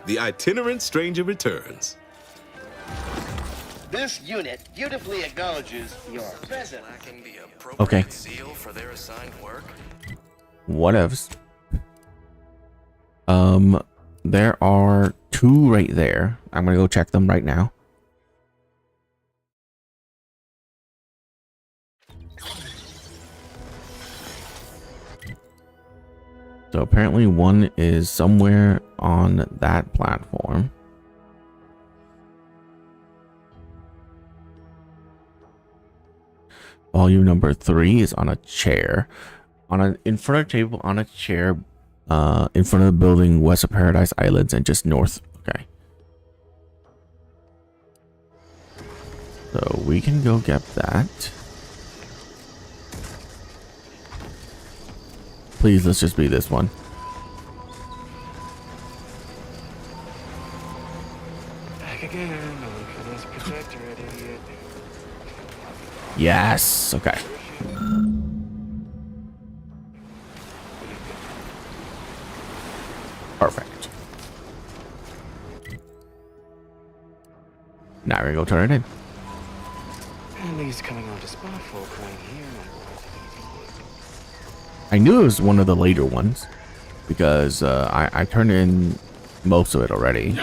The itinerant stranger returns. This unit beautifully acknowledges your presence. Okay. Whatevs. There are 2 right there. I'm gonna go check them right now. So apparently one is somewhere on that platform. Volume number 3 is on a chair. In front of the table, on a chair, in front of the building west of Paradise Islands and just north. Okay. So we can go get that. Please, let's just be this one. Back again. Look for this projector, idiot. Yes. Okay. Perfect. Now we're gonna go turn it in. At least coming on to spot folk right here. I knew it was one of the later ones because I turned in most of it already.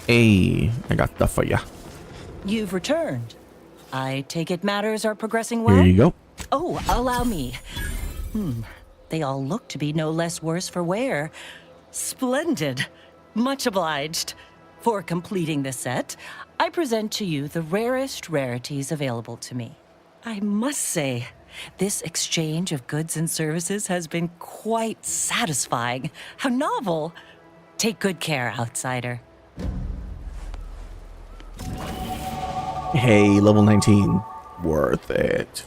Hey, I got stuff for ya. You've returned. I take it matters are progressing well? Here you go. Oh, allow me. They all look to be no less worse for wear. Splendid. Much obliged. For completing the set, I present to you the rarest rarities available to me. I must say, this exchange of goods and services has been quite satisfying. How novel. Take good care, outsider. Hey, level 19. Worth it.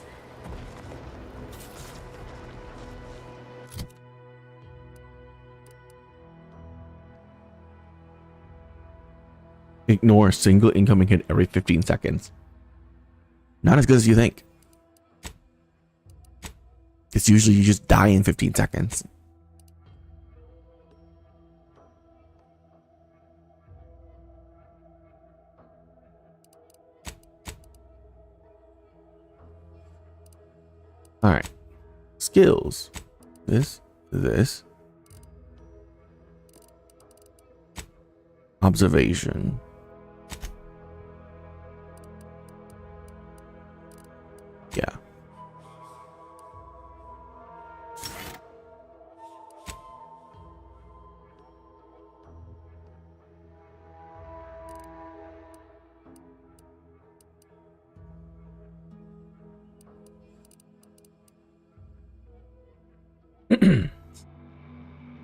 Ignore a single incoming hit every 15 seconds. Not as good as you think. It's usually you just die in 15 seconds. All right. Skills. This. Observation. Yeah.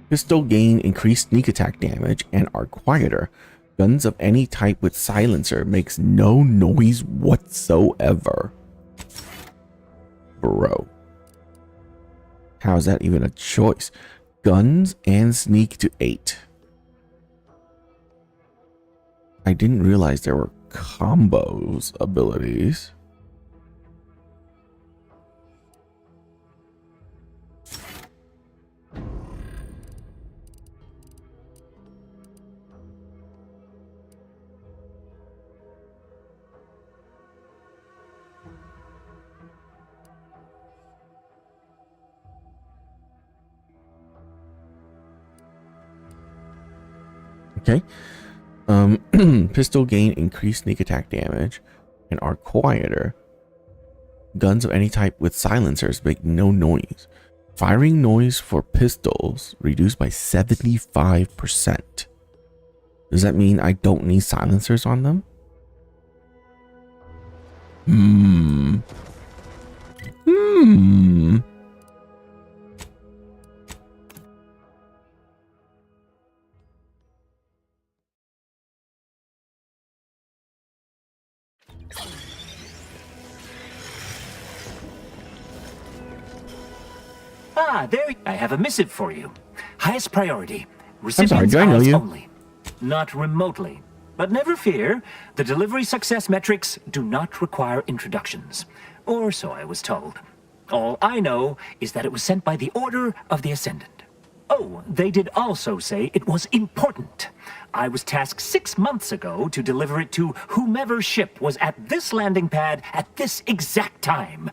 Pistol gain increased sneak attack damage and are quieter. Guns of any type with silencer makes no noise whatsoever. Bro. How is that even a choice? Guns and sneak to 8. I didn't realize there were combos abilities. Okay. Pistol gain increased sneak attack damage and are quieter. Guns of any type with silencers make no noise. Firing noise for pistols reduced by 75%. Does that mean I don't need silencers on them? Ah, there. I have a missive for you. Highest priority. I'm sorry, Recipient's do I know eyes you? only. Not remotely. But never fear, the delivery success metrics do not require introductions. Or so I was told. All I know is that it was sent by the Order of the Ascendant. Oh, they did also say it was important. I was tasked 6 months ago to deliver it to whomever ship was at this landing pad at this exact time.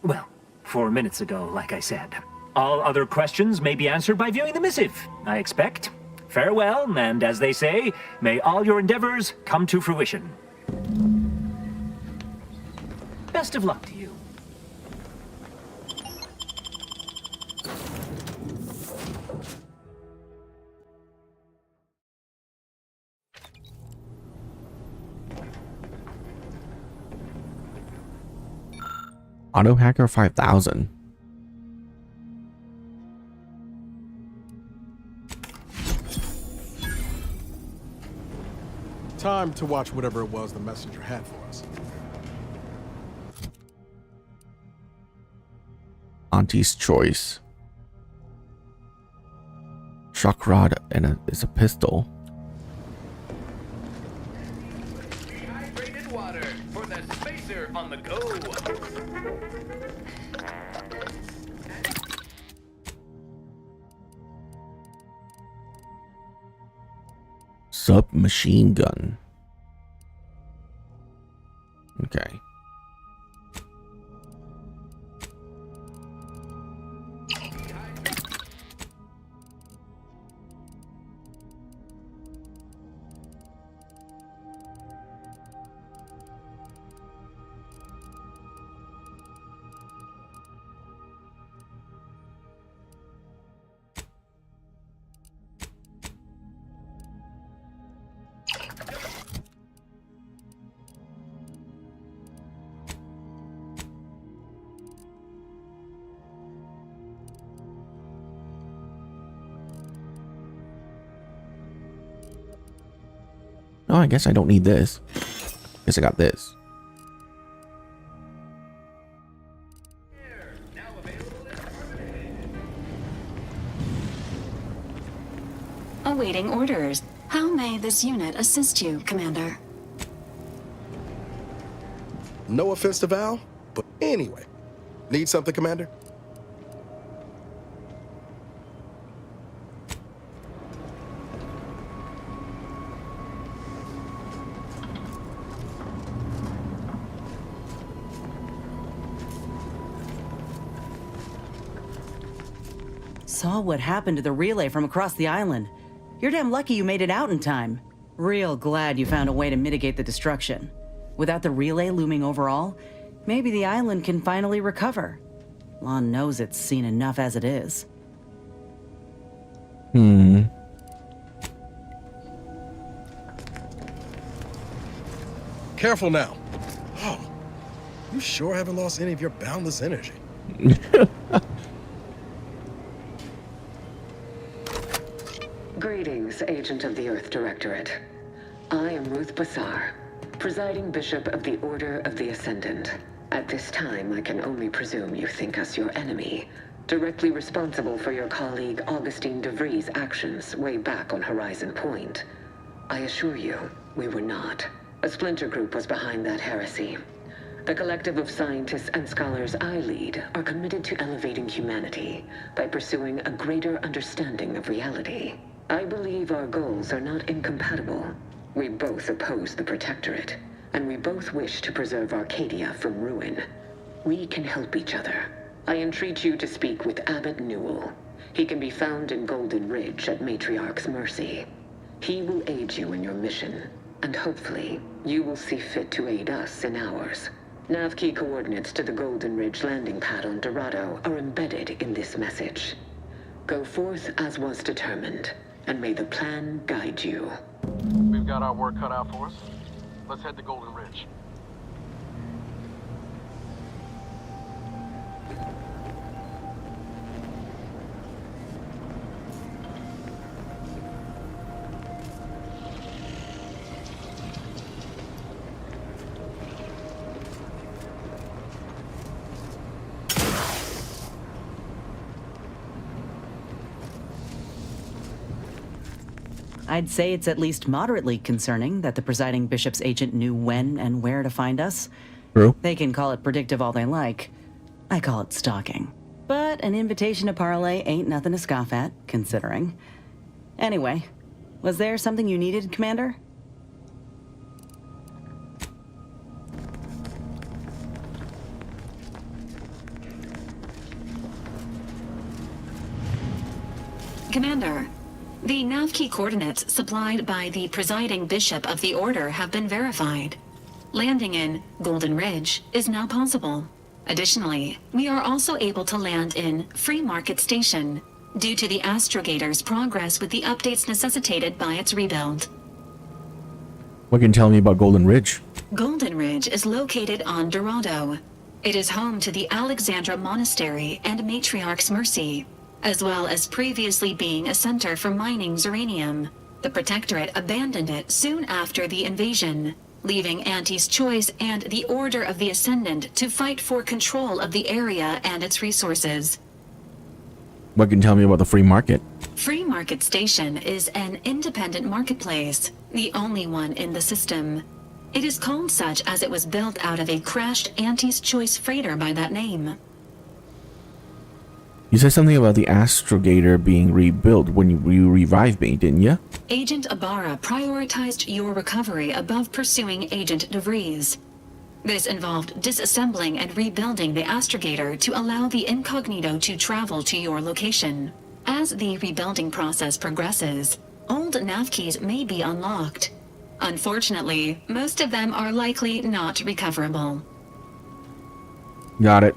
Well, 4 minutes ago, like I said. All other questions may be answered by viewing the missive, I expect. Farewell, and as they say, may all your endeavors come to fruition. Best of luck to you. Auto Hacker 5000. Time to watch whatever it was the messenger had for us. Auntie's choice. Shock rod and it's a pistol. Dehydrated water for the spacer on the go. Submachine gun. Okay. Oh, I guess I don't need this. Guess I got this. Awaiting orders. How may this unit assist you, Commander? No offense to Val, but anyway. Need something, Commander? Saw what happened to the relay from across the island. You're damn lucky you made it out in time. Real glad you found a way to mitigate the destruction. Without the relay looming over all, maybe the island can finally recover. Lon knows it's seen enough as it is. Careful now. Oh, you sure haven't lost any of your boundless energy. Greetings, Agent of the Earth Directorate. I am Ruth Bassar, presiding Bishop of the Order of the Ascendant. At this time, I can only presume you think us your enemy, directly responsible for your colleague Augustine DeVries' actions way back on Horizon Point. I assure you, we were not. A splinter group was behind that heresy. The collective of scientists and scholars I lead are committed to elevating humanity by pursuing a greater understanding of reality. I believe our goals are not incompatible. We both oppose the Protectorate, and we both wish to preserve Arcadia from ruin. We can help each other. I entreat you to speak with Abbot Newell. He can be found in Golden Ridge at Matriarch's mercy. He will aid you in your mission, and hopefully, you will see fit to aid us in ours. Nav key coordinates to the Golden Ridge landing pad on Dorado are embedded in this message. Go forth as was determined, and may the plan guide you. We've got our work cut out for us. Let's head to Golden Ridge. I'd say it's at least moderately concerning that the presiding bishop's agent knew when and where to find us. True. They can call it predictive all they like. I call it stalking. But an invitation to parlay ain't nothing to scoff at, considering. Anyway, was there something you needed, Commander? Commander, the nav key coordinates supplied by the presiding bishop of the Order have been verified. Landing in Golden Ridge is now possible. Additionally, we are also able to land in Free Market Station due to the Astrogator's progress with the updates necessitated by its rebuild. What can you tell me about Golden Ridge? Golden Ridge is located on Dorado. It is home to the Alexandra Monastery and Matriarch's Mercy, as well as previously being a center for mining uranium. The Protectorate abandoned it soon after the invasion, leaving Auntie's Choice and the Order of the Ascendant to fight for control of the area and its resources. What can you tell me about the free market? Free Market Station is an independent marketplace, the only one in the system. It is called such as it was built out of a crashed Auntie's Choice freighter by that name. You said something about the Astrogator being rebuilt when you revived me, didn't you? Agent Ibarra prioritized your recovery above pursuing Agent DeVries. This involved disassembling and rebuilding the Astrogator to allow the Incognito to travel to your location. As the rebuilding process progresses, old nav keys may be unlocked. Unfortunately, most of them are likely not recoverable. Got it.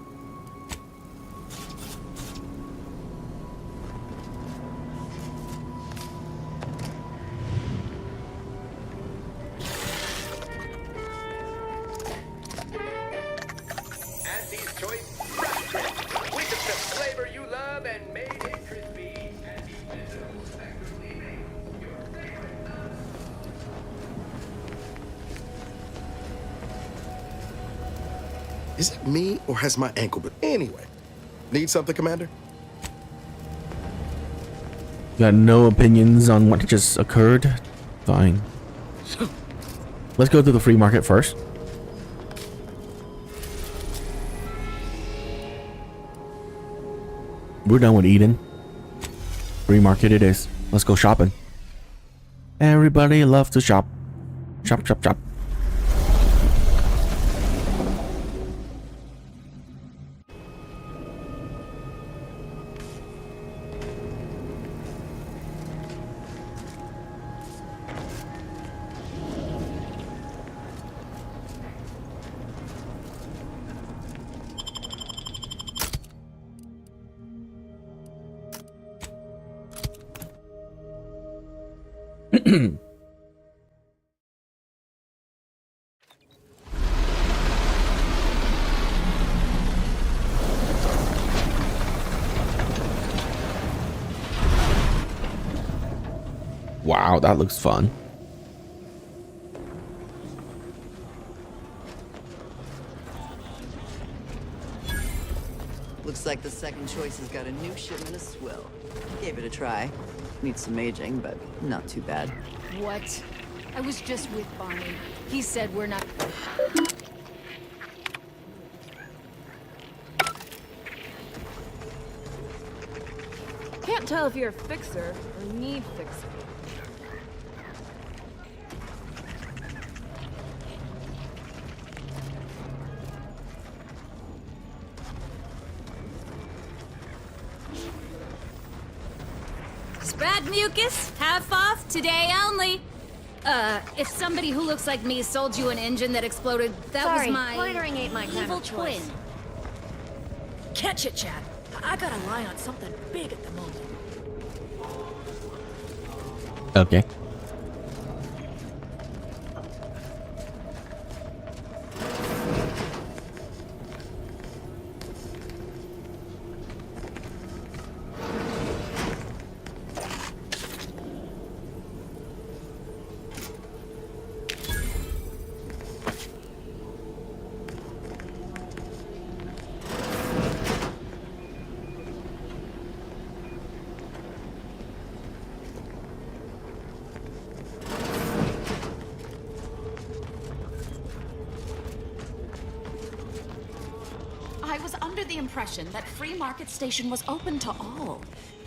Auntie's Choice Fresh. We took the flavor you love and made it crispy. Auntie's Choice effectively made your favorite. Is it me or has my ankle been? Anyway, need something, Commander? Got no opinions on what just occurred? Fine. Let's go to the free market first. We're done with Eden. Free market it is. Let's go shopping. Everybody loves to shop. Shop, shop, shop. Wow, that looks fun. Looks like the second choice has got a new shipment of swill. Gave it a try. Needs some aging, but not too bad. What? I was just with Barney. He said we're not... Can't tell if you're a fixer or need fixing. Spread mucus, half off, today only. If somebody who looks like me sold you an engine that exploded, that was my loitering ain't my kind evil of choice. twin. Catch it, Chad. I got a lie on something big at the moment. Okay. I was under the impression that Free Market Station was open to all.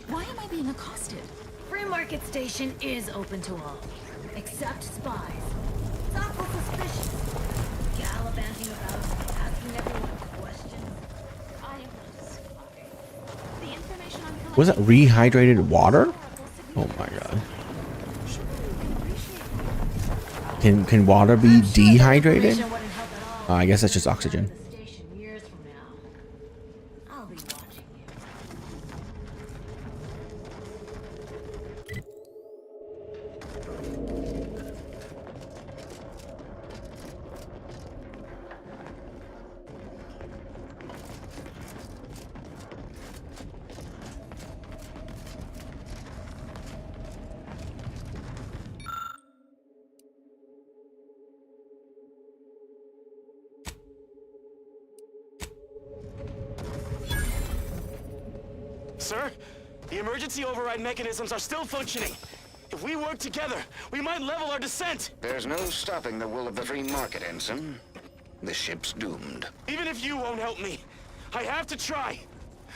Why am I being accosted? Free Market Station is open to all, except spies. It's awful suspicious. Gallivanting about, asking everyone questions. I am not a spy. The information I'm Was it rehydrated water? Oh my god. Can water be dehydrated? I guess that's just oxygen. Sir, the emergency override mechanisms are still functioning. If we work together, we might level our descent. There's no stopping the will of the free market, Ensign. The ship's doomed. Even if you won't help me, I have to try.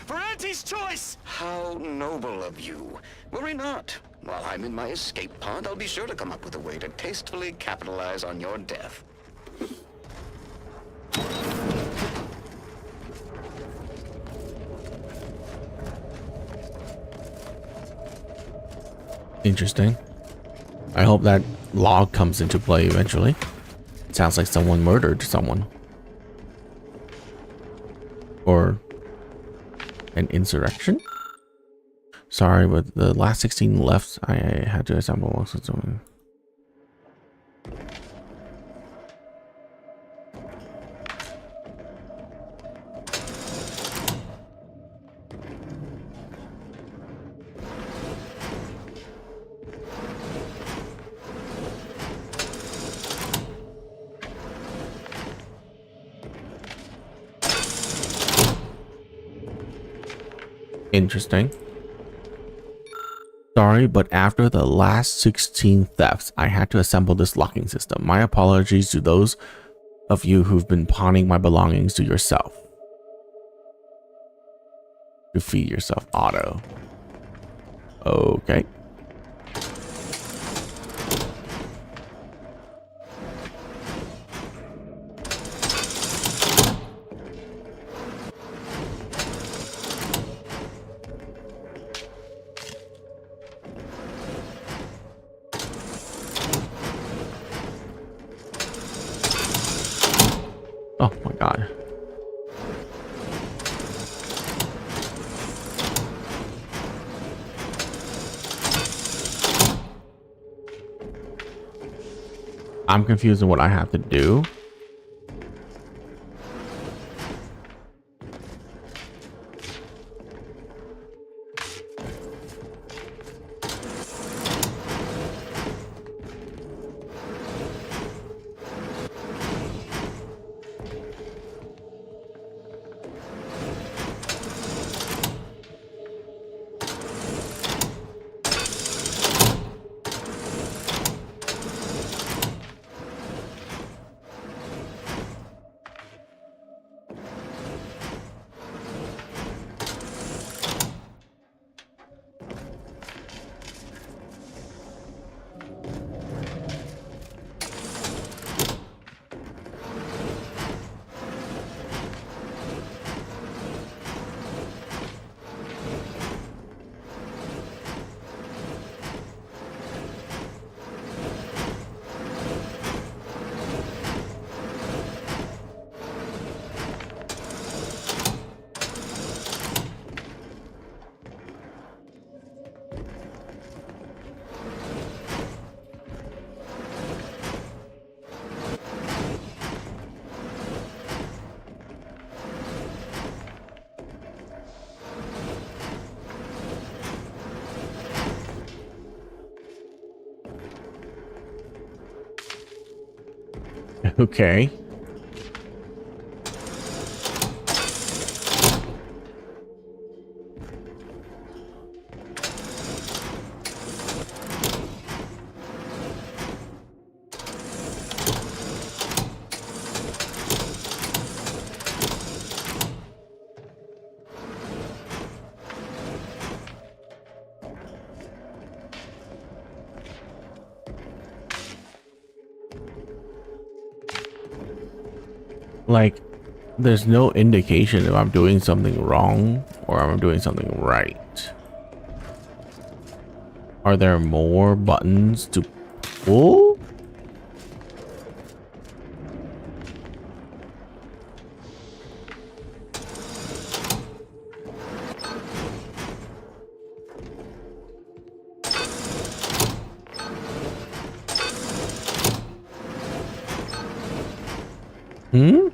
For Auntie's choice! How noble of you. Worry not. While I'm in my escape pod, I'll be sure to come up with a way to tastefully capitalize on your death. Interesting. I hope that log comes into play eventually. It sounds like someone murdered someone. Or an insurrection? Sorry, but the last 16 left, I had to assemble most of them. Interesting. Sorry, but after the last 16 thefts, I had to assemble this locking system. My apologies to those of you who've been pawning my belongings to yourself. Defeat yourself, Otto. Okay. Oh my god. I'm confused on what I have to do. Okay. Like, there's no indication if I'm doing something wrong or I'm doing something right. Are there more buttons to pull? Hmm?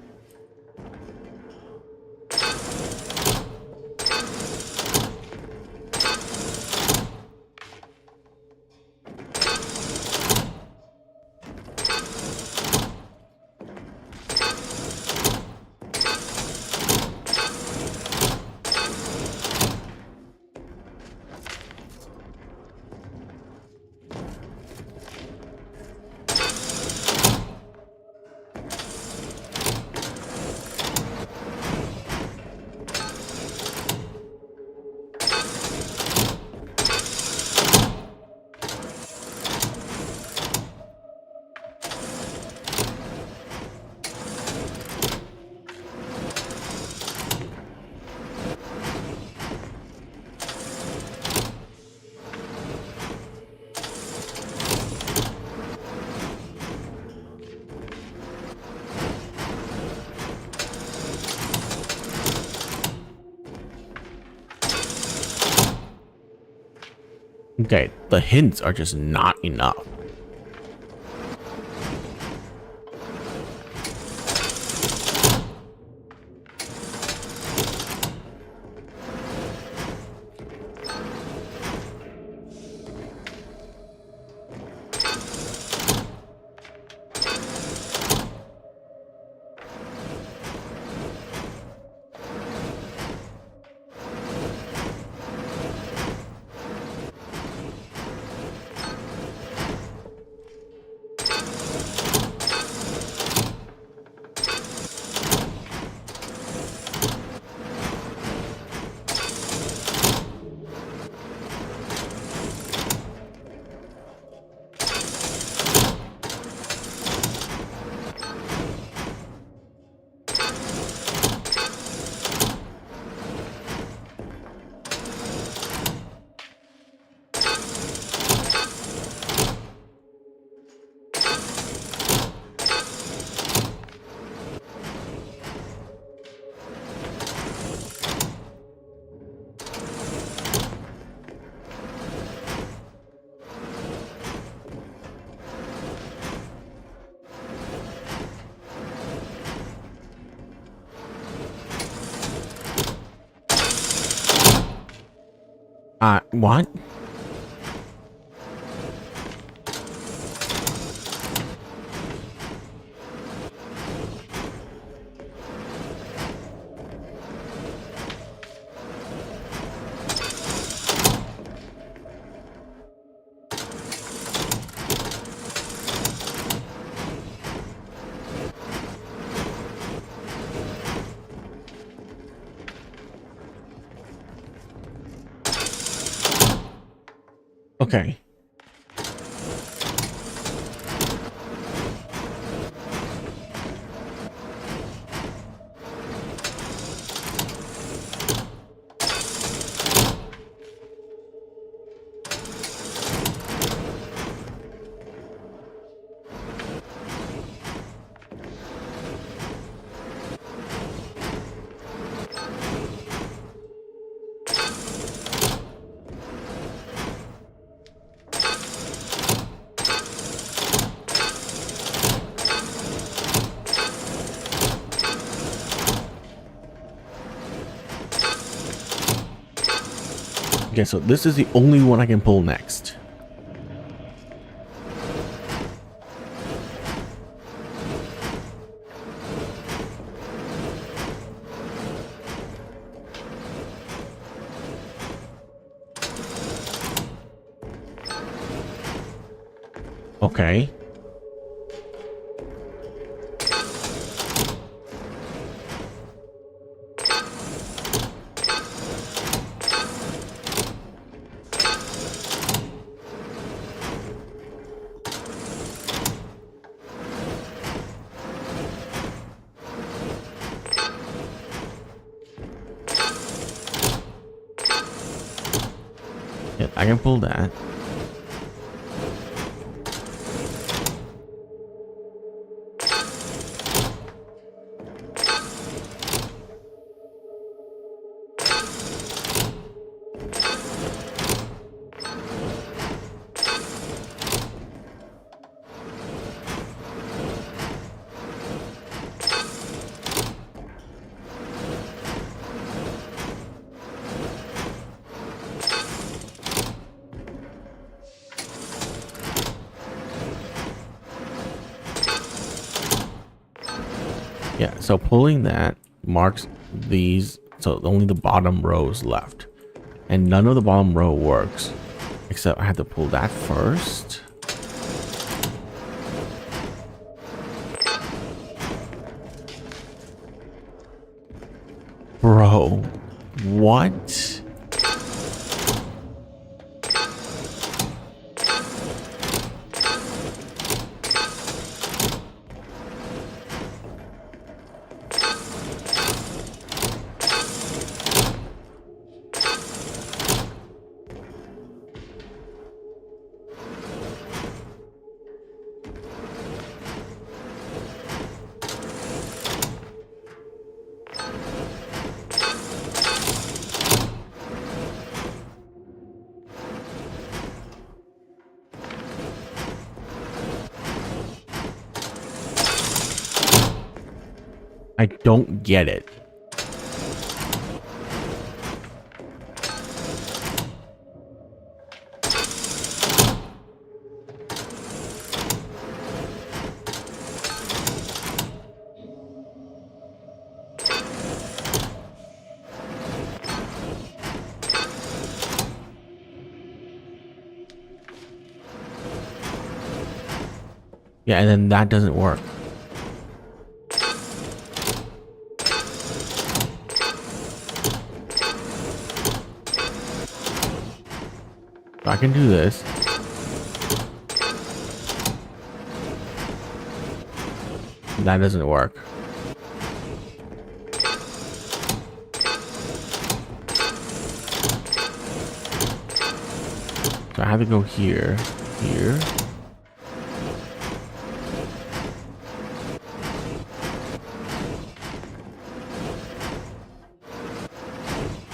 Okay, the hints are just not enough. What? Okay. Okay, so this is the only one I can pull next. Okay. Yeah, I can pull that. Yeah, so pulling that marks these, so only the bottom row is left. And none of the bottom row works, except I have to pull that first. Bro, what? I don't get it. Yeah, and then that doesn't work. I can do this. That doesn't work. So I have to go here, here.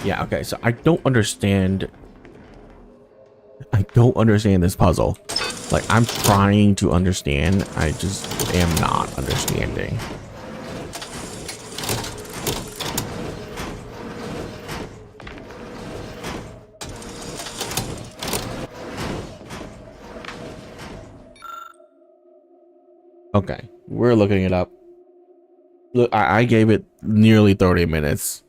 Yeah, okay, so I don't understand this puzzle. Like, I'm trying to understand, I just am not understanding. Okay, we're looking it up. Look, I gave it nearly 30 minutes.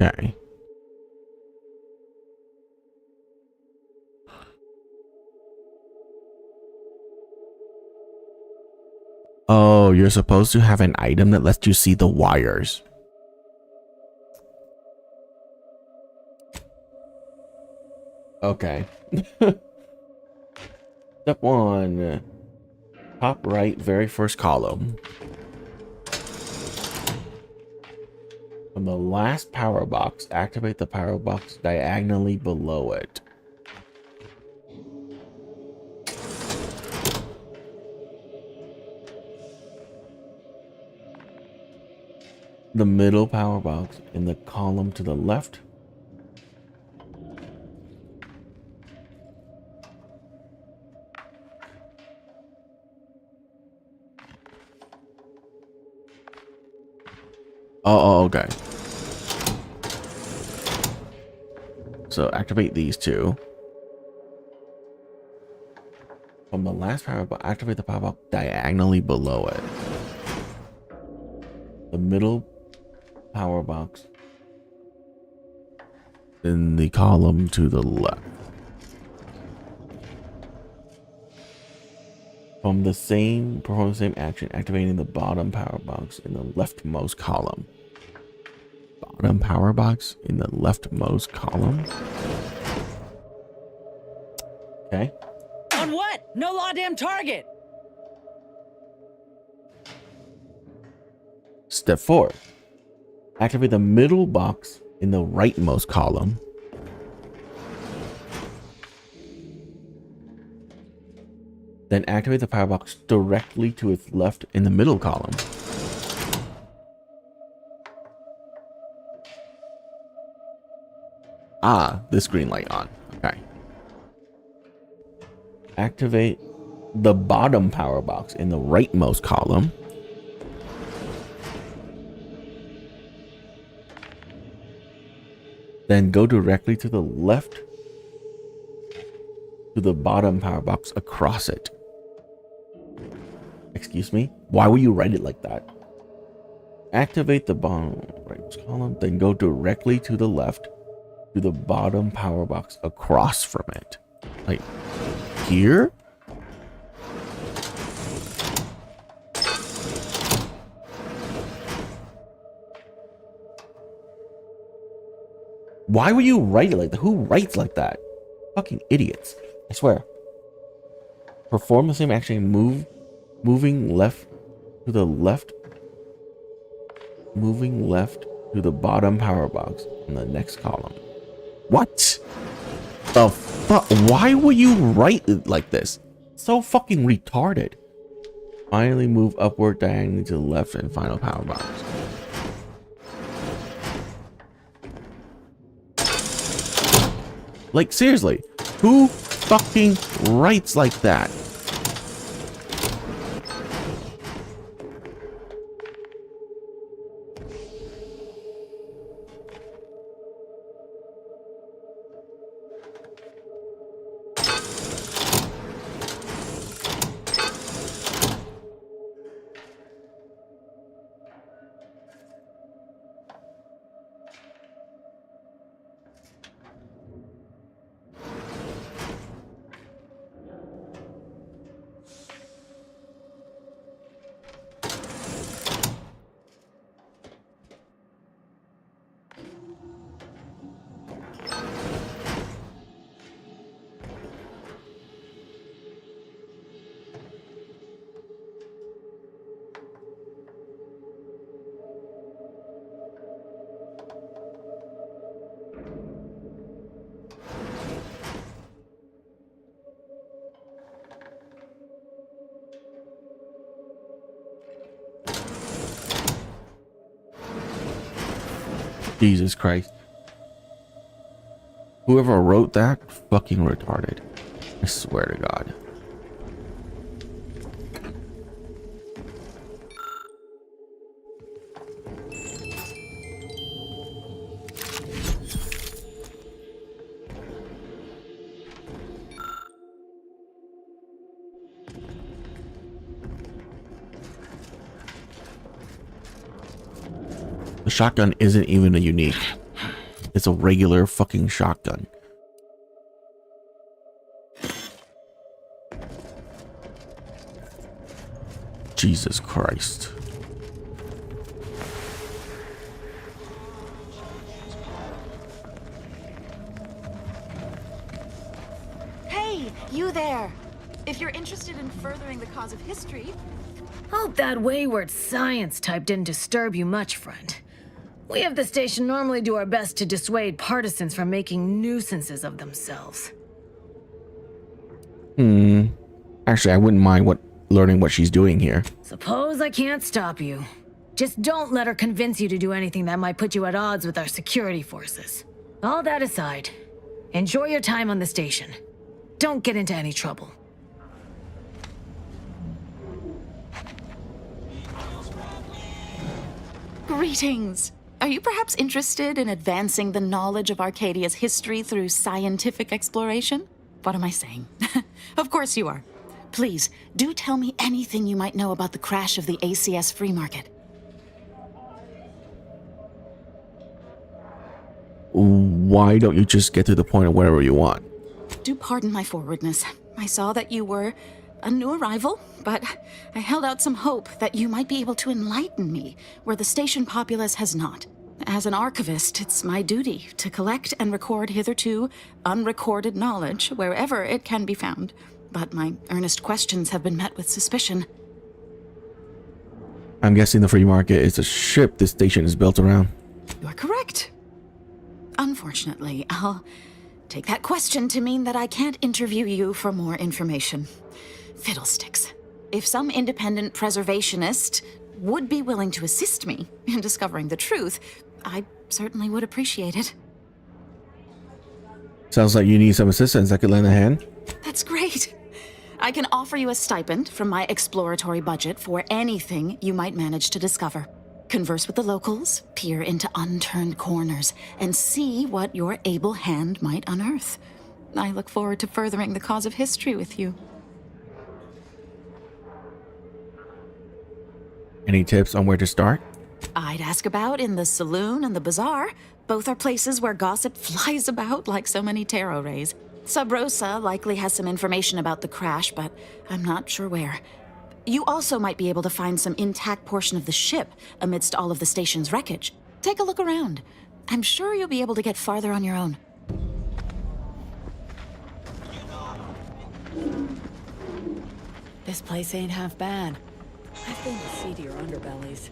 Okay. Oh, you're supposed to have an item that lets you see the wires. Okay. Step 1. Top right, very first column. From the last power box, activate the power box diagonally below it. The middle power box in the column to the left. Oh, okay. So activate these two. From the last power box, activate the power box diagonally below it. The middle power box in the column to the left. Perform the same action, activating the bottom power box in the leftmost column. Bottom power box in the leftmost column. Okay. On what? No law damn target. Step 4. Activate the middle box in the rightmost column. Then activate the power box directly to its left in the middle column. Ah, this green light on. Okay. Activate the bottom power box in the rightmost column. Then go directly to the left to the bottom power box across it. Excuse me? Why would you write it like that? Activate the bottom right column, then go directly to the left to the bottom power box across from it. Like here? Why would you write it like that? Who writes like that? Fucking idiots. I swear. Perform the same action, moving left to the left. Moving left to the bottom power box in the next column. What? The fuck? Why would you write it like this? So fucking retarded. Finally move upward diagonally to the left and final power box. Like, seriously, who fucking writes like that? Jesus Christ. Whoever wrote that, fucking retarded. I swear to God. The shotgun isn't even a unique. It's a regular fucking shotgun. Jesus Christ. Hey, you there! If you're interested in furthering the cause of history... Hope that wayward science type didn't disturb you much, friend. We of the station normally do our best to dissuade partisans from making nuisances of themselves. Actually, I wouldn't mind learning what she's doing here. Suppose I can't stop you. Just don't let her convince you to do anything that might put you at odds with our security forces. All that aside, enjoy your time on the station. Don't get into any trouble. Greetings! Are you perhaps interested in advancing the knowledge of Arcadia's history through scientific exploration? What am I saying? Of course you are. Please, do tell me anything you might know about the crash of the ACS free market. Why don't you just get to the point of whatever you want? Do pardon my forwardness. I saw that you were a new arrival, but I held out some hope that you might be able to enlighten me where the station populace has not. As an archivist, it's my duty to collect and record hitherto unrecorded knowledge wherever it can be found. But my earnest questions have been met with suspicion. I'm guessing the free market is a ship this station is built around. You are correct. Unfortunately, I'll take that question to mean that I can't interview you for more information. Fiddlesticks. If some independent preservationist would be willing to assist me in discovering the truth, I certainly would appreciate it. Sounds like you need some assistance. I could lend a hand. That's great. I can offer you a stipend from my exploratory budget for anything you might manage to discover. Converse with the locals, peer into unturned corners, and see what your able hand might unearth. I look forward to furthering the cause of history with you. Any tips on where to start? I'd ask about in the saloon and the bazaar. Both are places where gossip flies about like so many tarot rays. Sub Rosa likely has some information about the crash, but I'm not sure where. You also might be able to find some intact portion of the ship amidst all of the station's wreckage. Take a look around. I'm sure you'll be able to get farther on your own. This place ain't half bad. I've been to seedier underbellies.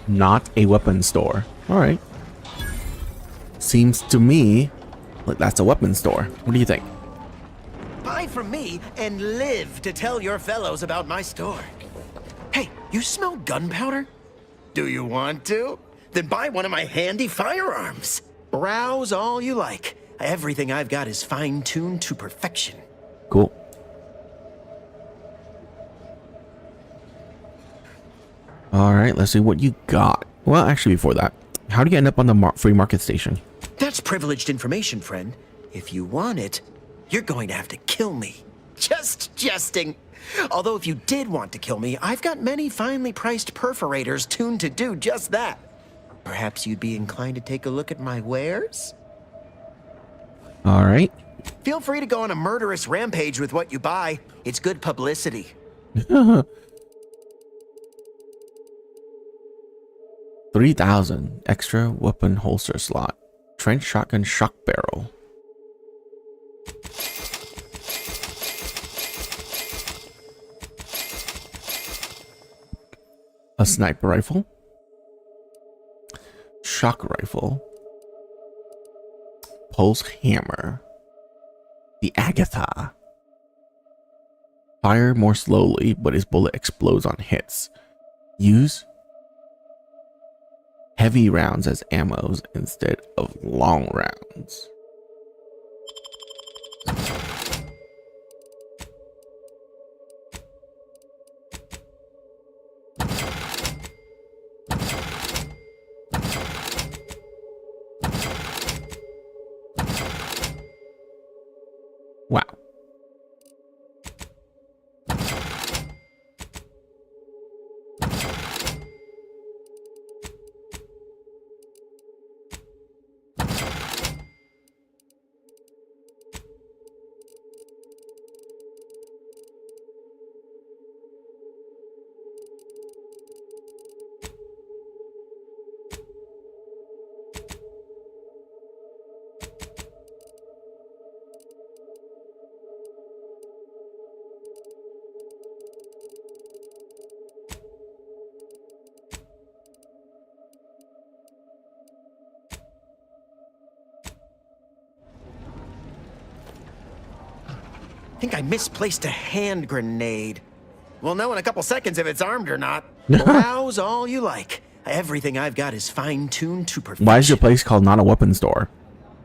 Not a weapons store. Alright. Seems to me like that's a weapons store. What do you think? Buy from me and live to tell your fellows about my store. Hey, you smell gunpowder? Do you want to? Then buy one of my handy firearms. Browse all you like. Everything I've got is fine-tuned to perfection. Cool. Alright, let's see what you got. Well, actually, before that, how do you end up on the free market station? That's privileged information, friend. If you want it, you're going to have to kill me. Just jesting. Although if you did want to kill me, I've got many finely priced perforators tuned to do just that. Perhaps you'd be inclined to take a look at my wares? Alright. Feel free to go on a murderous rampage with what you buy. It's good publicity. 3,000 extra weapon holster slot. Trench shotgun shock barrel. A sniper rifle. Shock rifle. Pulse hammer. The Agatha. Fire more slowly, but his bullet explodes on hits. Use heavy rounds as ammos instead of long rounds. Wow. I think I misplaced a hand grenade. We'll know in a couple seconds if it's armed or not. Browse all you like. Everything I've got is fine-tuned to perfection. Why is your place called not a weapons store?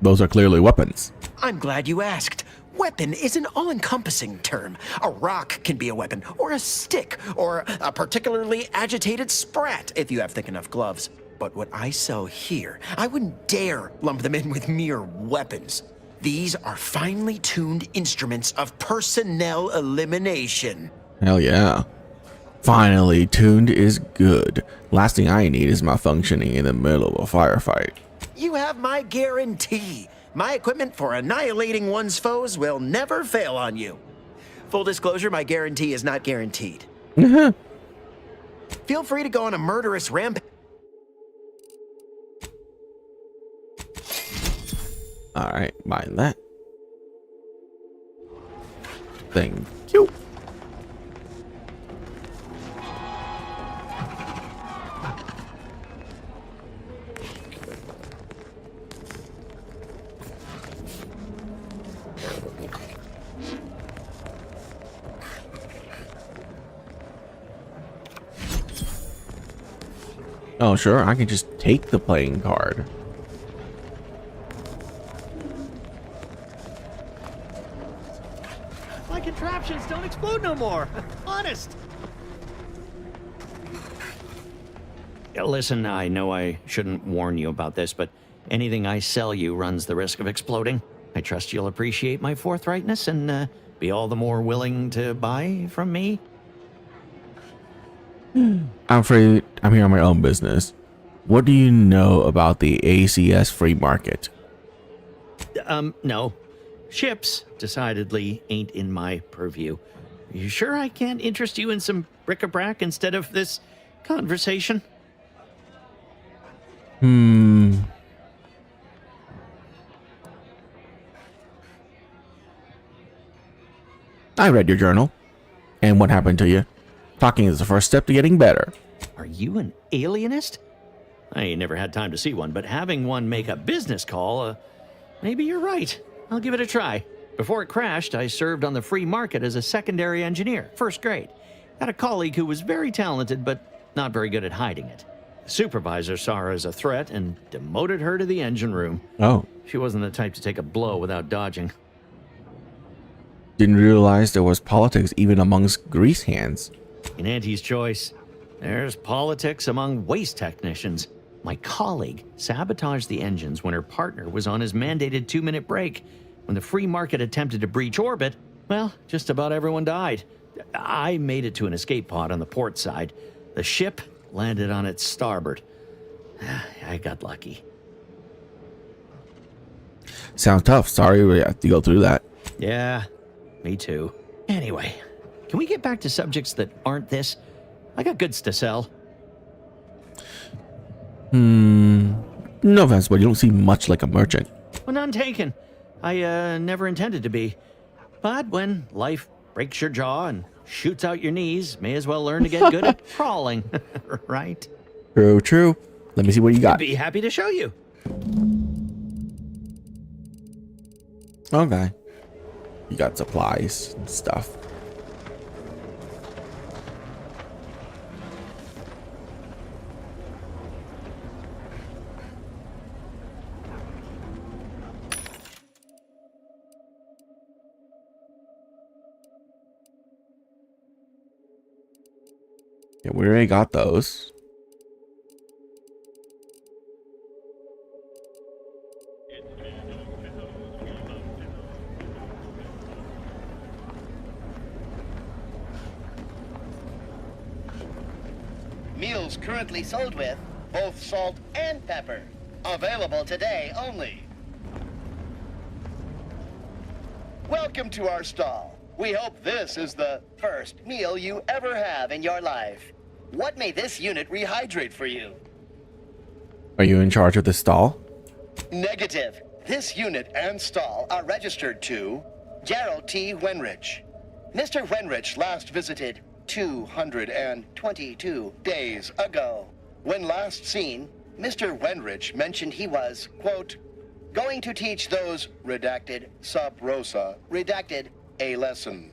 Those are clearly weapons. I'm glad you asked. Weapon is an all-encompassing term. A rock can be a weapon, or a stick, or a particularly agitated sprat if you have thick enough gloves. But what I sell here, I wouldn't dare lump them in with mere weapons. These are finely tuned instruments of personnel elimination. Hell yeah. Finally, tuned is good. Last thing I need is malfunctioning in the middle of a firefight. You have my guarantee. My equipment for annihilating one's foes will never fail on you. Full disclosure, my guarantee is not guaranteed. Feel free to go on a murderous rampage. Alright, mind that. Thank you. Oh, sure, I can just take the playing card. My contraptions don't explode no more. Honest. Listen, I know I shouldn't warn you about this, but anything I sell you runs the risk of exploding. I trust you'll appreciate my forthrightness and be all the more willing to buy from me. I'm afraid I'm here on my own business. What do you know about the ACS free market? No. Ships decidedly ain't in my purview. Are you sure I can't interest you in some bric-a-brac instead of this conversation? I read your journal. And what happened to you? Talking is the first step to getting better. Are you an alienist? I ain't never had time to see one, but having one make a business call, maybe you're right. I'll give it a try. Before it crashed, I served on the free market as a secondary engineer, first grade. Had a colleague who was very talented, but not very good at hiding it. The supervisor saw her as a threat and demoted her to the engine room. Oh. She wasn't the type to take a blow without dodging. Didn't realize there was politics even amongst grease hands. In Auntie's choice, there's politics among waste technicians. My colleague sabotaged the engines when her partner was on his mandated 2-minute break. When the free market attempted to breach orbit, well, just about everyone died. I made it to an escape pod on the port side. The ship landed on its starboard. I got lucky. Sounds tough. Sorry we have to go through that. Yeah, me too. Anyway, can we get back to subjects that aren't this? I got goods to sell. No offense, but you don't seem much like a merchant. Well, none taken. I never intended to be. But when life breaks your jaw and shoots out your knees, may as well learn to get good at crawling, right? True, true. Let me see what you got. I'd be happy to show you. Okay. You got supplies and stuff. Yeah, we already got those. Meals currently sold with both salt and pepper. Available today only. Welcome to our stall. We hope this is the first meal you ever have in your life. What may this unit rehydrate for you? Are you in charge of the stall? Negative. This unit and stall are registered to Gerald T. Wenrich. Mr. Wenrich last visited 222 days ago. When last seen, Mr. Wenrich mentioned he was, quote, going to teach those, redacted, sub rosa, redacted, a lesson.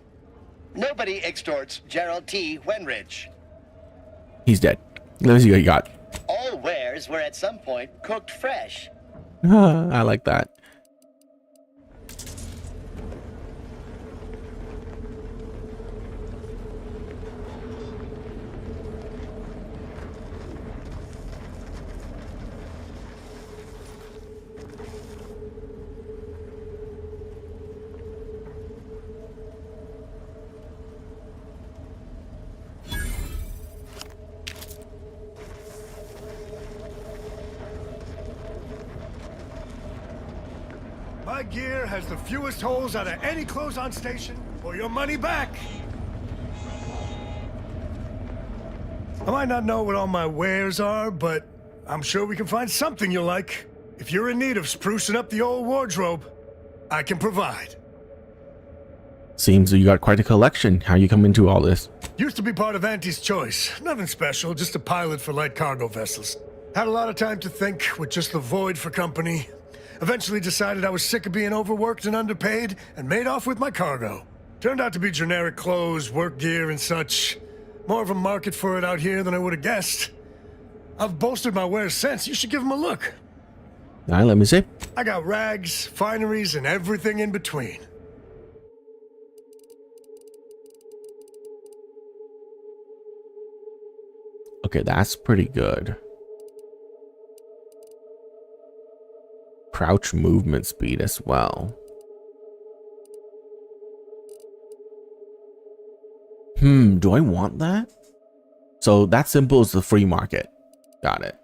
Nobody extorts Gerald T. Wenrich. He's dead. Let me see what you got. All wares were at some point cooked fresh. I like that. My gear has the fewest holes out of any close-on station, or your money back. I might not know what all my wares are, but I'm sure we can find something you'll like. If you're in need of sprucing up the old wardrobe, I can provide. Seems you got quite a collection. How you come into all this? Used to be part of Auntie's Choice. Nothing special, just a pilot for light cargo vessels. Had a lot of time to think with just the void for company. Eventually decided I was sick of being overworked and underpaid and made off with my cargo. Turned out to be generic clothes, work gear, and such. More of a market for it out here than I would have guessed. I've bolstered my wares since. You should give them a look. All right, let me see. I got rags, fineries, and everything in between. Okay, that's pretty good. Crouch movement speed as well. Do I want that? So that simple is the free market. Got it.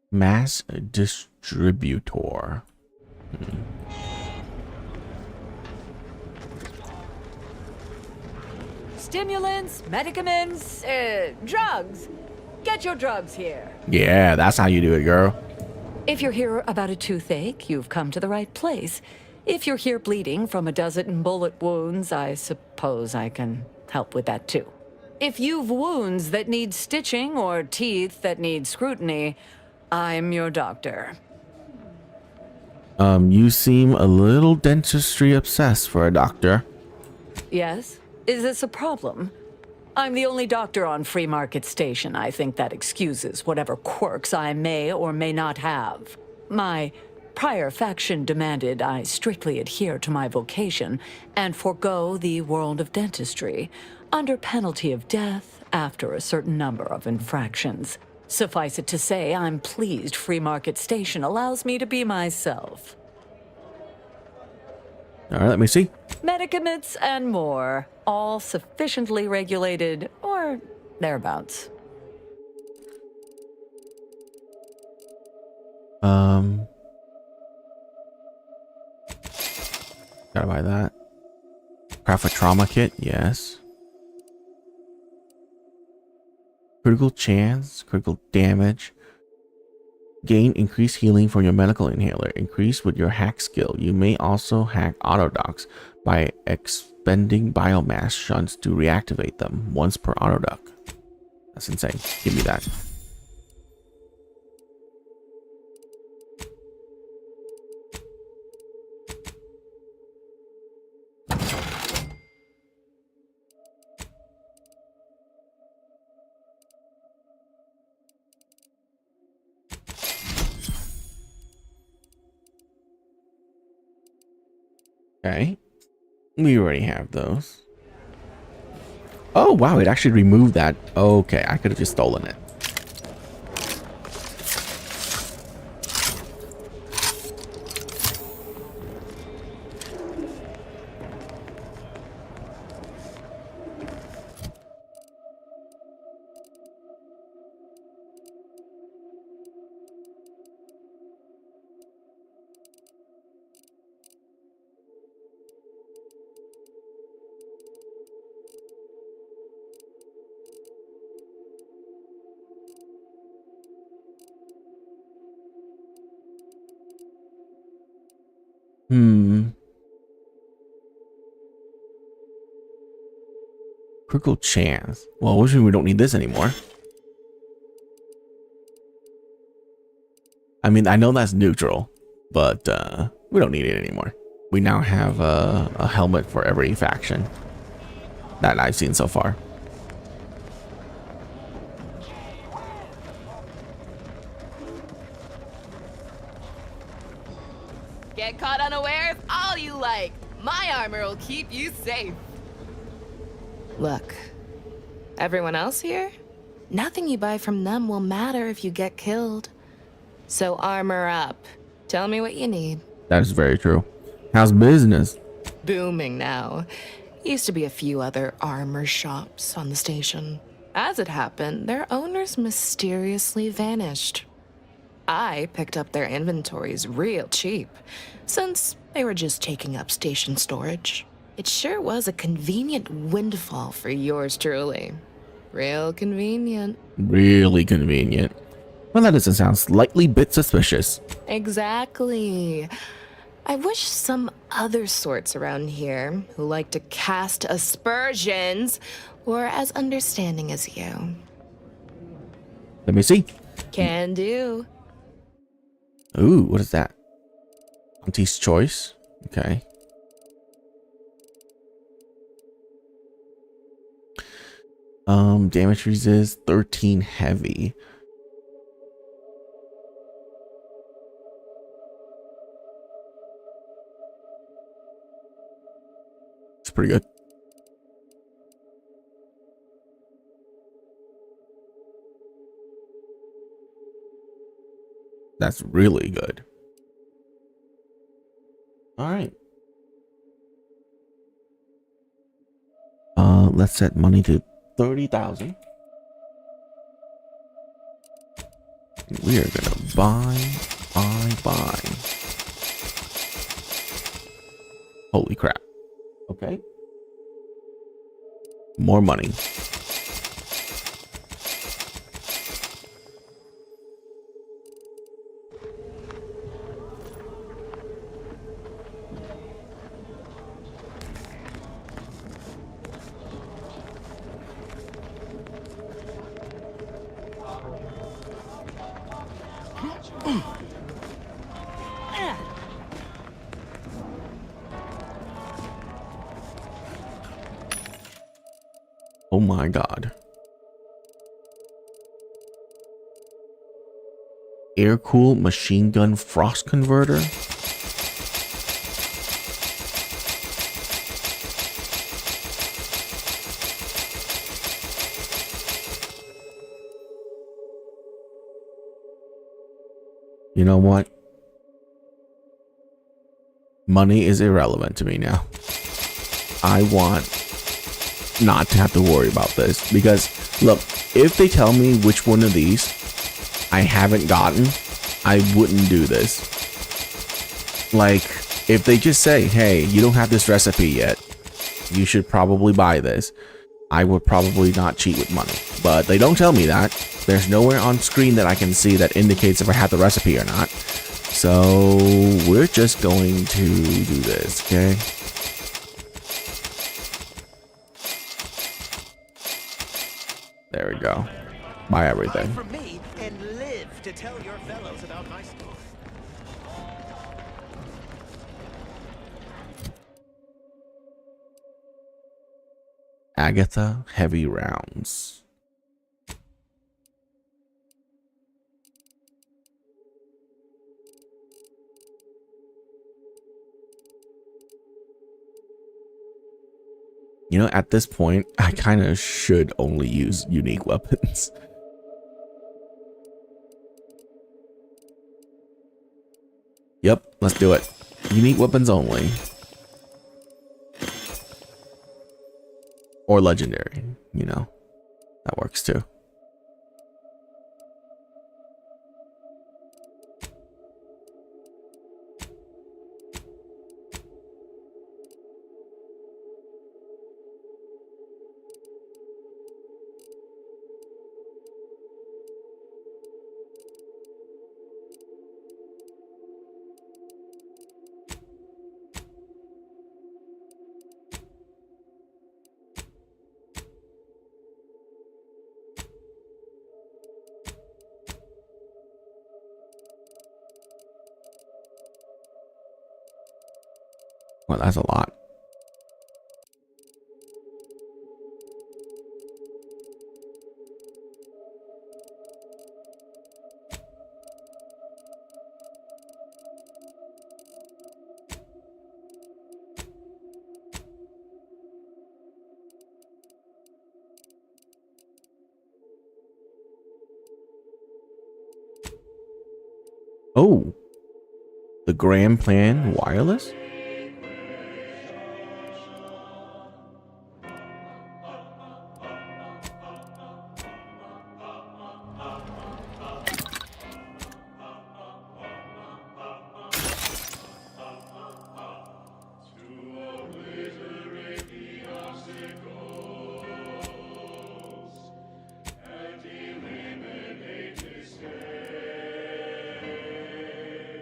Mass distributor. Stimulants, medicaments, drugs. Get your drugs here. Yeah, that's how you do it, girl. If you're here about a toothache, you've come to the right place. If you're here bleeding from a dozen bullet wounds, I suppose I can help with that too. If you've wounds that need stitching or teeth that need scrutiny, I'm your doctor. You seem a little dentistry obsessed for a doctor. Yes? Is this a problem? I'm the only doctor on Free Market Station. I think that excuses whatever quirks I may or may not have. My prior faction demanded I strictly adhere to my vocation and forego the world of dentistry, under penalty of death after a certain number of infractions. Suffice it to say, I'm pleased Free Market Station allows me to be myself. All right, let me see. Medicaments and more, all sufficiently regulated, or thereabouts. Gotta buy that. Craft a trauma kit, yes. Critical chance, critical damage. Gain increased healing from your medical inhaler. Increase with your hack skill. You may also hack autodocs by expending biomass shunts to reactivate them once per autodoc. That's insane. Give me that. Okay, we already have those. Oh wow, it actually removed that. Okay, I could have just stolen it. Critical chance. Well, which means we don't need this anymore. I mean, I know that's neutral, but we don't need it anymore. We now have a helmet for every faction that I've seen so far. Get caught unawares all you like. My armor will keep you safe. Look, everyone else here? Nothing you buy from them will matter if you get killed. So armor up. Tell me what you need. That is very true. How's business? Booming now. Used to be a few other armor shops on the station. As it happened, their owners mysteriously vanished. I picked up their inventories real cheap, since they were just taking up station storage. It sure was a convenient windfall for yours truly. Real convenient. Really convenient. Well, that doesn't sound slightly bit suspicious. Exactly. I wish some other sorts around here who like to cast aspersions were as understanding as you. Let me see. Can do. Ooh, what is that? Auntie's choice. Okay. Damage resist 13 heavy. It's pretty good. That's really good. All right. Let's set money to 30,000. We are gonna buy. Holy crap. Okay. More money. Oh my god. Air-cooled machine gun frost converter? You know what? Money is irrelevant to me now. I want not to have to worry about this because look, if they tell me which one of these I haven't gotten, I wouldn't do this. Like, if they just say, hey, you don't have this recipe yet, you should probably buy this, I would probably not cheat with money. But they don't tell me that. There's nowhere on screen that I can see that indicates if I have the recipe or not. So we're just going to do this, okay? There we go. Buy everything. For me and live to tell your fellows about my story. Agatha heavy rounds. You know, at this point, I kind of should only use unique weapons. Yep, let's do it. Unique weapons only. Or legendary, you know. That works too. Well, that's a lot. Oh, The Grand Plan Wireless?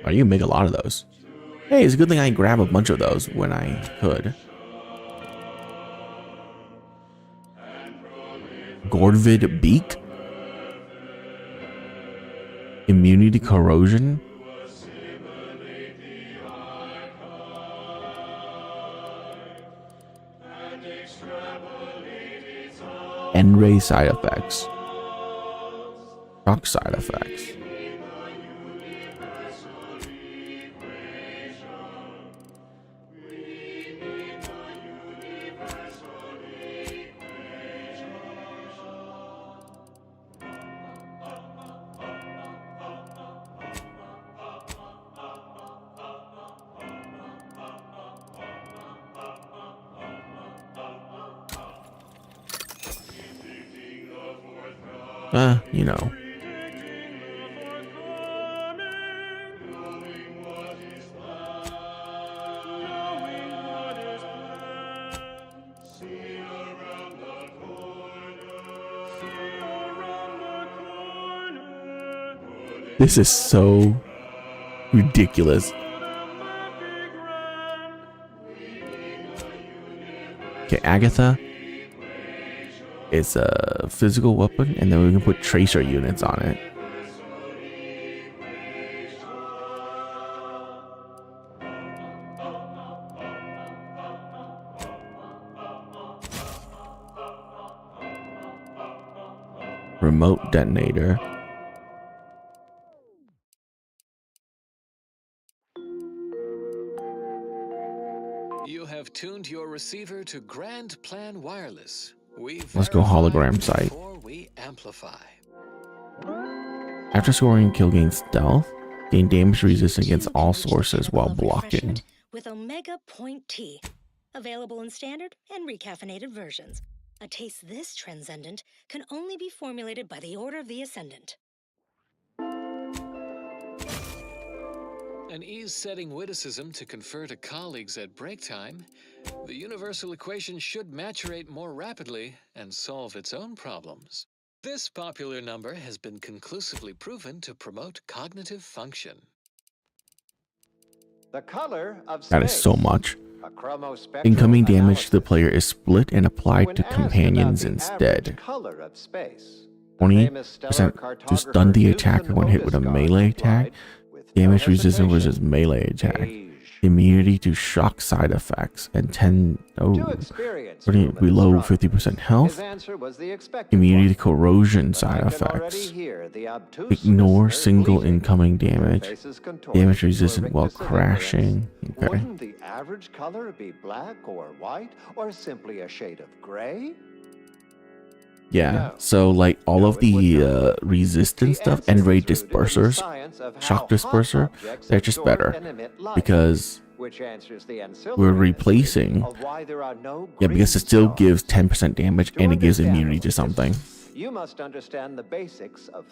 Oh, you can make a lot of those. Hey, it's a good thing I grab a bunch of those when I could. Gordvid Beak? Immunity Corrosion? N-ray side effects. Shock side effects. You know. This is so ridiculous. Okay, Agatha. It's a physical weapon, and then we can put tracer units on it. Remote detonator. You have tuned your receiver to Grand Plan Wireless. Let's go hologram site. We amplify. After scoring a kill, gain stealth, gain damage resistance against all sources while blocking. With Omega Point T, available in standard and recaffeinated versions. A taste this transcendent can only be formulated by the Order of the Ascendant. An ease-setting witticism to confer to colleagues at break time. The universal equation should maturate more rapidly and solve its own problems. This popular number has been conclusively proven to promote cognitive function. The color of space. That is so much. A chromospectral Incoming damage analysis. to the player is split and applied When to asked companions about the instead. average color of space, 20% to stun the attacker when hit with a melee attack. Damage resistant versus melee attack. Immunity to shock side effects. And 10 below 50% health. Immunity to corrosion side effects. Ignore single incoming damage. Damage resistant while crashing. Okay. Wouldn't the average color be black or white or simply a shade of gray? Yeah, so like all of the resistance stuff and ray dispersers, shock disperser, they're just better because we're replacing. Yeah, because it still gives 10% damage and it gives immunity to something. You must understand the basics of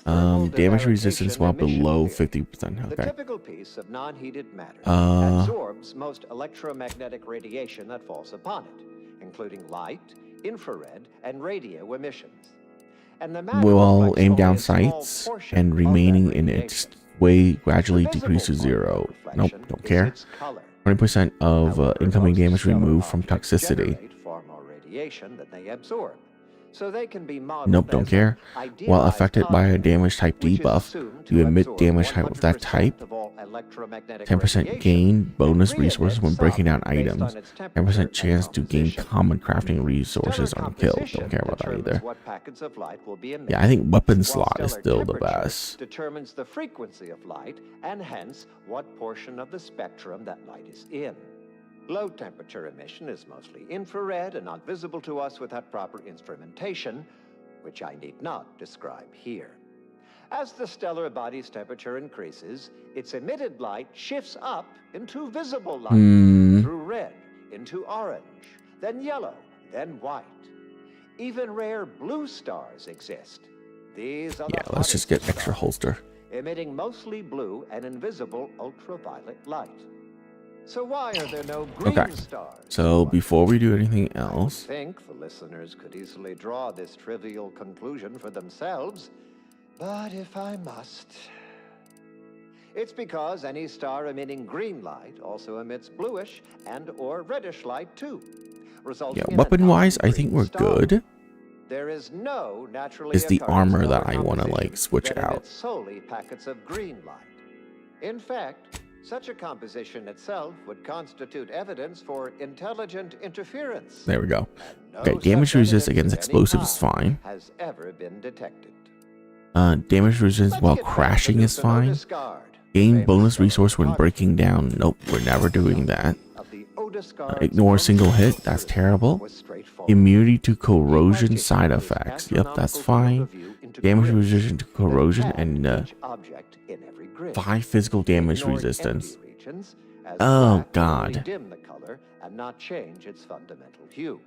damage resistance while below 50%. The Okay. typical piece of non-heated matter absorbs most electromagnetic radiation that falls upon it, including light, infrared, and radio emissions. And the matter Will reflects aim only down a small sights portion and of remaining that in radiation. its way gradually decrease to 0. Nope, don't care. 20% of incoming damage removed from toxicity. Generate far more radiation than they absorb, so they can be modeled Nope, don't as care. an While idealized affected by a concept, damage type which is debuff, assumed you to emit absorb damage type of that 100% type. of all electromagnetic 10% radiation gain bonus and resources when re-emits breaking down some based on items. its temperature 10% and chance to gain common crafting resources Stellar on kill. composition Don't care about that determines either. what packets of light will be emitted, Yeah, I think weapon while slot is stellar still the temperature best. determines the frequency of light and hence what portion of the spectrum that light is in. Low temperature emission is mostly infrared and not visible to us without proper instrumentation, which I need not describe here. As the stellar body's temperature increases, its emitted light shifts up into visible light, through red into orange, then yellow, then white. Even rare blue stars exist. These are Yeah, let's just get extra holster. emitting mostly blue and invisible ultraviolet light. So why are there no green stars? So before we do anything else, I think the listeners could easily draw this trivial conclusion for themselves, but if I must, it's because any star emitting green light also emits bluish and or reddish light too, resulting yeah, in weapon-wise, I think we're good. There is no naturally Is the occurring armor stellar that I want to composition like switch that out. emits solely packets of green light. In fact, such a composition itself would constitute evidence for intelligent interference. There we go. No Okay, damage such resist evidence against of any explosives is kind fine. has ever been detected. Damage resist while crashing is fine. Gain bonus resource when breaking down. Nope, we're never doing that. Ignore a single hit. That's terrible. Immunity to corrosion side effects. Yep, that's fine. Damage resistance to corrosion and 5 physical damage resistance. Oh god. Dim the color and not change its fundamental hue.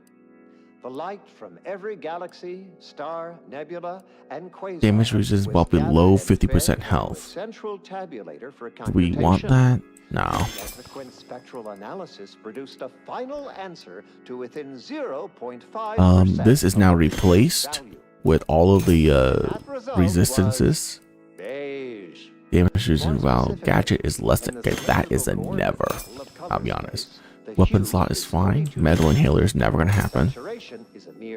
The light from every galaxy, star, nebula, and quasar Damage resistance while below 50% health. central tabulator for Do we want that? No. Subsequent spectral analysis produced a final answer to within 0.5%. This is now replaced with all of the resistances. Damage resistance while gadget is less than. Okay, that is a never. I'll be honest. Weapon slot is fine. Metal inhaler is never gonna happen.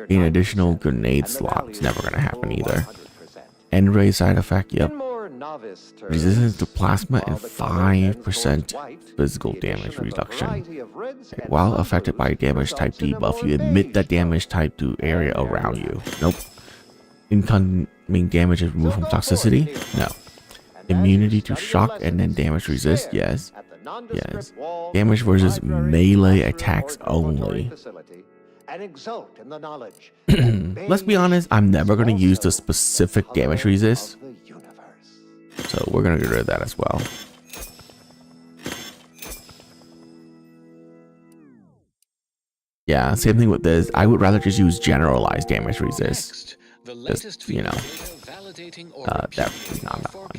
An additional grenade slot is never gonna happen either. End ray side effect. Yep. Resistance to plasma and 5% physical damage reduction. Okay, while affected by damage type debuff, you emit that damage type to area around you. Nope. Incoming damage is removed from toxicity? No. Immunity to shock and then damage resist? Yes. Yes. Damage versus melee attacks only. Let's be honest, I'm never going to use the specific damage resist. So we're going to get rid of that as well. Yeah, same thing with this. I would rather just use generalized damage resist. Just, you know, that's not fun.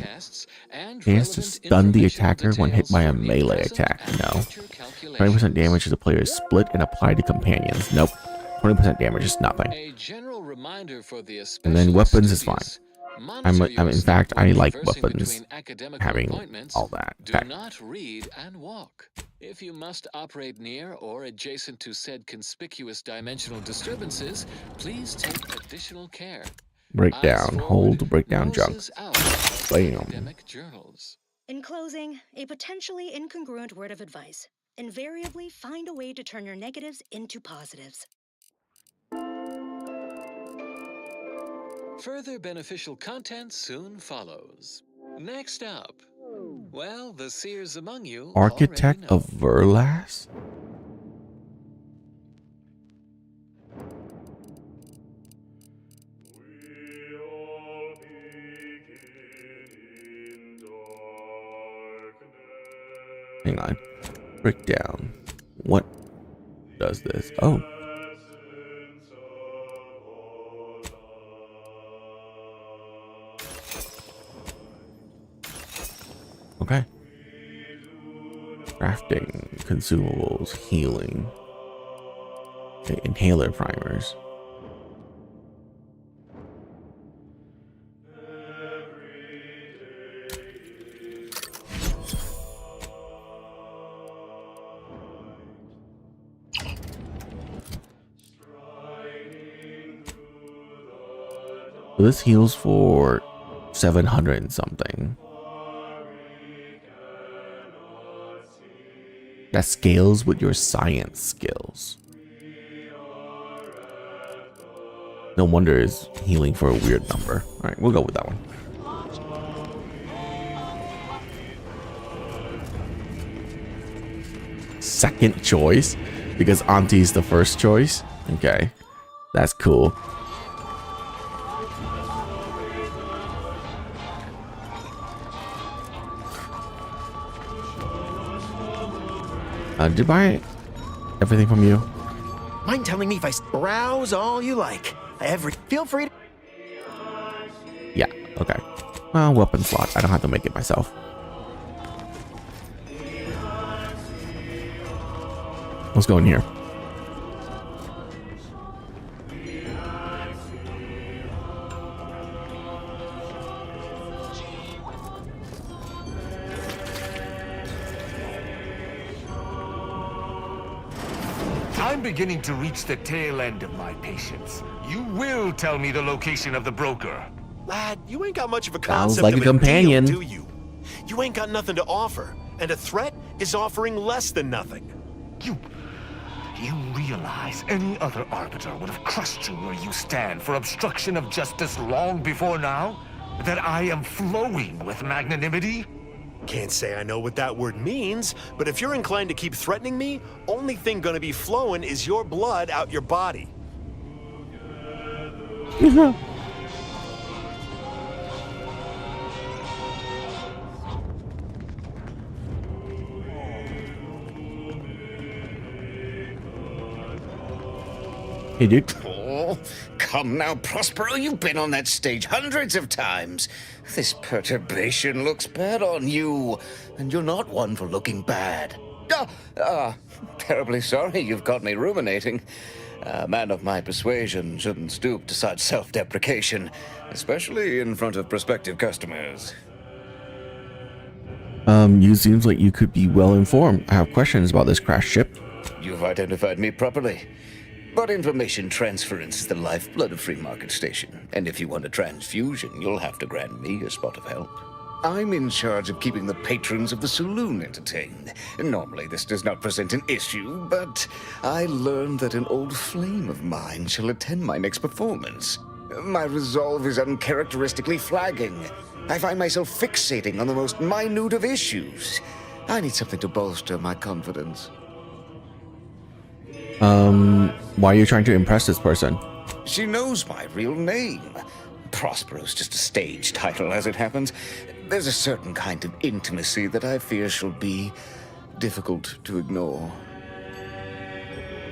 Chance to stun the attacker when hit by a melee attack. No. 20% damage to the player is split and applied to companions. Nope. 20% damage is nothing. And then weapons is fine. In fact, I like weapons having all that. Do not read and walk. If you must operate near or adjacent to said conspicuous dimensional disturbances, please take additional care. Breakdown. Hold to break down junk. Bam. In closing, a potentially incongruent word of advice. Invariably find a way to turn your negatives into positives. Further beneficial content soon follows. Next up, well, the seers among you Architect of Verlas? Hang on. Breakdown. What does this? Oh. Okay. Crafting, consumables, healing. Okay, inhaler primers. So this heals for 700 and something. That scales with your science skills. No wonder it's healing for a weird number. Alright, we'll go with that one. Second choice? Because Auntie's the first choice? Okay. That's cool. Did I buy everything from you? Mind telling me if I browse all you like? Feel free to. Yeah, okay. Well, weapon slot. I don't have to make it myself. Let's go in here. I'm beginning to reach the tail end of my patience. You will tell me the location of the broker. Lad, you ain't got much of a Sounds concept like of a companion. deal, do you? You ain't got nothing to offer, and a threat is offering less than nothing. You realize any other arbiter would have crushed you where you stand for obstruction of justice long before now? That I am flowing with magnanimity? Can't say I know what that word means, but if you're inclined to keep threatening me, only thing gonna be flowing is your blood out your body. Hey, dude. Oh, come now, Prospero. You've been on that stage hundreds of times. This perturbation looks bad on you, and you're not one for looking bad. Terribly sorry you've got me ruminating. A man of my persuasion shouldn't stoop to such self-deprecation, especially in front of prospective customers. You seems like you could be well informed. I have questions about this crash ship. You've identified me properly. But information transference is the lifeblood of Free Market Station, and if you want a transfusion, you'll have to grant me a spot of help. I'm in charge of keeping the patrons of the saloon entertained. Normally this does not present an issue, but I learned that an old flame of mine shall attend my next performance. My resolve is uncharacteristically flagging. I find myself fixating on the most minute of issues. I need something to bolster my confidence. Why are you trying to impress this person? She knows my real name. Prospero's just a stage title, as it happens. There's a certain kind of intimacy that I fear shall be difficult to ignore.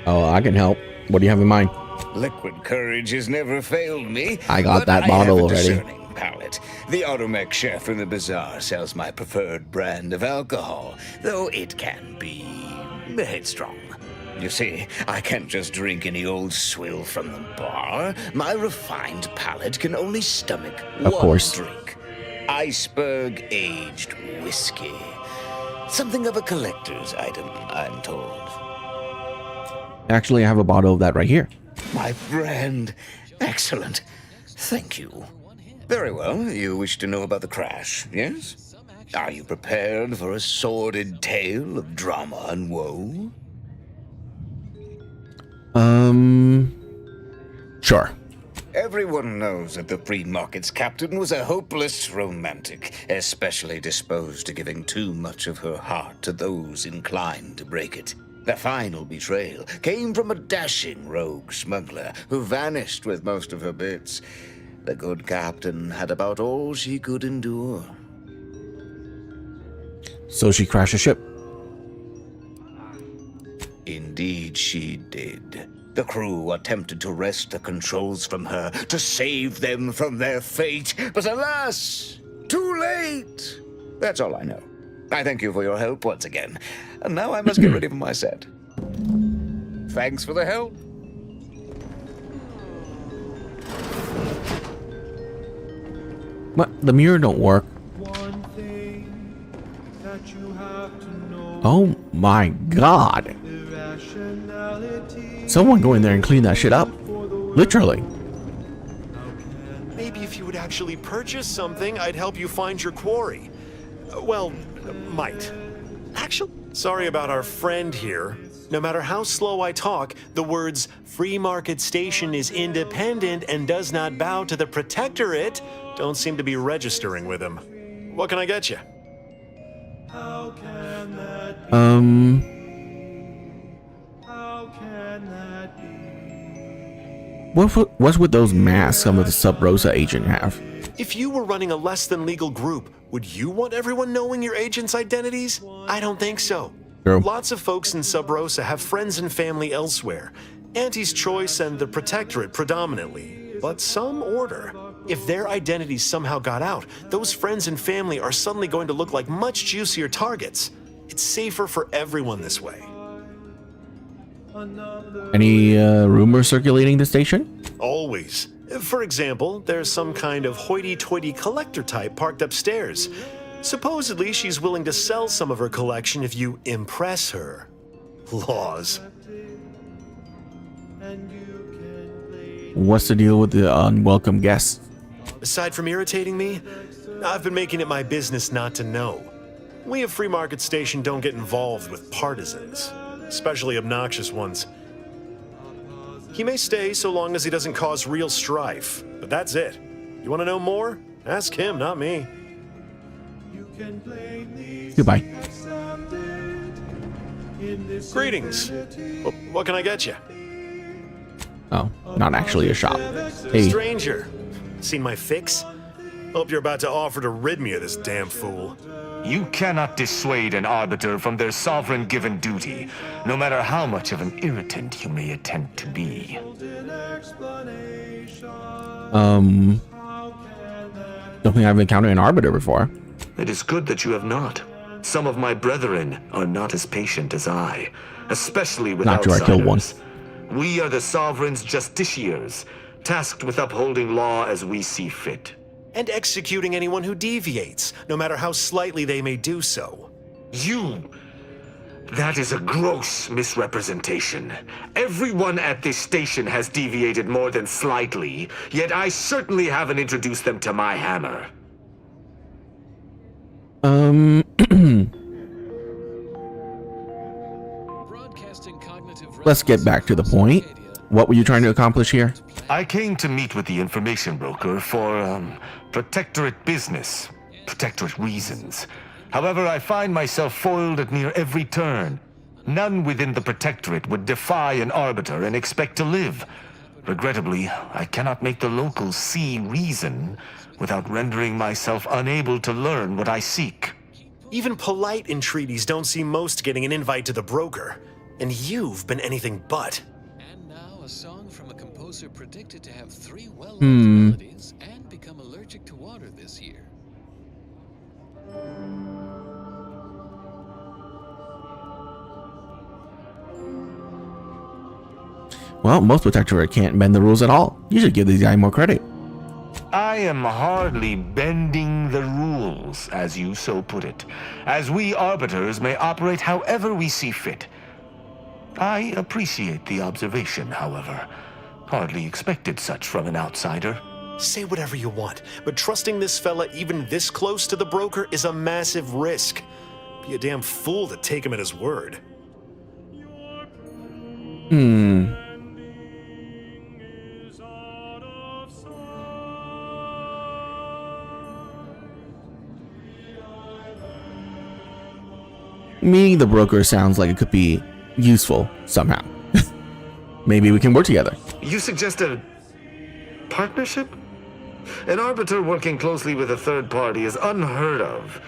Oh, I can help. What do you have in mind? Liquid courage has never failed me. I got but that I bottle have a already. discerning palate. The automech chef in the bazaar sells my preferred brand of alcohol, though it can be headstrong. You see, I can't just drink any old swill from the bar. My refined palate can only stomach one drink. Iceberg aged whiskey. Something of a collector's item, I'm told. Actually, I have a bottle of that right here. My friend. Excellent. Thank you. Very well. You wish to know about the crash, yes? Are you prepared for a sordid tale of drama and woe? Sure. Everyone knows that the free market's captain was a hopeless romantic, especially disposed to giving too much of her heart to those inclined to break it. The final betrayal came from a dashing rogue smuggler who vanished with most of her bits. The good captain had about all she could endure. So she crashed a ship? Indeed she did. The crew attempted to wrest the controls from her to save them from their fate, but alas, too late. That's all I know. I thank you for your help once again, and now I must get ready for my set. Thanks for the help. What? The mirror don't work. Oh my god. Someone go in there and clean that shit up. Literally. Maybe if you would actually purchase something, I'd help you find your quarry. Well, might. Actually, sorry about our friend here. No matter how slow I talk, the words Free Market Station is independent and does not bow to the Protectorate don't seem to be registering with him. What can I get you? What's with those masks some of the Sub Rosa agent have? If you were running a less than legal group, would you want everyone knowing your agents' identities? I don't think so. True. Lots of folks in Sub Rosa have friends and family elsewhere. Auntie's Choice and the Protectorate predominantly, but some order. If their identities somehow got out, those friends and family are suddenly going to look like much juicier targets. It's safer for everyone this way. Any rumors circulating the station? Always. For example, there's some kind of hoity-toity collector type parked upstairs. Supposedly, she's willing to sell some of her collection if you impress her. Laws. What's the deal with the unwelcome guests? Aside from irritating me, I've been making it my business not to know. We at Free Market Station don't get involved with partisans, especially obnoxious ones. He may stay so long as he doesn't cause real strife, but that's it. You want to know more? Ask him, not me. Goodbye. Greetings. What can I get you? Oh, not actually a shop. Hey. Stranger, seen my fix? Hope you're about to offer to rid me of this damn fool. You cannot dissuade an arbiter from their sovereign-given duty, no matter how much of an irritant you may attempt to be. Don't think I've encountered an arbiter before. It is good that you have not. Some of my brethren are not as patient as I, especially with Not outsiders. sure I killed one. We are the sovereign's justiciars, tasked with upholding law as we see fit. And executing anyone who deviates, no matter how slightly they may do so. That is a gross misrepresentation. Everyone at this station has deviated more than slightly, yet I certainly haven't introduced them to my hammer. Let's get back to the point. What were you trying to accomplish here? I came to meet with the information broker for, Protectorate business, Protectorate reasons. However, I find myself foiled at near every turn. None within the Protectorate would defy an arbiter and expect to live. Regrettably, I cannot make the locals see reason without rendering myself unable to learn what I seek. Even polite entreaties don't see most getting an invite to the broker. And you've been anything but. And now a song from a composer predicted to have 3 well-loved melodies and become allergic to water this year. Well, most Protectorate can't bend the rules at all. You should give these guys more credit. I am hardly bending the rules, as you so put it, as we arbiters may operate however we see fit. I appreciate the observation, however. Hardly expected such from an outsider. Say whatever you want, but trusting this fella even this close to the broker is a massive risk. Be a damn fool to take him at his word. Meeting the broker sounds like it could be useful somehow. Maybe we can work together. You suggest a partnership? An arbiter working closely with a third party is unheard of.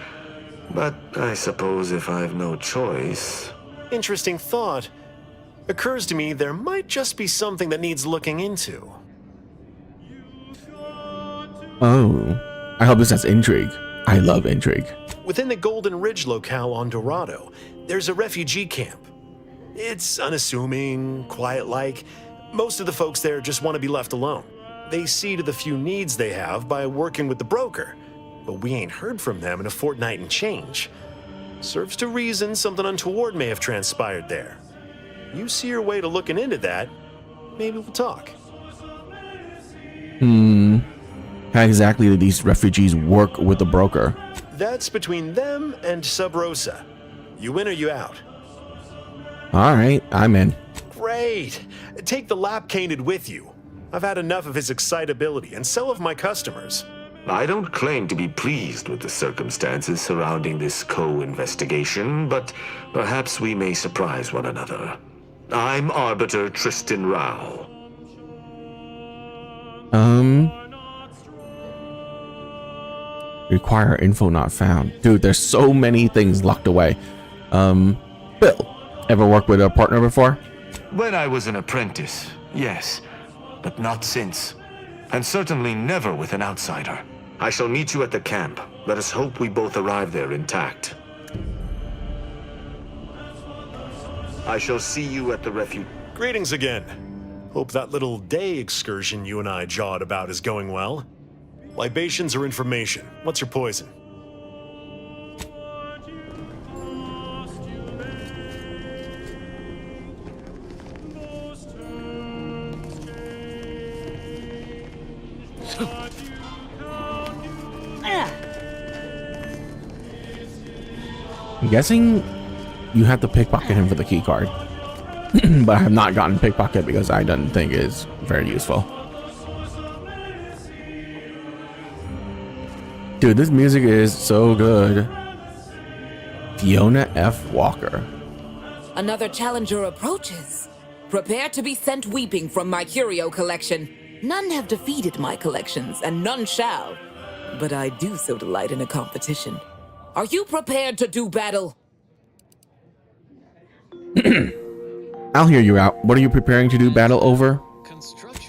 But I suppose if I've no choice... Interesting thought. Occurs to me there might just be something that needs looking into. Oh, I hope this has intrigue. I love intrigue. Within the Golden Ridge locale on Dorado, there's a refugee camp. It's unassuming, quiet-like. Most of the folks there just want to be left alone. They see to the few needs they have by working with the broker, but we ain't heard from them in a fortnight and change. Serves to reason something untoward may have transpired there. You see your way to looking into that, maybe we'll talk. How exactly do these refugees work with the broker? That's between them and Sub Rosa. You in or you out? Alright, I'm in. Great! Take the lap-caned with you. I've had enough of his excitability, and so have my customers. I don't claim to be pleased with the circumstances surrounding this co-investigation, but perhaps we may surprise one another. I'm Arbiter Tristan Rao. Require info not found. Dude, there's so many things locked away. Bill, ever worked with a partner before? When I was an apprentice, yes, but not since. And certainly never with an outsider. I shall meet you at the camp. Let us hope we both arrive there intact. I shall see you at the refuge. Greetings again. Hope that little day excursion you and I jawed about is going well. Libations or information? What's your poison? I'm guessing you have to pickpocket him for the key card. But I have not gotten pickpocket because I don't think it's very useful. Dude, this music is so good. Fiona F. Walker. Another challenger approaches. Prepare to be sent weeping from my curio collection. None have defeated my collections, and none shall. But I do so delight in a competition. Are you prepared to do battle? I'll hear you out. What are you preparing to do battle over?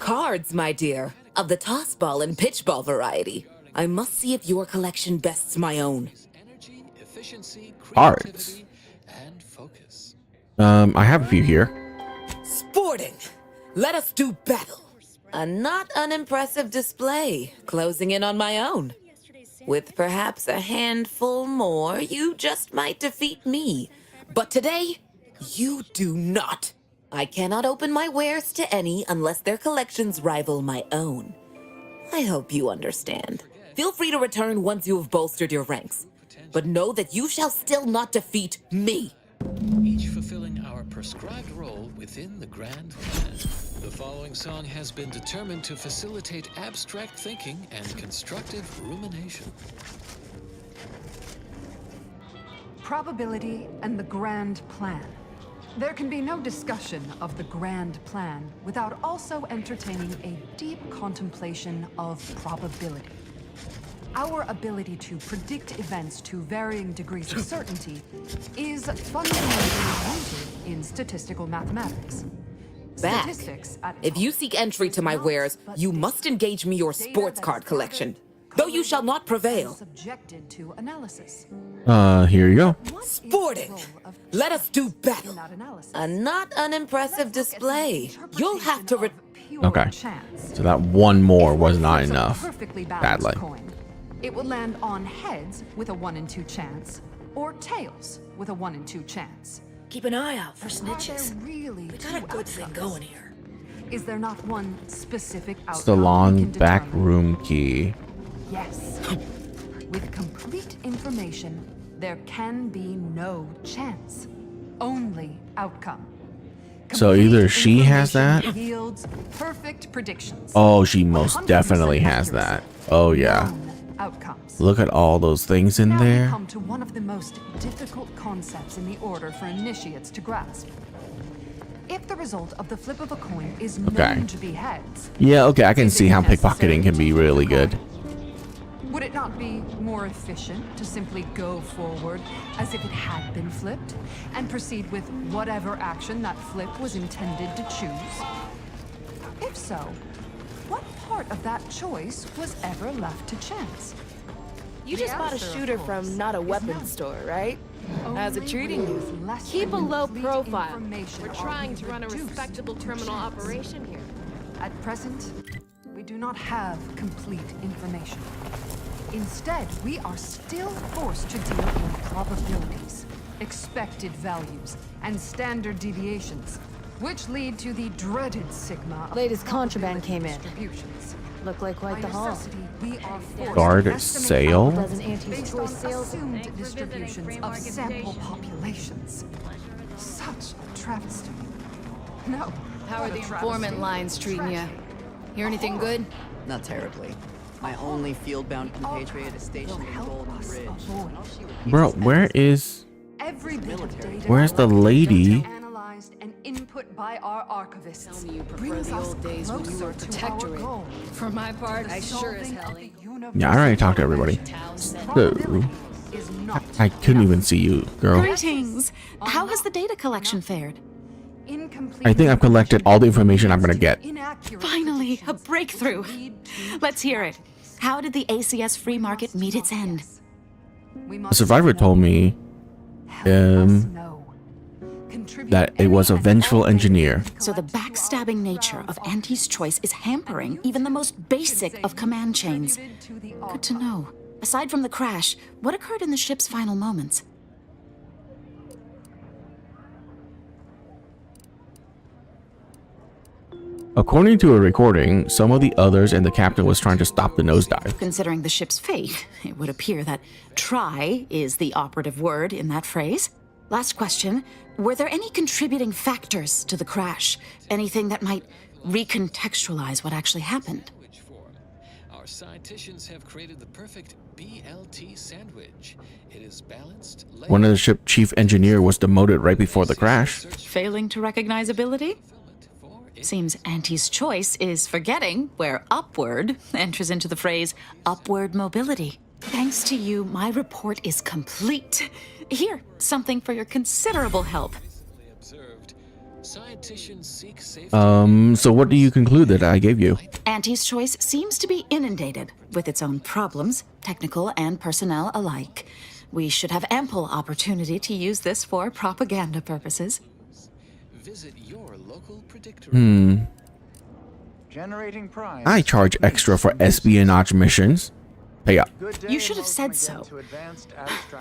Cards, my dear, of the toss ball and pitch ball variety. I must see if your collection bests my own. Cards. I have a few here. Sporting. Let us do battle. A not unimpressive display, closing in on my own. With perhaps a handful more, you just might defeat me. But today, you do not. I cannot open my wares to any unless their collections rival my own. I hope you understand. Feel free to return once you have bolstered your ranks. But know that you shall still not defeat me. Each fulfilling our prescribed role within the grand plan. The following song has been determined to facilitate abstract thinking and constructive rumination. Probability and the grand plan. There can be no discussion of the grand plan without also entertaining a deep contemplation of probability. Our ability to predict events to varying degrees of certainty is fundamentally rooted in statistical mathematics. Back. Statistics at If you seek entry to my wares, you must engage me your sports card collection. Though you shall not prevail. Subjected to analysis. Here you go. Sporting. Let us do battle. A not unimpressive display. You'll have to Okay. So that one more was not enough. Badly. It will land on heads with a 1 in 2 chance, or tails with a 1 in 2 chance. Keep an eye out for snitches. Really We got a good thing going here. Is there not one specific outcome? It's the long back room key. Yes. With complete information, there can be no chance. Only outcome. So either she has that. Yields perfect predictions. Oh, she most definitely has that. Oh yeah. Outcomes. Look at all those things in Now we there. come to one of the most difficult concepts in the order for initiates to grasp. If the result of the flip of a coin is known to be heads, Yeah, okay, I can see how pickpocketing can be really good. would it not be more efficient to simply go forward as if it had been flipped and proceed with whatever action that flip was intended to choose? If so, what part of that choice was ever left to chance? You just bought a shooter from not a weapons store, right? How's it treating you? Keep a low profile. We're trying to run a respectable terminal operation here. At present, we do not have complete information. Instead, we are still forced to deal in probabilities, expected values, and standard deviations, which lead to the dreaded sigma of Latest contraband came in. distributions. Look like quite the haul. We are forced Guard to estimate sale? outcomes Doesn't Auntie's based choice on sales? assumed distributions of sample populations. Such a travesty. No. How are not a the travesty. informant lines treating you? Hear anything good? Not terribly. My only field-bound compatriot is stationed in Golden Ridge. And I'll see what Bro, where is... Every bit of data Where's the lady? analyzed and input by our archivists. Tell me you prefer brings the us old days when you closer were to our protectorate. goal. For my part, The I sure as solving hell of the ain't. Yeah, I already talked to everybody. So, is not I couldn't even see you, girl. Greetings. things. How has the data collection fared? I think I've collected all the information I'm gonna get. Finally, a breakthrough. Let's hear it. How did the ACS free market meet its end? A survivor told me that it was a vengeful engineer. So the backstabbing nature of Auntie's choice is hampering even the most basic of command chains. Good to know. Aside from the crash, what occurred in the ship's final moments? According to a recording, some of the others and the captain was trying to stop the nosedive. Considering the ship's fate, it would appear that try is the operative word in that phrase. Last question. Were there any contributing factors to the crash? Anything that might recontextualize what actually happened? Our scientists have created the perfect BLT sandwich. It is balanced. One of the ship chief engineer was demoted right before the crash. Failing to recognize ability? Seems Auntie's choice is forgetting where upward enters into the phrase upward mobility. Thanks to you, my report is complete. Here, something for your considerable help. So what do you conclude that I gave you? Auntie's choice seems to be inundated with its own problems, technical and personnel alike. We should have ample opportunity to use this for propaganda purposes. Visit your local predictor. Generating prime. I charge extra for espionage missions. Pay up. You should have said so.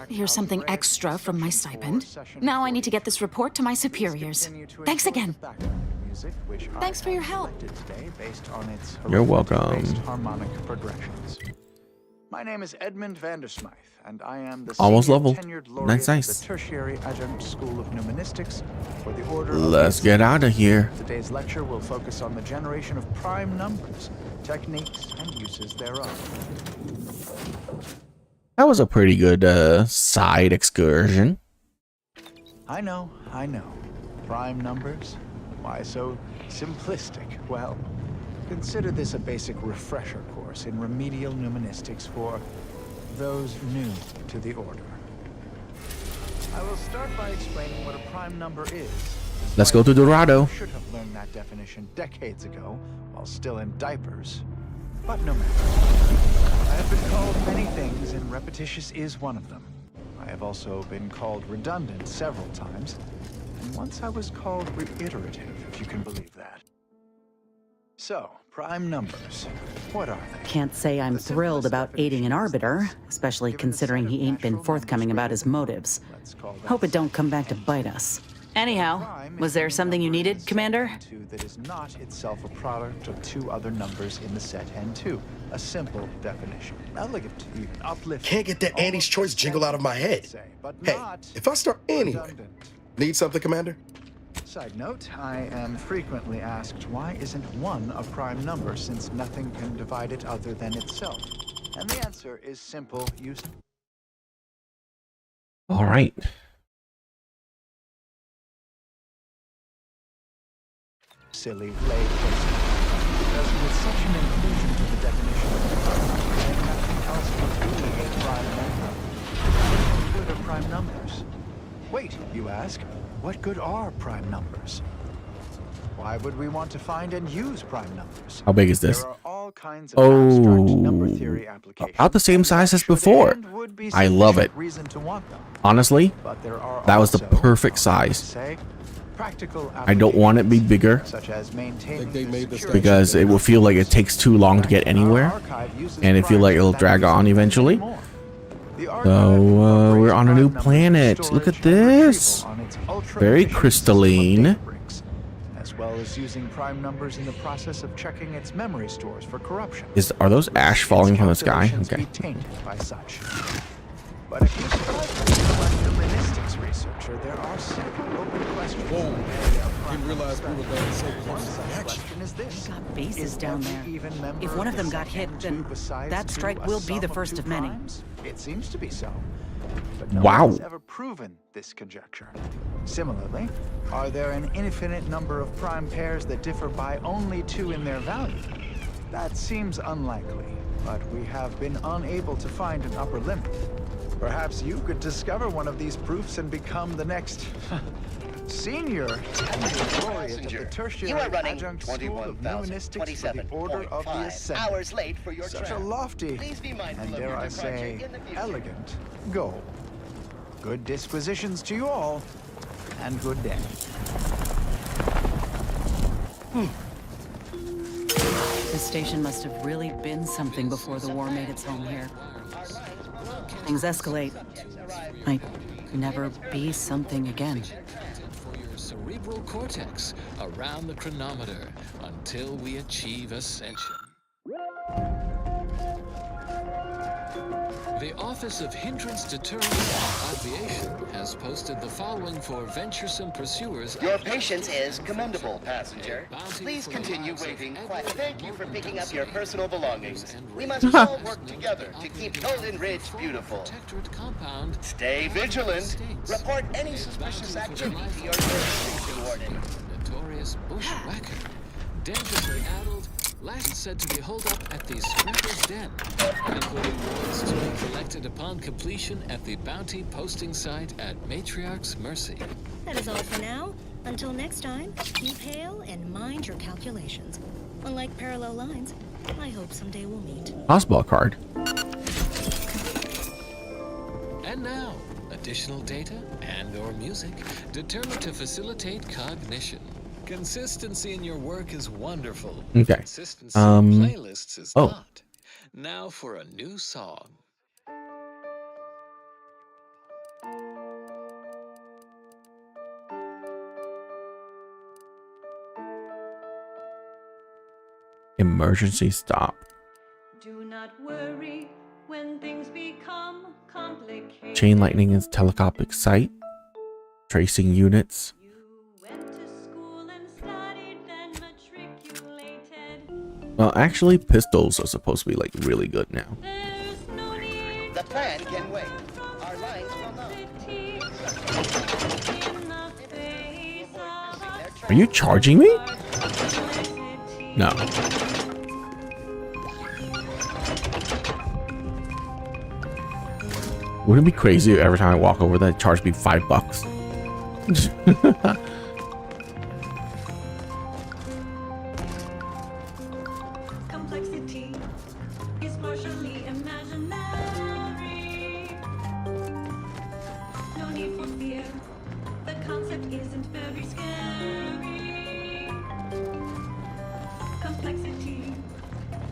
Here's something extra from my stipend. Now I need to get this report to my superiors. Thanks again. Thanks for your help. You're welcome. Harmonic progressions. My name is Edmund Vandersmythe, and I am the Almost senior level. tenured laureate Nice. of the Tertiary Adjunct School of Numismatics for the Order of Let's get out of here. Today's lecture will focus on the generation of prime numbers, techniques, and uses thereof. That was a pretty good side excursion. I know. Prime numbers? Why so simplistic? Well, consider this a basic refresher course in remedial numismatics for those new to the Order. I will start by explaining what a prime number is. Let's go to Dorado. I should have learned that definition decades ago while still in diapers. But no matter. I have been called many things, and repetitious is one of them. I have also been called redundant several times, and once I was called reiterative, if you can believe that. So, prime numbers. What are they? Can't say I'm thrilled about aiding an arbiter, especially considering he ain't been forthcoming about his motives. Hope it don't come back to bite us. Anyhow, was there something you needed, Commander? That is not itself a product of two other numbers in the set N2. A simple definition. Elegant, even uplifting. Can't get that Annie's Choice jingle out of my head. Hey, if I start anyway. Need something, Commander? Side note, I am frequently asked why isn't one a prime number since nothing can divide it other than itself? And the answer is simple. All right. Silly play question. Because with such an inclusion to the definition of prime, then nothing else would be a prime number. What good are prime numbers? Wait, you ask, what good are prime numbers? Why would we want to find and use prime numbers? How big is this? There are all kinds of abstract number theory applications. About the same size as before. I love it. Reason to want them. Honestly, But there are that was the also, perfect size. say, practical I don't want it to be bigger such as maintaining the because it will feel like it takes too long to get anywhere, and it feel like it'll drag on eventually. So we're on a new planet. Look at this. Very crystalline. as well as using prime numbers in the process of checking its memory stores for corruption. Are those ash falling from the sky? Okay. Tainted by such. But if you select a mystics researcher, there are several open questions. Whoa! Didn't realize we were going to say One such question is this: Got bases down there. even member If one of them the got hit, N2 then besides that two strike a will be the sum of first two of many. primes? It seems to be so. But no Wow. one has ever proven this conjecture. Similarly, are there an infinite number of prime pairs that differ by only 2 in their value? That seems unlikely, but we have been unable to find an upper limit. Perhaps you could discover one of these proofs and become the next senior laureate of the tertiary You are running adjunct school of numismatics for the Order of the Ascendant. hours late for your Such travel. a lofty Please be mindful and, of dare your I departure say, in the future. elegant goal. Good dispositions to you all, and good day. This station must have really been something before the war made its home here. Things escalate. Might never be something again. For your cerebral cortex around the chronometer until we achieve ascension. The Office of Hindrance Deterrence and Obviation has posted the following for venturesome pursuers. Your patience is commendable, passenger. Please continue waiting quietly. Thank you for picking up your personal belongings. We must all work together to keep Golden Ridge beautiful. Stay vigilant. Report any suspicious activity to your jurisdiction warden. Notorious bushwhacker, dangerously addled, last said to be holed up at the Scrapper's Den, and the rewards to be collected upon completion at the bounty posting site at Matriarch's Mercy. That is all for now. Until next time, keep hail and mind your calculations. Unlike parallel lines, I hope someday we'll meet. Hospital card. And now, additional data and/or music determined to facilitate cognition. Consistency in your work is wonderful. Okay. Consistency in playlists is not. Now for a new song. Emergency stop. Do not worry when things become complicated. Chain lightning is telescopic sight. Tracing units. Well, actually, pistols are supposed to be like really good now. The plan can wait. Our lines will know. Are you charging me? No. Wouldn't it be crazy if every time I walk over there, charge me $5? Complexity is partially imaginary. No need for fear. The concept isn't very scary. Complexity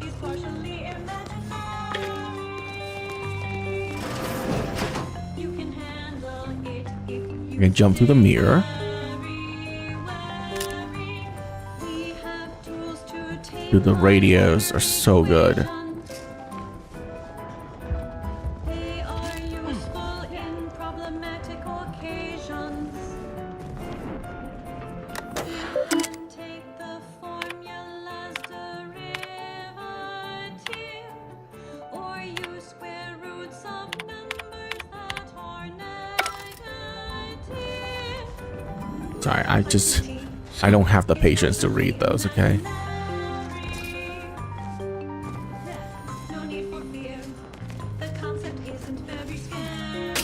is partially imaginary. You can handle it if You can jump through the mirror. Dude, the radios are so good. they are useful in problematic occasions. You can take the formula's derivative, or use square roots of numbers that are negative. Sorry, I don't have the patience to read those, okay? No need for fear. The concept isn't very scary.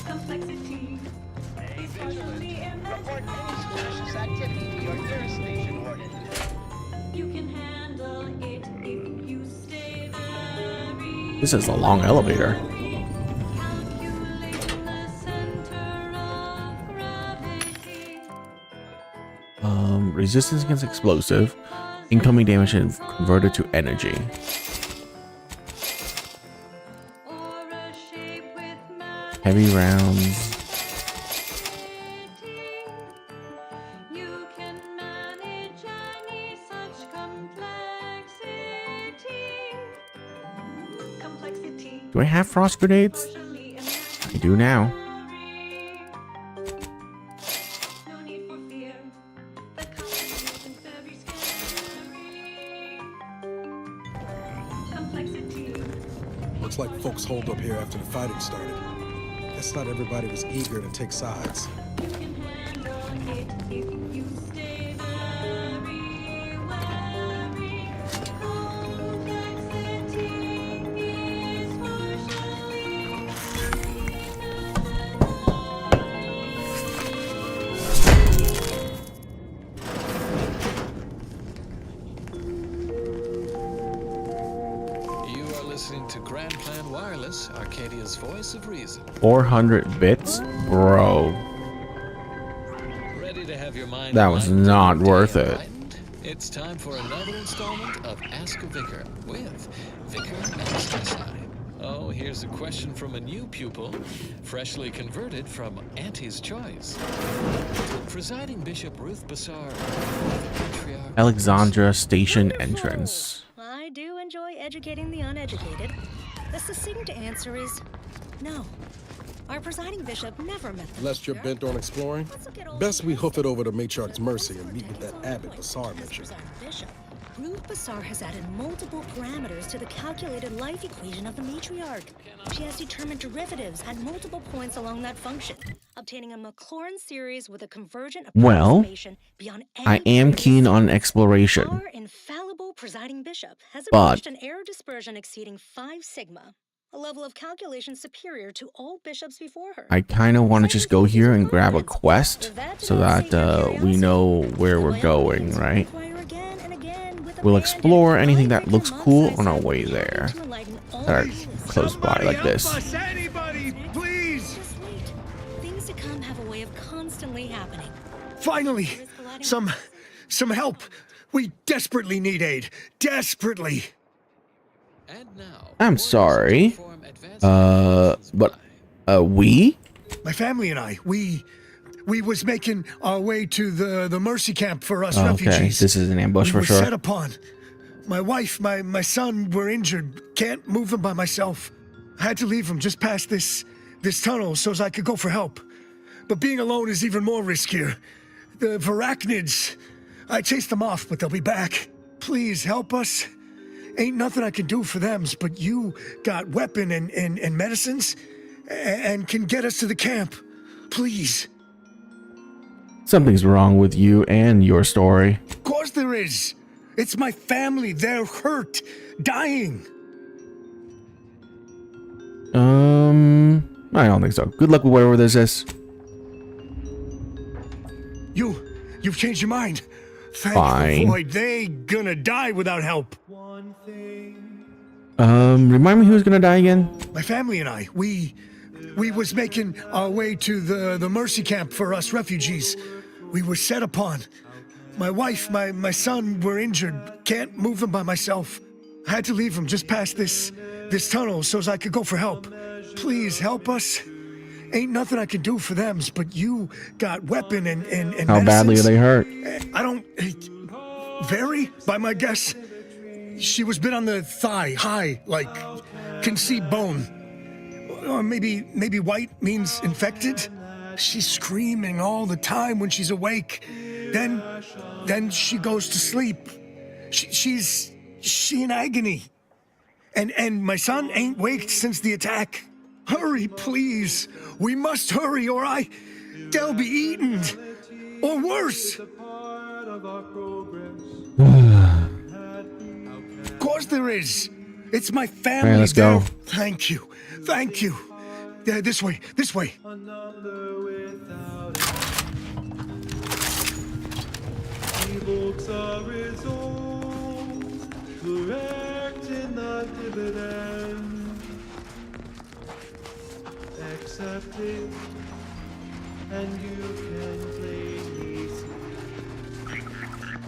Complexity is partially Report any suspicious activity to your jurisdiction warden. You can handle it if you stay very This is a long elevator. Resistance against explosive. Incoming damage and converted to energy. Heavy rounds. you can manage any such complexity. Complexity. Do I have frost grenades? I do now. No need for fear. The concept isn't very scary. Complexity. Looks like folks holed up here after the fighting started. Guess not everybody was eager to take sides. You can handle it if you stay very wary. Complexity is Wireless, Arcadia's voice of reason. 400 bits? Bro. Ready to have your mind That was enlightened not and worth day it. enlightened? It's time for another installment of Ask a Vicar with Vicar Manastasai. Oh, here's a question from a new pupil, freshly converted from Auntie's Choice. Presiding Bishop Ruth Bassar, Patriarch. Alexandra Station entrance. I do enjoy educating the uneducated. The succinct answer is no. Our presiding bishop never met the Lest you're bent on exploring, best we hoof it over to Matriarch's Mercy and meet with that abbot Bassar mentioned. bishop. Ruth Bassar has added multiple parameters to the calculated life equation of the matriarch. She has determined derivatives at multiple points along that function, obtaining a Maclaurin series with a convergent Well, approximation beyond any I am previous keen on exploration, Our infallible presiding bishop has but approached an error dispersion exceeding 5 sigma, a level of calculation superior to all bishops before her. I kind of want to just go here and grab a quest so that we know where we're going, right? We'll explore anything that looks cool on our way there that are close by like this. Anybody, please! Things to come have a way of constantly happening. Finally, some help. We desperately need aid. Desperately. I'm sorry. But we? My family and I, we was making our way to the mercy camp for us Okay, refugees. this is an ambush We for were sure. set upon. My wife, my son were injured. Can't move them by myself. I had to leave them just past this tunnel so as I could go for help. But being alone is even more riskier. The Varachnids, I chased them off, but they'll be back. Please help us. Ain't nothing I can do for them, but you got weapon and medicines and can get us to the camp. Please. Something's wrong with you and your story. Of course there is. It's my family. They're hurt, dying. I don't think so. Good luck with whatever this is. You've changed your mind. Thank Fine. you, Floyd. They gonna die without help. Remind me who's gonna die again? My family and I, we was making our way to the mercy camp for us refugees. We were set upon. My wife, my son were injured. Can't move them by myself. I had to leave them just past this tunnel so as I could go for help. Please help us. Ain't nothing I can do for them, but you got weapon and How badly are they hurt? I don't... Very, by my guess. She was bit on the thigh, high, like, can see bone. Or maybe white means infected. She's screaming all the time when she's awake. Then she goes to sleep. She in agony. And my son ain't waked since the attack. Hurry, please. We must hurry or they'll be eaten. Or worse. Of course there is. It's my family. All right, let's go. Thank you. Thank you. This way. This way. Books are results, correct in the dividend. Accept it, and you can plainly see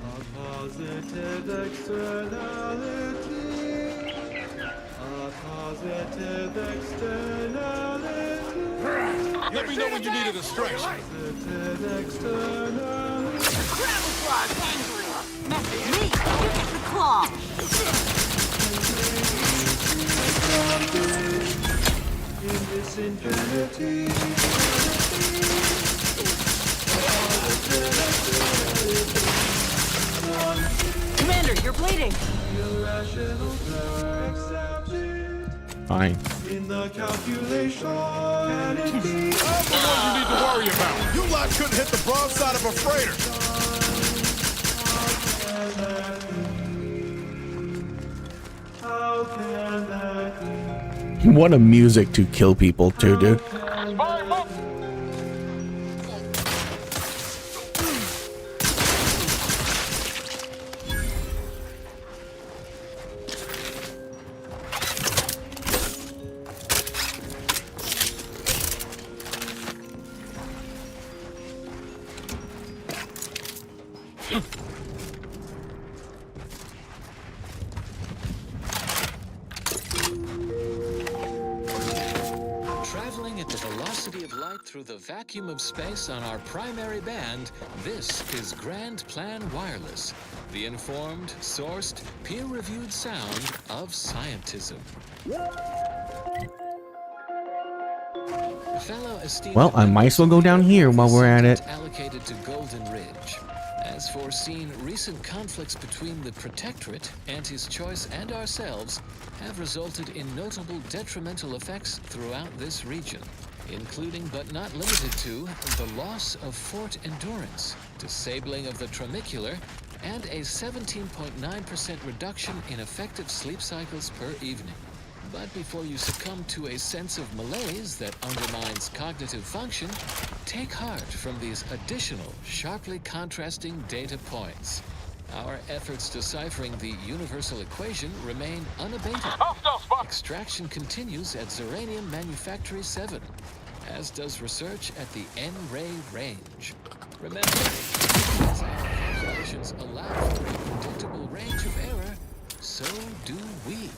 a positive externality. A positive externality. Let me know when you need a distraction. Positive externality. Mess with me, you get the claw. In this infinity. Commander, you're bleeding. Fine. In the calculation. I'm the one you need to worry about. You lot couldn't hit the broadside of a freighter. How can that be? What a music to kill people too, dude. Traveling at the velocity of light through the vacuum of space on our primary band, this is Grand Plan Wireless, the informed, sourced, peer-reviewed sound of scientism. Well, I might as well go down here while we're at it. Allocated to Golden Ridge. As foreseen, recent conflicts between the Protectorate, Auntie's Choice, and ourselves have resulted in notable detrimental effects throughout this region, including but not limited to the loss of Fort Endurance, disabling of the tramicular, and a 17.9% reduction in effective sleep cycles per evening. But before you succumb to a sense of malaise that undermines cognitive function, take heart from these additional, sharply contrasting data points. Our efforts deciphering the universal equation remain unabated. Extraction continues at Zeranium Manufactory 7, as does research at the N-Ray range. Remember, as our calculations allow for a predictable range of error, so do we.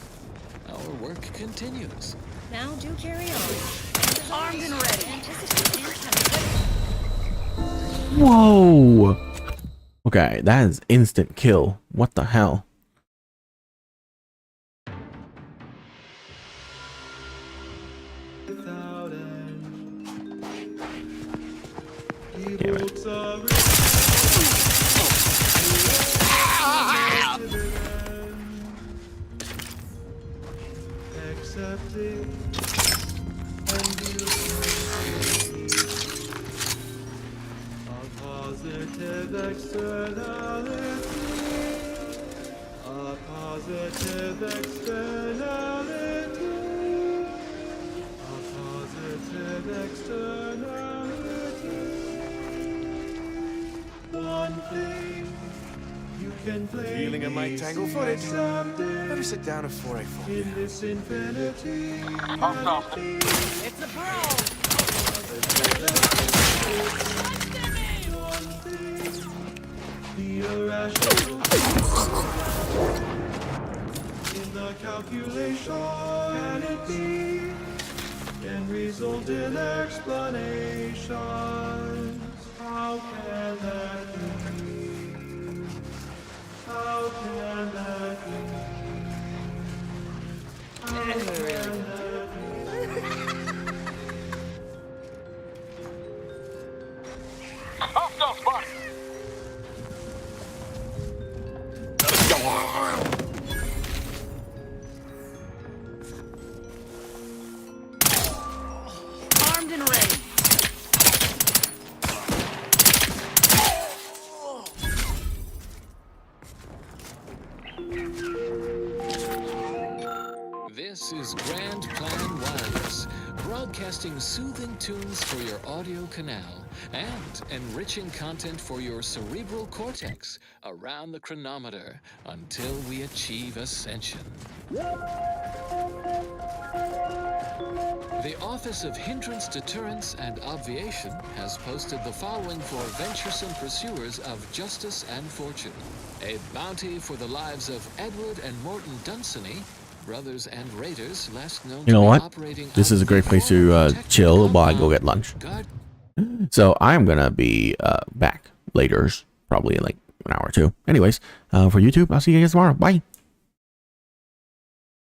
Our work continues. Now do carry on. Armed and ready. Whoa! Okay, that is instant kill. What the hell? Damn it. Accepting and a positive externality. A positive externality. A positive externality. One thing you can play. Feeling I might tangle footage. Better sit down before I fall. In this infinity. It's a brawl! The irrational in the calculation can it be can result in explanations. How can that be? How can that be? How can that be? Hostile spot! Armed and ready. This is Grand Plan Wireless, broadcasting soothing tunes for your audio canal and enriching content for your cerebral cortex around the chronometer until we achieve ascension. The Office of Hindrance Deterrence and Obviation has posted the following for venturesome pursuers of justice and fortune. A bounty for the lives of Edward and Morton Dunsany, brothers and raiders last known You know to be what? operating This is a great place to chill while I go get lunch. So I'm gonna be back later, probably in like an hour or two. Anyways, for YouTube, I'll see you guys tomorrow. Bye.